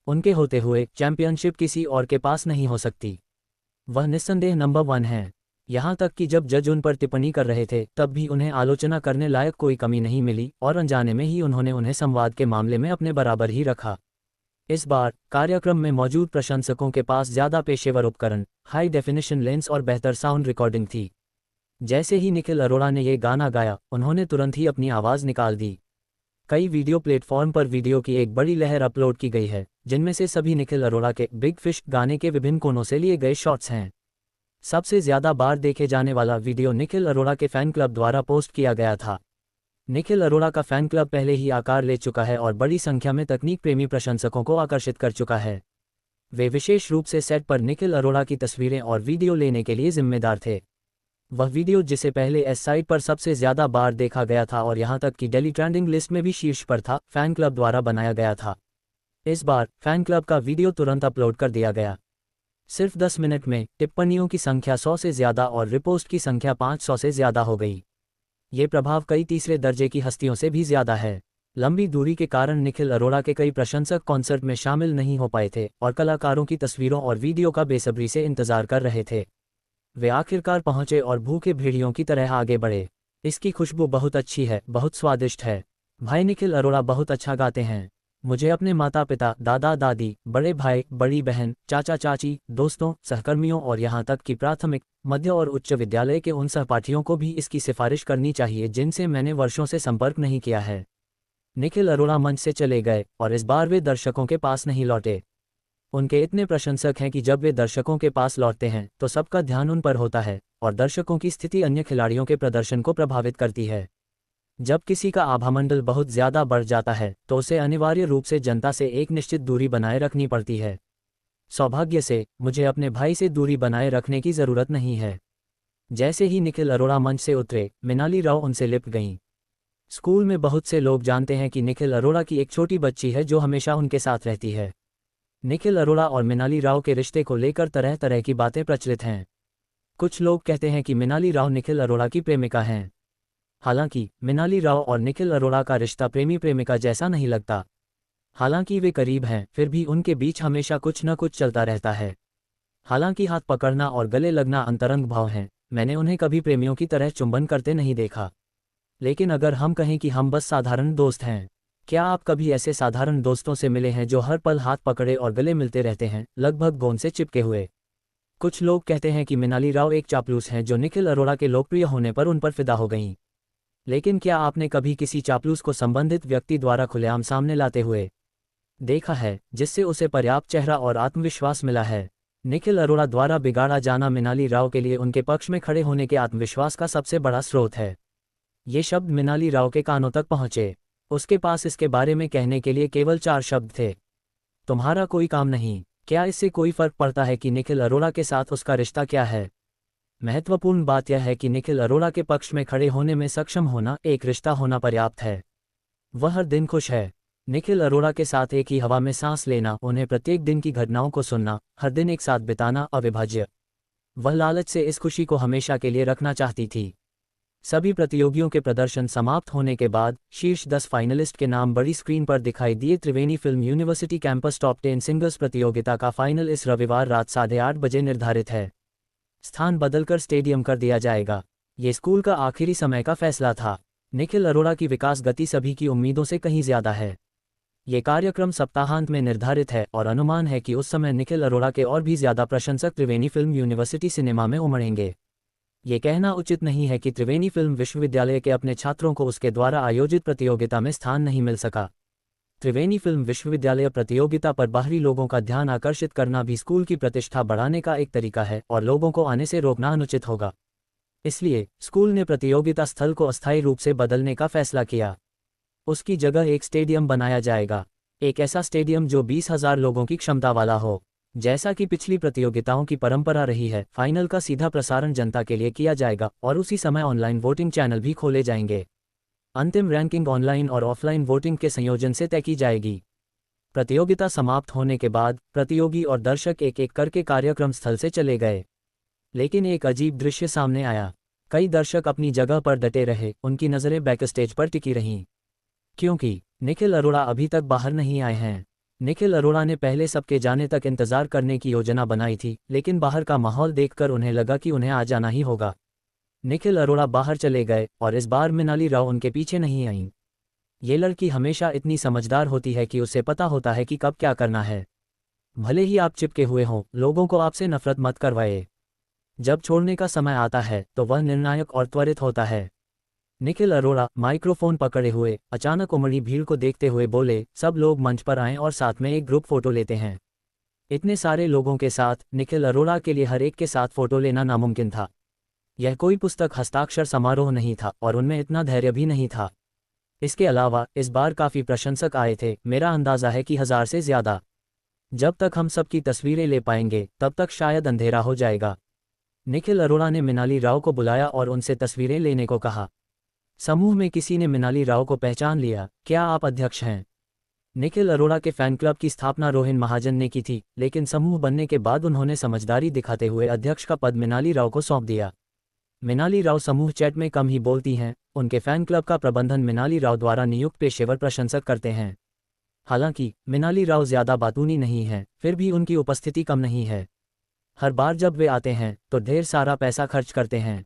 उनके होते हुए चैंपियनशिप किसी और के पास नहीं हो सकती। वह निस्संदेह नंबर 1 हैं। यहाँ तक कि जब जज उन पर टिप्पणी कर रहे थे तब भी उन्हें आलोचना करने लायक कोई कमी नहीं मिली और अनजाने में ही उन्होंने उन्हें संवाद के मामले में अपने बराबर ही रखा। इस बार कार्यक्रम में मौजूद प्रशंसकों के पास ज़्यादा पेशेवर उपकरण, हाई डेफिनेशन लेंस और बेहतर साउंड रिकॉर्डिंग थी। जैसे ही निखिल अरोड़ा ने ये गाना गाया, उन्होंने तुरंत ही अपनी आवाज़ निकाल दी। कई वीडियो प्लेटफॉर्म पर वीडियो की एक बड़ी लहर अपलोड की गई है, जिनमें से सभी निखिल अरोड़ा के बिग फिश गाने के विभिन्न कोनों से लिए गए शॉट्स हैं। सबसे ज़्यादा बार देखे जाने वाला वीडियो निखिल अरोड़ा के फ़ैन क्लब द्वारा पोस्ट किया गया था। निखिल अरोड़ा का फ़ैन क्लब पहले ही आकार ले चुका है और बड़ी संख्या में तकनीक प्रेमी प्रशंसकों को आकर्षित कर चुका है। वे विशेष रूप से सेट पर निखिल अरोड़ा की तस्वीरें और वीडियो लेने के लिए जिम्मेदार थे। वह वीडियो जिसे पहले इस साइट पर सबसे ज़्यादा बार देखा गया था और यहां तक कि डेली ट्रेंडिंग लिस्ट में भी शीर्ष पर था, फ़ैन क्लब द्वारा बनाया गया था। इस बार फ़ैन क्लब का वीडियो तुरंत अपलोड कर दिया गया। सिर्फ 10 मिनट में टिप्पणियों की संख्या 100 से ज़्यादा और रिपोस्ट की संख्या 500 से ज़्यादा हो गई। ये प्रभाव कई तीसरे दर्जे की हस्तियों से भी ज़्यादा है। लंबी दूरी के कारण निखिल अरोड़ा के कई प्रशंसक कॉन्सर्ट में शामिल नहीं हो पाए थे और कलाकारों की तस्वीरों और वीडियो का बेसब्री से इंतजार कर रहे थे। वे आखिरकार पहुंचे और भूखे भेड़ियों की तरह आगे बढ़े। इसकी खुशबू बहुत अच्छी है, बहुत स्वादिष्ट है। भाई निखिल अरोड़ा बहुत अच्छा गाते हैं। मुझे अपने माता पिता, दादा दादी, बड़े भाई, बड़ी बहन, चाचा चाची, दोस्तों, सहकर्मियों और यहाँ तक कि प्राथमिक, मध्य और उच्च विद्यालय के उन सहपाठियों को भी इसकी सिफारिश करनी चाहिए जिनसे मैंने वर्षों से संपर्क नहीं किया है। निखिल अरोड़ा मंच से चले गए और इस बार वे दर्शकों के पास नहीं लौटे। उनके इतने प्रशंसक हैं कि जब वे दर्शकों के पास लौटते हैं तो सबका ध्यान उन पर होता है और दर्शकों की स्थिति अन्य खिलाड़ियों के प्रदर्शन को प्रभावित करती है। जब किसी का आभामंडल बहुत ज़्यादा बढ़ जाता है तो उसे अनिवार्य रूप से जनता से एक निश्चित दूरी बनाए रखनी पड़ती है। सौभाग्य से मुझे अपने भाई से दूरी बनाए रखने की ज़रूरत नहीं है। जैसे ही निखिल अरोड़ा मंच से उतरे, मिनाली राव उनसे लिपट गईं। स्कूल में बहुत से लोग जानते हैं कि निखिल अरोड़ा की एक छोटी बच्ची है जो हमेशा उनके साथ रहती है। निखिल अरोड़ा और मिनाली राव के रिश्ते को लेकर तरह तरह की बातें प्रचलित हैं। कुछ लोग कहते हैं कि मिनाली राव निखिल अरोड़ा की प्रेमिका हैं। हालांकि मिनाली राव और निखिल अरोड़ा का रिश्ता प्रेमी प्रेमिका जैसा नहीं लगता। हालांकि वे करीब हैं, फिर भी उनके बीच हमेशा कुछ न कुछ चलता रहता है। हालांकि हाथ पकड़ना और गले लगना अंतरंग भाव हैं, मैंने उन्हें कभी प्रेमियों की तरह चुंबन करते नहीं देखा। लेकिन अगर हम कहें कि हम बस साधारण दोस्त हैं, क्या आप कभी ऐसे साधारण दोस्तों से मिले हैं जो हर पल हाथ पकड़े और गले मिलते रहते हैं, लगभग गोंद से चिपके हुए? कुछ लोग कहते हैं कि मिनाली राव एक चापलूस हैं जो निखिल अरोड़ा के लोकप्रिय होने पर उन पर फिदा हो गईं। लेकिन क्या आपने कभी किसी चापलूस को संबंधित व्यक्ति द्वारा खुलेआम सामने लाते हुए देखा है, जिससे उसे पर्याप्त चेहरा और आत्मविश्वास मिला है? निखिल अरोड़ा द्वारा बिगाड़ा जाना मिनाली राव के लिए उनके पक्ष में खड़े होने के आत्मविश्वास का सबसे बड़ा स्रोत है। ये शब्द मिनाली राव के कानों तक पहुंचे। उसके पास इसके बारे में कहने के लिए केवल 4 शब्द थे। तुम्हारा कोई काम नहीं। क्या इससे कोई फर्क पड़ता है कि निखिल अरोड़ा के साथ उसका रिश्ता क्या है? महत्वपूर्ण बात यह है कि निखिल अरोड़ा के पक्ष में खड़े होने में सक्षम होना, एक रिश्ता होना पर्याप्त है। वह हर दिन खुश है। निखिल अरोड़ा के साथ एक ही हवा में सांस लेना, उन्हें प्रत्येक दिन की घटनाओं को सुनना, हर दिन एक साथ बिताना अविभाज्य। वह लालच से इस खुशी को हमेशा के लिए रखना चाहती थी। सभी प्रतियोगियों के प्रदर्शन समाप्त होने के बाद शीर्ष 10 फाइनलिस्ट के नाम बड़ी स्क्रीन पर दिखाई दिए। Triveni film university campus top 10 singles प्रतियोगिता का फाइनल इस रविवार रात 8:30 बजे निर्धारित है। स्थान बदलकर स्टेडियम कर दिया जाएगा। ये स्कूल का आखिरी समय का फैसला था। निखिल अरोड़ा की विकास गति सभी की उम्मीदों से कहीं ज्यादा है। ये कार्यक्रम सप्ताहांत में निर्धारित है और अनुमान है कि उस समय निखिल अरोड़ा के और भी ज्यादा प्रशंसक त्रिवेणी फिल्म यूनिवर्सिटी सिनेमा में उमड़ेंगे। ये कहना उचित नहीं है कि त्रिवेणी फिल्म विश्वविद्यालय के अपने छात्रों को उसके द्वारा आयोजित प्रतियोगिता में स्थान नहीं मिल सका। त्रिवेणी फिल्म विश्वविद्यालय प्रतियोगिता पर बाहरी लोगों का ध्यान आकर्षित करना भी स्कूल की प्रतिष्ठा बढ़ाने का एक तरीका है और लोगों को आने से रोकना अनुचित होगा। इसलिए स्कूल ने प्रतियोगिता स्थल को अस्थायी रूप से बदलने का फैसला किया। उसकी जगह एक स्टेडियम बनाया जाएगा। एक ऐसा स्टेडियम जो 20,000 लोगों की क्षमता वाला हो। जैसा कि पिछली प्रतियोगिताओं की परंपरा रही है, फाइनल का सीधा प्रसारण जनता के लिए किया जाएगा और उसी समय ऑनलाइन वोटिंग चैनल भी खोले जाएंगे। अंतिम रैंकिंग ऑनलाइन और ऑफलाइन वोटिंग के संयोजन से तय की जाएगी। प्रतियोगिता समाप्त होने के बाद प्रतियोगी और दर्शक एक एक करके कार्यक्रम स्थल से चले गए। लेकिन एक अजीब दृश्य सामने आया। कई दर्शक अपनी जगह पर डटे रहे, उनकी नज़रें बैकस्टेज पर टिकी रहीं। क्योंकि निखिल अरोड़ा अभी तक बाहर नहीं आए हैं। निखिल अरोड़ा ने पहले सबके जाने तक इंतजार करने की योजना बनाई थी, लेकिन बाहर का माहौल देखकर उन्हें लगा कि उन्हें आ जाना ही होगा। निखिल अरोड़ा बाहर चले गए और इस बार मिनाली राव उनके पीछे नहीं आईं। ये लड़की हमेशा इतनी समझदार होती है कि उसे पता होता है कि कब क्या करना है। भले ही आप चिपके हुए हों, लोगों को आपसे नफरत मत करवाए। जब छोड़ने का समय आता है तो वह निर्णायक और त्वरित होता है। निखिल अरोड़ा माइक्रोफोन पकड़े हुए अचानक उमड़ी भीड़ को देखते हुए बोले, सब लोग मंच पर आएं और साथ में एक ग्रुप फोटो लेते हैं। इतने सारे लोगों के साथ निखिल अरोड़ा के लिए हर एक के साथ फोटो लेना नामुमकिन था। यह कोई पुस्तक हस्ताक्षर समारोह नहीं था और उनमें इतना धैर्य भी नहीं था। इसके अलावा इस बार काफ़ी प्रशंसक आए थे, मेरा अंदाज़ा है कि 1000 से ज़्यादा। जब तक हम सबकी तस्वीरें ले पाएंगे तब तक शायद अंधेरा हो जाएगा। निखिल अरोड़ा ने मिनाली राव को बुलाया और उनसे तस्वीरें लेने को कहा। समूह में किसी ने मिनाली राव को पहचान लिया। क्या आप अध्यक्ष हैं? निखिल अरोड़ा के फैन क्लब की स्थापना रोहिन महाजन ने की थी, लेकिन समूह बनने के बाद उन्होंने समझदारी दिखाते हुए अध्यक्ष का पद मिनाली राव को सौंप दिया। मिनाली राव समूह चैट में कम ही बोलती हैं, उनके फैन क्लब का प्रबंधन मिनाली राव द्वारा नियुक्त पेशेवर प्रशंसक करते हैं। हालांकि मिनाली राव ज़्यादा बातूनी नहीं हैं, फिर भी उनकी उपस्थिति कम नहीं है। हर बार जब वे आते हैं तो ढेर सारा पैसा खर्च करते हैं।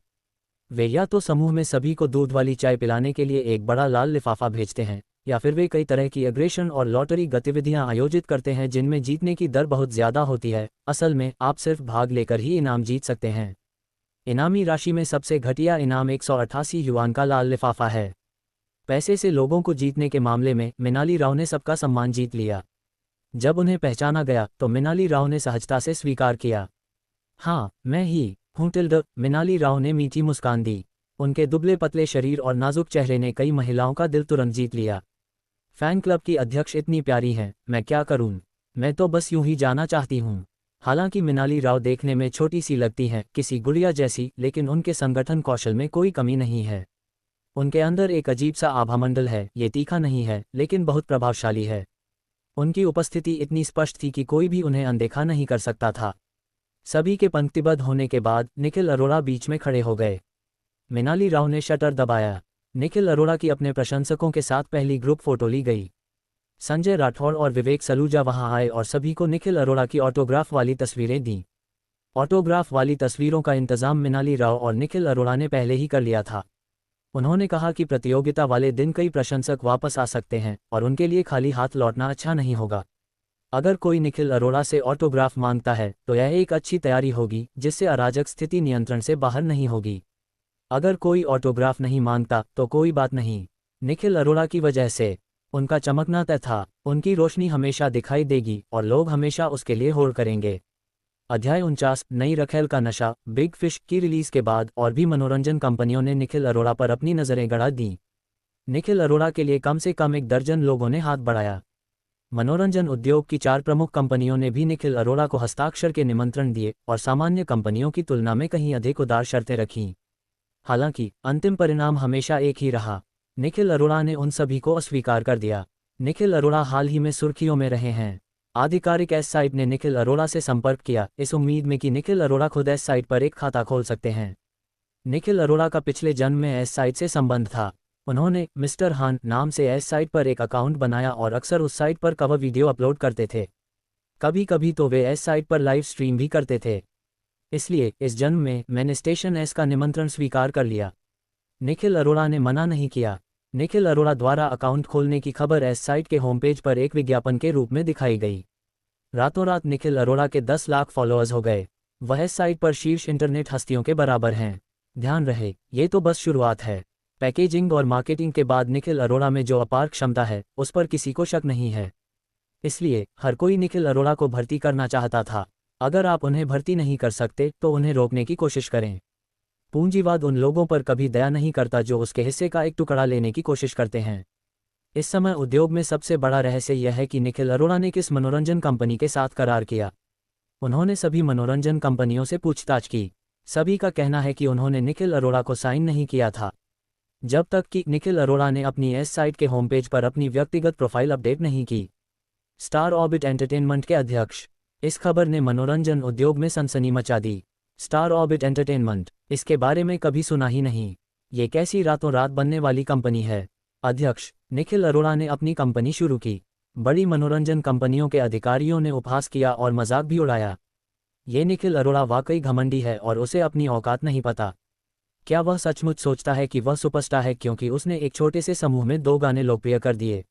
वे या तो समूह में सभी को दूध वाली चाय पिलाने के लिए एक बड़ा लाल लिफाफा भेजते हैं, या फिर वे कई तरह की अग्रेशन और लॉटरी गतिविधियां आयोजित करते हैं जिनमें जीतने की दर बहुत ज़्यादा होती है। असल में आप सिर्फ भाग लेकर ही इनाम जीत सकते हैं। इनामी राशि में सबसे घटिया इनाम 188 युआन का लाल लिफाफा है। पैसे से लोगों को जीतने के मामले में मिनाली राव ने सबका सम्मान जीत लिया। जब उन्हें पहचाना गया तो मिनाली राव ने सहजता से स्वीकार किया, हाँ मैं ही हूँ टिल्ड। मिनाली राव ने मीठी मुस्कान दी। उनके दुबले पतले शरीर और नाजुक चेहरे ने कई महिलाओं का दिल तुरंत जीत लिया। फैन क्लब की अध्यक्ष इतनी प्यारी हैं, मैं क्या करूं? मैं तो बस यूं ही जाना चाहती हूं। हालांकि मिनाली राव देखने में छोटी सी लगती हैं, किसी गुड़िया जैसी, लेकिन उनके संगठन कौशल में कोई कमी नहीं है। उनके अंदर एक अजीब सा आभामंडल है, ये तीखा नहीं है लेकिन बहुत प्रभावशाली है। उनकी उपस्थिति इतनी स्पष्ट थी कि कोई भी उन्हें अनदेखा नहीं कर सकता था। सभी के पंक्तिबद्ध होने के बाद निखिल अरोड़ा बीच में खड़े हो गए। मिनाली राव ने शटर दबाया। निखिल अरोड़ा की अपने प्रशंसकों के साथ पहली ग्रुप फोटो ली गई। संजय राठौड़ और विवेक सलूजा वहां आए और सभी को निखिल अरोड़ा की ऑटोग्राफ वाली तस्वीरें दीं। ऑटोग्राफ वाली तस्वीरों का इंतजाम मिनाली राव और निखिल अरोड़ा ने पहले ही कर लिया था। उन्होंने कहा कि प्रतियोगिता वाले दिन कई प्रशंसक वापस आ सकते हैं और उनके लिए खाली हाथ लौटना अच्छा नहीं होगा। अगर कोई निखिल अरोड़ा से ऑटोग्राफ मांगता है तो यह एक अच्छी तैयारी होगी जिससे अराजक स्थिति नियंत्रण से बाहर नहीं होगी। अगर कोई ऑटोग्राफ नहीं मांगता तो कोई बात नहीं। निखिल अरोड़ा की वजह से उनका चमकना तय था। उनकी रोशनी हमेशा दिखाई देगी और लोग हमेशा उसके लिए होड़ करेंगे। अध्याय 49 नई रखेल का नशा। बिग फिश की रिलीज के बाद और भी मनोरंजन कंपनियों ने निखिल अरोड़ा पर अपनी नज़रें गड़ा दी। निखिल अरोड़ा के लिए कम से कम 1 दर्जन लोगों ने हाथ बढ़ाया। मनोरंजन उद्योग की 4 प्रमुख कंपनियों ने भी निखिल अरोड़ा को हस्ताक्षर के निमंत्रण दिए और सामान्य कंपनियों की तुलना में कहीं अधिक उदार शर्तें रखीं। हालांकि अंतिम परिणाम हमेशा एक ही रहा। निखिल अरोड़ा ने उन सभी को अस्वीकार कर दिया। निखिल अरोड़ा हाल ही में सुर्खियों में रहे हैं। आधिकारिक एस साइट ने निखिल अरोड़ा से संपर्क किया, इस उम्मीद में कि निखिल अरोड़ा खुद एस साइट पर एक खाता खोल सकते हैं। निखिल अरोड़ा का पिछले जन्म में एस साइट से संबंध था। उन्होंने मिस्टर हान नाम से एस साइट पर एक अकाउंट बनाया और अक्सर उस साइट पर कवर वीडियो अपलोड करते थे। कभी कभी तो वे एस साइट पर लाइव स्ट्रीम भी करते थे। इसलिए इस जन्म में मैंने स्टेशन एस का निमंत्रण स्वीकार कर लिया। निखिल अरोड़ा ने मना नहीं किया। निखिल अरोड़ा द्वारा अकाउंट खोलने की खबर एस साइट के होम पेज पर एक विज्ञापन के रूप में दिखाई गई। रातों रात निखिल अरोड़ा के 10 लाख फॉलोअर्स हो गए। वह एस साइट पर शीर्ष इंटरनेट हस्तियों के बराबर हैं। ध्यान रहे, ये तो बस शुरुआत है। पैकेजिंग और मार्केटिंग के बाद निखिल अरोड़ा में जो अपार क्षमता है उस पर किसी को शक नहीं है। इसलिए हर कोई निखिल अरोड़ा को भर्ती करना चाहता था। अगर आप उन्हें भर्ती नहीं कर सकते तो उन्हें रोकने की कोशिश करें। पूंजीवाद उन लोगों पर कभी दया नहीं करता जो उसके हिस्से का एक टुकड़ा लेने की कोशिश करते हैं। इस समय उद्योग में सबसे बड़ा रहस्य यह है कि निखिल अरोड़ा ने किस मनोरंजन कंपनी के साथ करार किया। उन्होंने सभी मनोरंजन कंपनियों से पूछताछ की। सभी का कहना है कि उन्होंने निखिल अरोड़ा को साइन नहीं किया था, जब तक कि निखिल अरोड़ा ने अपनी एस साइट के होम पेज पर अपनी व्यक्तिगत प्रोफाइल अपडेट नहीं की। स्टार ऑर्बिट एंटरटेनमेंट के अध्यक्ष। इस खबर ने मनोरंजन उद्योग में सनसनी मचा दी। स्टार ऑर्बिट एंटरटेनमेंट, इसके बारे में कभी सुना ही नहीं। ये कैसी रातों रात बनने वाली कंपनी है। अध्यक्ष। निखिल अरोड़ा ने अपनी कंपनी शुरू की। बड़ी मनोरंजन कंपनियों के अधिकारियों ने उपहास किया और मजाक भी उड़ाया। ये निखिल अरोड़ा वाकई घमंडी है और उसे अपनी औकात नहीं पता। क्या वह सचमुच सोचता है कि वह सुपरस्टार है क्योंकि उसने एक छोटे से समूह में 2 गाने लोकप्रिय कर दिए?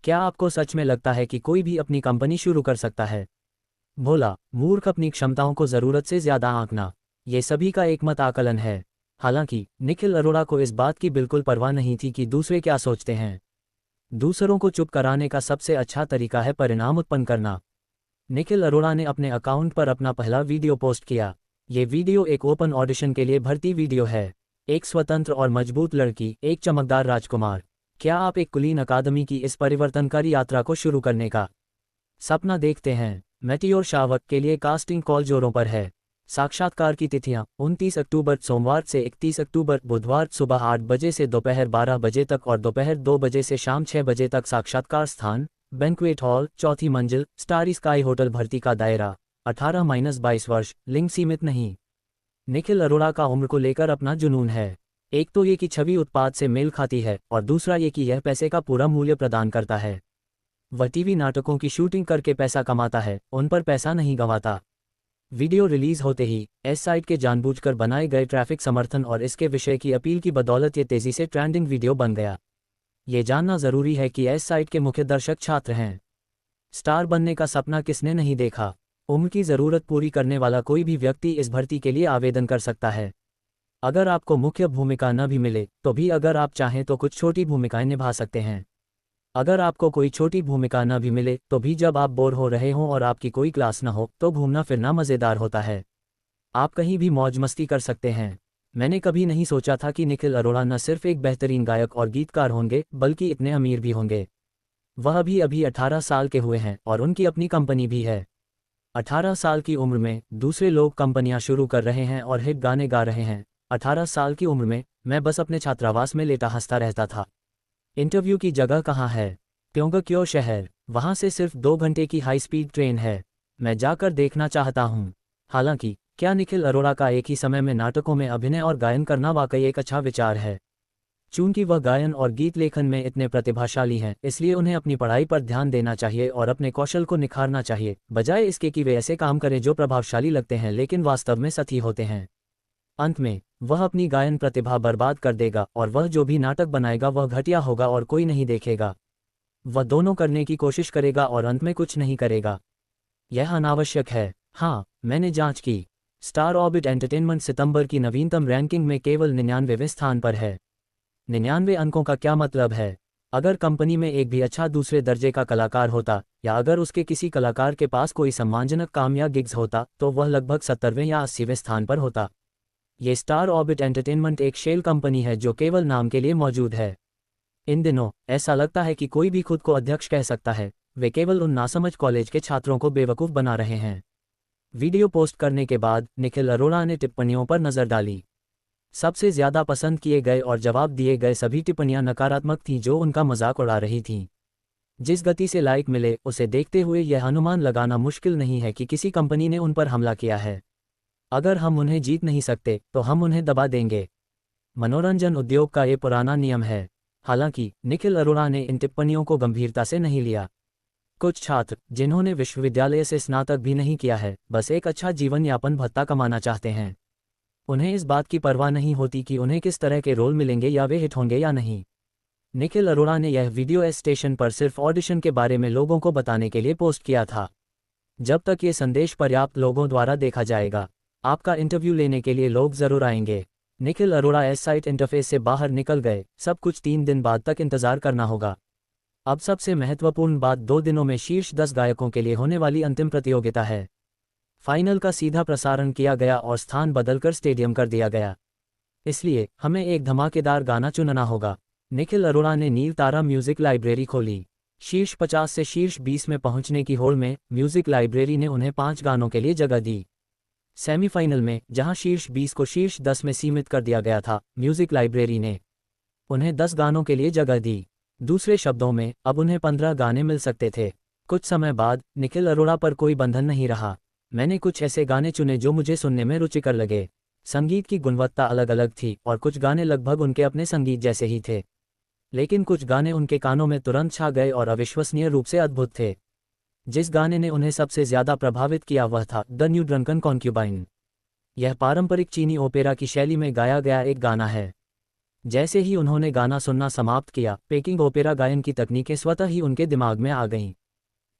क्या आपको सच में लगता है कि कोई भी अपनी कंपनी शुरू कर सकता है? भोला, मूर्ख अपनी क्षमताओं को ज़रूरत से ज़्यादा आंकना, ये सभी का एकमत आकलन है। हालांकि निखिल अरोड़ा को इस बात की बिल्कुल परवाह नहीं थी कि दूसरे क्या सोचते हैं। दूसरों को चुप कराने का सबसे अच्छा तरीका है परिणाम उत्पन्न करना। निखिल अरोड़ा ने अपने अकाउंट पर अपना पहला वीडियो पोस्ट किया। ये वीडियो एक ओपन ऑडिशन के लिए भर्ती वीडियो है। एक स्वतंत्र और मजबूत लड़की, एक चमकदार राजकुमार। क्या आप एक कुलीन अकादमी की इस परिवर्तनकारी यात्रा को शुरू करने का सपना देखते हैं? मेटियोर शावक के लिए कास्टिंग कॉल जोरों पर है। साक्षात्कार की तिथियां 29 अक्टूबर सोमवार से 31 अक्टूबर बुधवार सुबह 8 बजे से दोपहर 12 बजे तक और दोपहर 2 बजे से शाम 6 बजे तक। साक्षात्कार स्थान बैंक्वेट हॉल, 4थी मंजिल, स्टारी स्काई होटल। भर्ती का दायरा 18-22 वर्ष, लिंग सीमित नहीं। निखिल अरोड़ा का उम्र को लेकर अपना जुनून है। एक तो ये कि छवि उत्पाद से मेल खाती है और दूसरा ये कि यह पैसे का पूरा मूल्य प्रदान करता है। वह टीवी नाटकों की शूटिंग करके पैसा कमाता है, उन पर पैसा नहीं गंवाता। वीडियो रिलीज होते ही एस साइट के जानबूझकर बनाए गए ट्रैफिक समर्थन और इसके विषय की अपील की बदौलत ये तेजी से ट्रेंडिंग वीडियो बन गया। ये जानना जरूरी है कि एस साइट के मुख्य दर्शक छात्र हैं। स्टार बनने का सपना किसने नहीं देखा? उम्र की ज़रूरत पूरी करने वाला कोई भी व्यक्ति इस भर्ती के लिए आवेदन कर सकता है। अगर आपको मुख्य भूमिका न भी मिले तो भी अगर आप चाहें तो कुछ छोटी भूमिकाएं निभा सकते हैं। अगर आपको कोई छोटी भूमिका न भी मिले तो भी जब आप बोर हो रहे हों और आपकी कोई क्लास न हो तो घूमना फिरना मज़ेदार होता है। आप कहीं भी मौज मस्ती कर सकते हैं। मैंने कभी नहीं सोचा था कि निखिल अरोड़ा न सिर्फ एक बेहतरीन गायक और गीतकार होंगे बल्कि इतने अमीर भी होंगे। वह भी अभी 18 साल के हुए हैं और उनकी अपनी कंपनी भी है। 18 साल की उम्र में दूसरे लोग कंपनियां शुरू कर रहे हैं और हिट गाने गा रहे हैं। 18 साल की उम्र में मैं बस अपने छात्रावास में लेटा हंसता रहता था। इंटरव्यू की जगह कहाँ है? ट्योंगक्यो शहर। वहाँ से सिर्फ 2 घंटे की हाई स्पीड ट्रेन है। मैं जाकर देखना चाहता हूँ। हालांकि क्या निखिल अरोड़ा का एक ही समय में नाटकों में अभिनय और गायन करना वाकई एक अच्छा विचार है? चूंकि वह गायन और गीत लेखन में इतने प्रतिभाशाली हैं, इसलिए उन्हें अपनी पढ़ाई पर ध्यान देना चाहिए और अपने कौशल को निखारना चाहिए, बजाय इसके कि वे ऐसे काम करें जो प्रभावशाली लगते हैं लेकिन वास्तव में सही होते हैं। अंत में वह अपनी गायन प्रतिभा बर्बाद कर देगा और वह जो भी नाटक बनाएगा वह घटिया होगा और कोई नहीं देखेगा। वह दोनों करने की कोशिश करेगा और अंत में कुछ नहीं करेगा। यह अनावश्यक है। हाँ, मैंने जांच की। स्टार ऑर्बिट एंटरटेनमेंट सितंबर की नवीनतम रैंकिंग में केवल 99वें स्थान पर है। 99 अंकों का क्या मतलब है? अगर कंपनी में एक भी अच्छा दूसरे दर्जे का कलाकार होता या अगर उसके किसी कलाकार के पास कोई सम्मानजनक काम या गिग्स होता तो वह लगभग 70वें या 80वें स्थान पर होता। ये स्टार ऑर्बिट एंटरटेनमेंट एक शेल कंपनी है जो केवल नाम के लिए मौजूद है। इन दिनों ऐसा लगता है कि कोई भी खुद को अध्यक्ष कह सकता है। वे केवल उन नासमझ कॉलेज के छात्रों को बेवकूफ़ बना रहे हैं। वीडियो पोस्ट करने के बाद निखिल अरोड़ा ने टिप्पणियों पर नज़र डाली। सबसे ज़्यादा पसंद किए गए और जवाब दिए गए सभी टिप्पणियां नकारात्मक थीं जो उनका मजाक उड़ा रही थीं। जिस गति से लाइक मिले उसे देखते हुए यह अनुमान लगाना मुश्किल नहीं है कि किसी कंपनी ने उन पर हमला किया है। अगर हम उन्हें जीत नहीं सकते तो हम उन्हें दबा देंगे। मनोरंजन उद्योग का ये पुराना नियम है। हालांकि निखिल अरोड़ा ने इन टिप्पणियों को गंभीरता से नहीं लिया। कुछ छात्र जिन्होंने विश्वविद्यालय से स्नातक भी नहीं किया है बस एक अच्छा जीवन यापन भत्ता कमाना चाहते हैं। उन्हें इस बात की परवाह नहीं होती कि उन्हें किस तरह के रोल मिलेंगे या वे हिट होंगे या नहीं। निखिल अरोड़ा ने यह वीडियो एस स्टेशन पर सिर्फ ऑडिशन के बारे में लोगों को बताने के लिए पोस्ट किया था। जब तक ये संदेश पर्याप्त लोगों द्वारा देखा जाएगा, आपका इंटरव्यू लेने के लिए लोग जरूर आएंगे। Nikhil Arora S site interface से बाहर निकल गए। सब कुछ 3 दिन बाद तक इंतजार करना होगा। अब सबसे महत्वपूर्ण बात 2 दिनों में शीर्ष 10 गायकों के लिए होने वाली अंतिम प्रतियोगिता है। फाइनल का सीधा प्रसारण किया गया और स्थान बदलकर स्टेडियम कर दिया गया। इसलिए हमें एक धमाकेदार गाना चुनना होगा। निखिल अरोड़ा ने नील तारा म्यूजिक लाइब्रेरी खोली। शीर्ष 50 से शीर्ष 20 में पहुंचने की होड़ में म्यूजिक लाइब्रेरी ने उन्हें 5 गानों के लिए जगह दी। सेमीफाइनल में, जहां शीर्ष 20 को शीर्ष 10 में सीमित कर दिया गया था, म्यूजिक लाइब्रेरी ने उन्हें 10 गानों के लिए जगह दी। दूसरे शब्दों में, अब उन्हें 15 गाने मिल सकते थे। कुछ समय बाद निखिल अरोड़ा पर कोई बंधन नहीं रहा। मैंने कुछ ऐसे गाने चुने जो मुझे सुनने में रुचिकर लगे। संगीत की गुणवत्ता अलग अलग थी और कुछ गाने लगभग उनके अपने संगीत जैसे ही थे, लेकिन कुछ गाने उनके कानों में तुरंत छा गए और अविश्वसनीय रूप से अद्भुत थे। जिस गाने ने उन्हें सबसे ज्यादा प्रभावित किया वह था द न्यू ड्रंकन कॉन्क्यूबाइन। यह पारंपरिक चीनी ओपेरा की शैली में गाया गया एक गाना है। जैसे ही उन्होंने गाना सुनना समाप्त किया, पेकिंग ओपेरा गायन की तकनीकें स्वतः ही उनके दिमाग में आ गईं।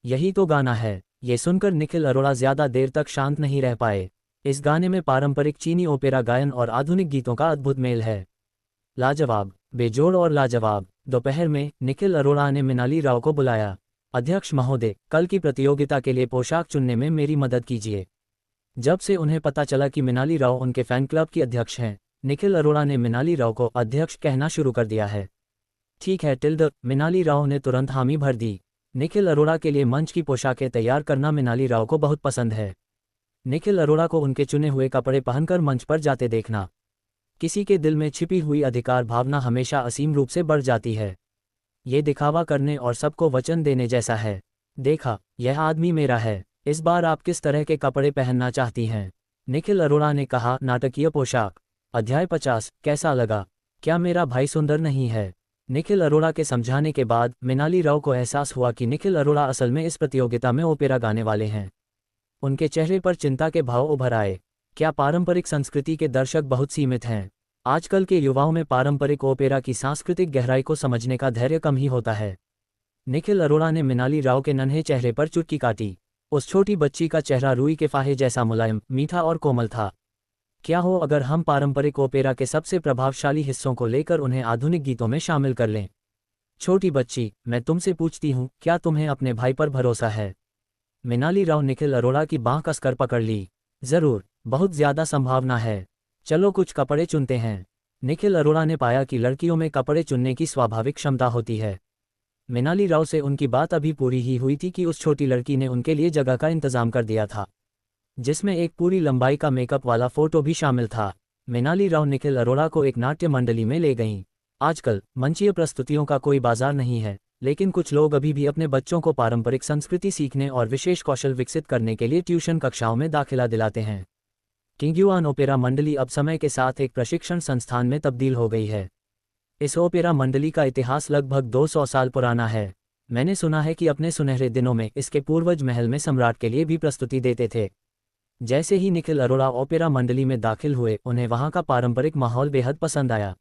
यही तो गाना है। ये सुनकर निखिल अरोड़ा ज्यादा देर तक शांत नहीं रह पाए। इस गाने में पारंपरिक चीनी ओपेरा गायन और आधुनिक गीतों का अद्भुत मेल है। लाजवाब, बेजोड़ और लाजवाब। दोपहर में निखिल अरोड़ा ने मिनाली राव को बुलाया। अध्यक्ष महोदय, कल की प्रतियोगिता के लिए पोशाक चुनने में मेरी मदद कीजिए। जब से उन्हें पता चला कि मिनाली राव उनके फैन क्लब की अध्यक्ष हैं, निखिल अरोड़ा ने मिनाली राव को अध्यक्ष कहना शुरू कर दिया है। ठीक है टिल्ड, मिनाली राव ने तुरंत हामी भर दी। निखिल अरोड़ा के लिए मंच की पोशाकें तैयार करना मिनाली राव को बहुत पसंद है। निखिल अरोड़ा को उनके चुने हुए कपड़े पहनकर मंच पर जाते देखना किसी के दिल में छिपी हुई अधिकार भावना हमेशा असीम रूप से बढ़ जाती है। ये दिखावा करने और सबको वचन देने जैसा है। देखा, यह आदमी मेरा है। इस बार आप किस तरह के कपड़े पहनना चाहती हैं? निखिल अरोड़ा ने कहा, नाटकीय पोशाक। अध्याय 50। कैसा लगा? क्या मेरा भाई सुंदर नहीं है? निखिल अरोड़ा के समझाने के बाद मिनाली राव को एहसास हुआ कि निखिल अरोड़ा असल में इस प्रतियोगिता में ओपेरा गाने वाले हैं। उनके चेहरे पर चिंता के भाव उभर आए। क्या पारंपरिक संस्कृति के दर्शक बहुत सीमित हैं? आजकल के युवाओं में पारंपरिक ओपेरा की सांस्कृतिक गहराई को समझने का धैर्य कम ही होता है। निखिल अरोड़ा ने मिनाली राव के नन्हे चेहरे पर चुटकी काटी। उस छोटी बच्ची का चेहरा रुई के फाहे जैसा मुलायम, मीठा और कोमल था। क्या हो अगर हम पारंपरिक ओपेरा के सबसे प्रभावशाली हिस्सों को लेकर उन्हें आधुनिक गीतों में शामिल कर लें? छोटी बच्ची, मैं तुमसे पूछती हूँ, क्या तुम्हें अपने भाई पर भरोसा है? मिनाली राव निखिल अरोड़ा की बांह कसकर पकड़ ली। जरूर, बहुत ज्यादा संभावना है। चलो कुछ कपड़े चुनते हैं। निखिल अरोड़ा ने पाया कि लड़कियों में कपड़े चुनने की स्वाभाविक क्षमता होती है। मिनाली राव से उनकी बात अभी पूरी ही हुई थी कि उस छोटी लड़की ने उनके लिए जगह का इंतजाम कर दिया था, जिसमें एक पूरी लंबाई का मेकअप वाला फोटो भी शामिल था। मिनाली राव निखिल अरोड़ा को एक नाट्य मंडली में ले गईं। आजकल मंचीय प्रस्तुतियों का कोई बाजार नहीं है, लेकिन कुछ लोग अभी भी अपने बच्चों को पारंपरिक संस्कृति सीखने और विशेष कौशल विकसित करने के लिए ट्यूशन कक्षाओं में दाखिला दिलाते हैं। टिंग्युआन ओपेरा मंडली अब समय के साथ एक प्रशिक्षण संस्थान में तब्दील हो गई है। इस ओपेरा मंडली का इतिहास लगभग 200 साल पुराना है। मैंने सुना है कि अपने सुनहरे दिनों में इसके पूर्वज महल में सम्राट के लिए भी प्रस्तुति देते थे। जैसे ही निखिल अरोड़ा ओपेरा मंडली में दाखिल हुए, उन्हें वहां का पारंपरिक माहौल बेहद पसंद आया।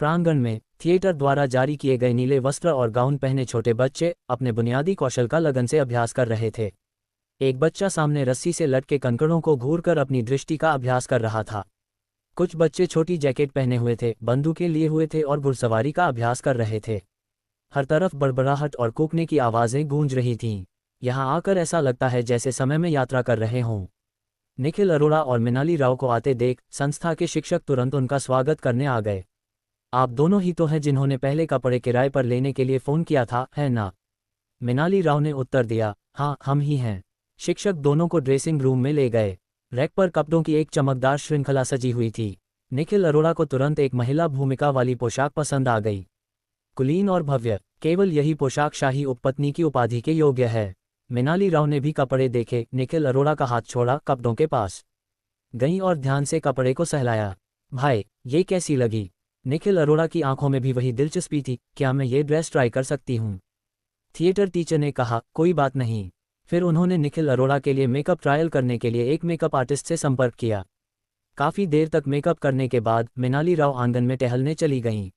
प्रांगण में थिएटर द्वारा जारी किए गए नीले वस्त्र और गाउन पहने छोटे बच्चे अपने बुनियादी कौशल का लगन से अभ्यास कर रहे थे। एक बच्चा सामने रस्सी से लटके कंकड़ों को घूरकर अपनी दृष्टि का अभ्यास कर रहा था। कुछ बच्चे छोटी जैकेट पहने हुए थे, बंदूकें लिए हुए थे और घुड़सवारी का अभ्यास कर रहे थे। हर तरफ बड़बड़ाहट और कूकने की आवाज़ें गूंज रही थीं। यहाँ आकर ऐसा लगता है जैसे समय में यात्रा कर रहे हों। निखिल अरोड़ा और मिनाली राव को आते देख संस्था के शिक्षक तुरंत उनका स्वागत करने आ गए। आप दोनों ही तो हैं जिन्होंने पहले कपड़े किराए पर लेने के लिए फ़ोन किया था, है ना? मिनाली राव ने उत्तर दिया, हाँ हम ही हैं। शिक्षक दोनों को ड्रेसिंग रूम में ले गए। रैक पर कपड़ों की एक चमकदार श्रृंखला सजी हुई थी। निखिल अरोड़ा को तुरंत एक महिला भूमिका वाली पोशाक पसंद आ गई। कुलीन और भव्य, केवल यही पोशाक शाही उपपत्नी की उपाधि के योग्य है। मिनाली राव ने भी कपड़े देखे। निखिल अरोड़ा का हाथ छोड़ा, कपड़ों के पास गई और ध्यान से कपड़े को सहलाया। भाई, ये कैसी लगी? निखिल अरोड़ा की आंखों में भी वही दिलचस्पी थी। क्या मैं ये ड्रेस ट्राई कर सकती हूँ? थिएटर टीचर ने कहा, कोई बात नहीं। फिर उन्होंने निखिल अरोड़ा के लिए मेकअप ट्रायल करने के लिए एक मेकअप आर्टिस्ट से संपर्क किया। काफ़ी देर तक मेकअप करने के बाद मिनाली राव आंगन में टहलने चली गईं।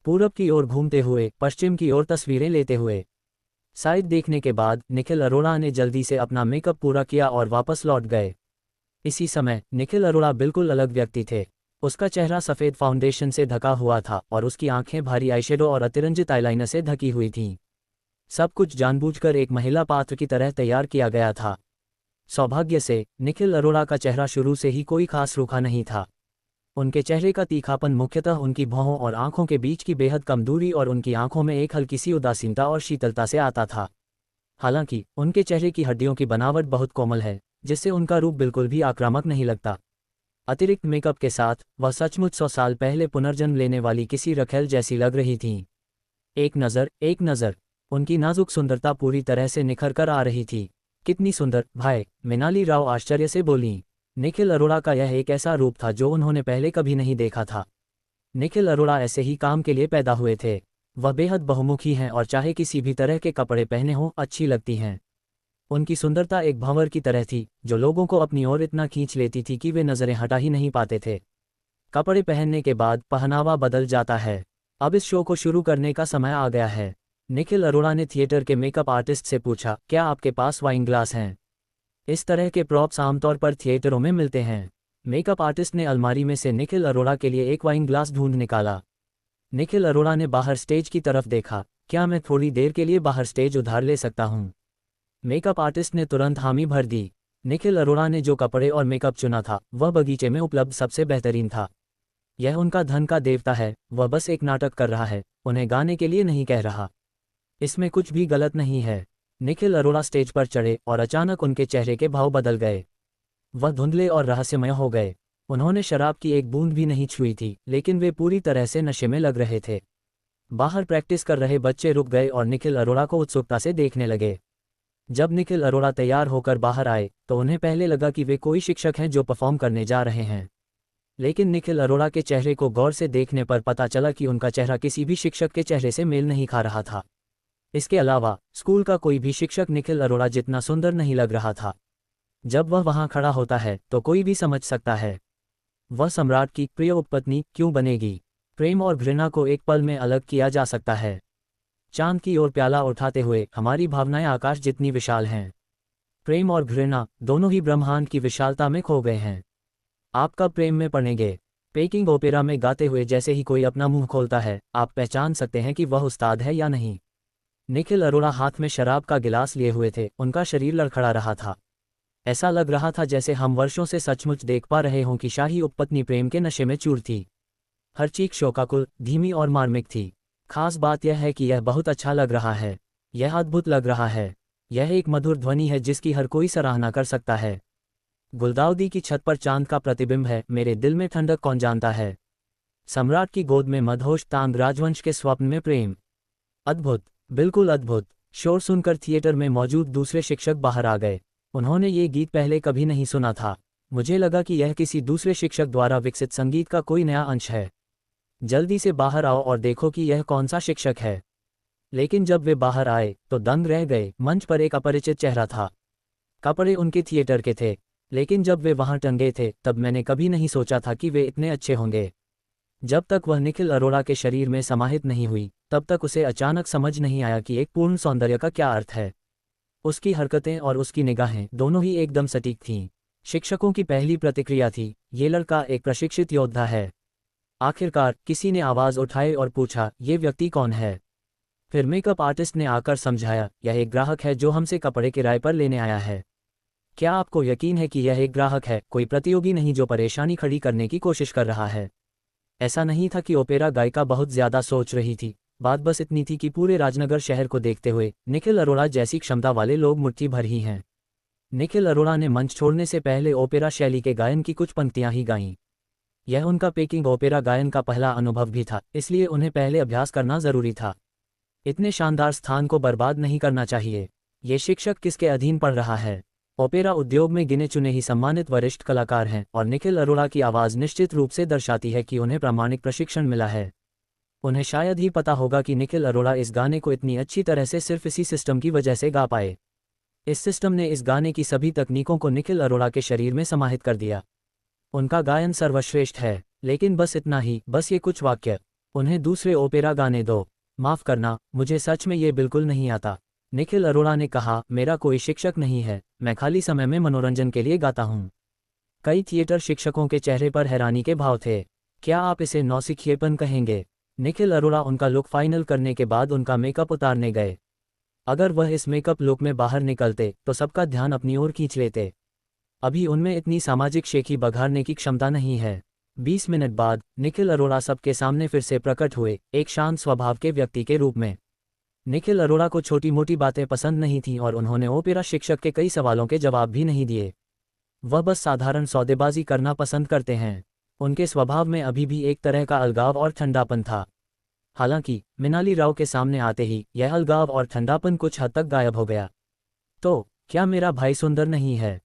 पूरब की ओर घूमते हुए, पश्चिम की ओर तस्वीरें लेते हुए। साइड देखने के बाद निखिल अरोड़ा ने जल्दी से अपना मेकअप पूरा किया और वापस लौट गए। इसी समय निखिल अरोड़ा बिल्कुल अलग व्यक्ति थे। उसका चेहरा सफ़ेद फाउंडेशन से ढका हुआ था और उसकी आंखें भारी आईशैडो और अतिरंजित आईलाइनर से ढकी हुई थीं। सब कुछ जानबूझकर एक महिला पात्र की तरह तैयार किया गया था। सौभाग्य से निखिल अरोड़ा का चेहरा शुरू से ही कोई खास रूखा नहीं था। उनके चेहरे का तीखापन मुख्यतः उनकी भौहों और आंखों के बीच की बेहद कम दूरी और उनकी आंखों में एक हल्की सी उदासीनता और शीतलता से आता था। हालांकि उनके चेहरे की हड्डियों की बनावट बहुत कोमल है, जिससे उनका रूप बिल्कुल भी आक्रामक नहीं लगता। अतिरिक्त मेकअप के साथ वह सचमुच 100 साल पहले पुनर्जन्म लेने वाली किसी रखेल जैसी लग रही थीं। एक नज़र, उनकी नाजुक सुंदरता पूरी तरह से निखर कर आ रही थी। कितनी सुंदर, भाई, मृणाली राव आश्चर्य से बोलीं। निखिल अरोड़ा का यह एक ऐसा रूप था जो उन्होंने पहले कभी नहीं देखा था। निखिल अरोड़ा ऐसे ही काम के लिए पैदा हुए थे। वह बेहद बहुमुखी हैं और चाहे किसी भी तरह के कपड़े पहने हों अच्छी लगती हैं। उनकी सुंदरता एक भंवर की तरह थी जो लोगों को अपनी ओर इतना खींच लेती थी कि वे नज़रें हटा ही नहीं पाते थे। कपड़े पहनने के बाद पहनावा बदल जाता है। अब इस शो को शुरू करने का समय आ गया है। निखिल अरोड़ा ने थिएटर के मेकअप आर्टिस्ट से पूछा, क्या आपके पास वाइन ग्लास हैं? इस तरह के प्रॉप्स आमतौर पर थिएटरों में मिलते हैं। मेकअप आर्टिस्ट ने अलमारी में से निखिल अरोड़ा के लिए एक वाइन ग्लास ढूंढ निकाला। निखिल अरोड़ा ने बाहर स्टेज की तरफ देखा। क्या मैं थोड़ी देर के लिए बाहर स्टेज उधार ले सकता हूँ? मेकअप आर्टिस्ट ने तुरंत हामी भर दी। निखिल अरोड़ा ने जो कपड़े और मेकअप चुना था वह बगीचे में उपलब्ध सबसे बेहतरीन था। यह उनका धन का देवता है, वह बस एक नाटक कर रहा है, उन्हें गाने के लिए नहीं कह रहा। इसमें कुछ भी गलत नहीं है। निखिल अरोड़ा स्टेज पर चढ़े और अचानक उनके चेहरे के भाव बदल गए। वह धुंधले और रहस्यमय हो गए। उन्होंने शराब की एक बूंद भी नहीं छुई थी, लेकिन वे पूरी तरह से नशे में लग रहे थे। बाहर प्रैक्टिस कर रहे बच्चे रुक गए और निखिल अरोड़ा को उत्सुकता से देखने लगे। जब निखिल अरोड़ा तैयार होकर बाहर आए तो उन्हें पहले लगा कि वे कोई शिक्षक हैं जो परफॉर्म करने जा रहे हैं, लेकिन निखिल अरोड़ा के चेहरे को गौर से देखने पर पता चला कि उनका चेहरा किसी भी शिक्षक के चेहरे से मेल नहीं खा रहा था। इसके अलावा स्कूल का कोई भी शिक्षक निखिल अरोड़ा जितना सुंदर नहीं लग रहा था। जब वह वहां खड़ा होता है तो कोई भी समझ सकता है वह सम्राट की प्रिय उपपत्नी क्यों बनेगी। प्रेम और घृणा को एक पल में अलग किया जा सकता है। चांद की ओर प्याला उठाते हुए हमारी भावनाएं आकाश जितनी विशाल हैं। प्रेम और घृणा दोनों ही ब्रह्मांड की विशालता में खो गए हैं। आप कब प्रेम में पड़ेंगे? पेकिंग ओपेरा में गाते हुए जैसे ही कोई अपना मुंह खोलता है, आप पहचान सकते हैं कि वह उस्ताद है या नहीं। निखिल अरोड़ा हाथ में शराब का गिलास लिए हुए थे, उनका शरीर लड़खड़ा रहा था। ऐसा लग रहा था जैसे हम वर्षों से सचमुच देख पा रहे हों कि शाही उपपत्नी प्रेम के नशे में चूर थी। हर चीख शोकाकुल, धीमी और मार्मिक थी। खास बात यह है कि यह बहुत अच्छा लग रहा है। यह अद्भुत लग रहा है। यह एक मधुर ध्वनि है जिसकी हर कोई सराहना कर सकता है। गुलदाउदी की छत पर चांद का प्रतिबिंब है, मेरे दिल में ठंडक कौन जानता है। सम्राट की गोद में मदहोश तांग राजवंश के स्वप्न में प्रेम। अद्भुत, बिल्कुल अद्भुत। शोर सुनकर थिएटर में मौजूद दूसरे शिक्षक बाहर आ गए। उन्होंने ये गीत पहले कभी नहीं सुना था। मुझे लगा कि यह किसी दूसरे शिक्षक द्वारा विकसित संगीत का कोई नया अंश है। जल्दी से बाहर आओ और देखो कि यह कौन सा शिक्षक है। लेकिन जब वे बाहर आए तो दंग रह गए। मंच पर एक अपरिचित चेहरा था। कपड़े उनके थिएटर के थे, लेकिन जब वे वहां टंगे थे तब मैंने कभी नहीं सोचा था कि वे इतने अच्छे होंगे। जब तक वह निखिल अरोड़ा के शरीर में समाहित नहीं हुई तब तक उसे अचानक समझ नहीं आया कि एक पूर्ण सौंदर्य का क्या अर्थ है। उसकी हरकतें और उसकी निगाहें दोनों ही एकदम सटीक थीं। शिक्षकों की पहली प्रतिक्रिया थी, ये लड़का एक प्रशिक्षित योद्धा है। आखिरकार किसी ने आवाज़ उठाई और पूछा, ये व्यक्ति कौन है? फिर मेकअप आर्टिस्ट ने आकर समझाया, यह एक ग्राहक है जो हमसे कपड़े किराए पर लेने आया है। क्या आपको यकीन है कि यह एक ग्राहक है, कोई प्रतियोगी नहीं जो परेशानी खड़ी करने की कोशिश कर रहा है? ऐसा नहीं था कि ओपेरा गायिका बहुत ज्यादा सोच रही थी। बात बस इतनी थी कि पूरे राजनगर शहर को देखते हुए निखिल अरोड़ा जैसी क्षमता वाले लोग मुट्ठी भर ही हैं। निखिल अरोड़ा ने मंच छोड़ने से पहले ओपेरा शैली के गायन की कुछ पंक्तियां ही गाईं। यह उनका पेकिंग ओपेरा गायन का पहला अनुभव भी था, इसलिए उन्हें पहले अभ्यास करना जरूरी था। इतने शानदार स्थान को बर्बाद नहीं करना चाहिए। ये शिक्षक किसके अधीन पड़ रहा है? ओपेरा उद्योग में गिने चुने ही सम्मानित वरिष्ठ कलाकार हैं और निखिल अरोड़ा की आवाज़ निश्चित रूप से दर्शाती है कि उन्हें प्रामाणिक प्रशिक्षण मिला है। उन्हें शायद ही पता होगा कि निखिल अरोड़ा इस गाने को इतनी अच्छी तरह से सिर्फ इसी सिस्टम की वजह से गा पाए। इस सिस्टम ने इस गाने की सभी तकनीकों को निखिल अरोड़ा के शरीर में समाहित कर दिया। उनका गायन सर्वश्रेष्ठ है, लेकिन बस इतना ही, बस ये कुछ वाक्य। उन्हें दूसरे ओपेरा गाने दो। माफ़ करना, मुझे सच में ये बिल्कुल नहीं आता। निखिल अरोड़ा ने कहा, मेरा कोई शिक्षक नहीं है, मैं खाली समय में मनोरंजन के लिए गाता हूँ। कई थिएटर शिक्षकों के चेहरे पर हैरानी के भाव थे। क्या आप इसे नौसिखिएपन कहेंगे? निखिल अरोड़ा उनका लुक फाइनल करने के बाद उनका मेकअप उतारने गए। अगर वह इस मेकअप लुक में बाहर निकलते तो सबका ध्यान अपनी ओर खींच लेते। अभी उनमें इतनी सामाजिक शेखी बघाड़ने की क्षमता नहीं है। 20 मिनट बाद निखिल अरोड़ा सबके सामने फिर से प्रकट हुए, एक शांत स्वभाव के व्यक्ति के रूप में। निखिल अरोड़ा को छोटी मोटी बातें पसंद नहीं थीं और उन्होंने ओपेरा शिक्षक के कई सवालों के जवाब भी नहीं दिए। वह बस साधारण सौदेबाजी करना पसंद करते हैं। उनके स्वभाव में अभी भी एक तरह का अलगाव और ठंडापन था। हालांकि मिनाली राव के सामने आते ही यह अलगाव और ठंडापन कुछ हद तक गायब हो गया। तो क्या मेरा भाई सुंदर नहीं है?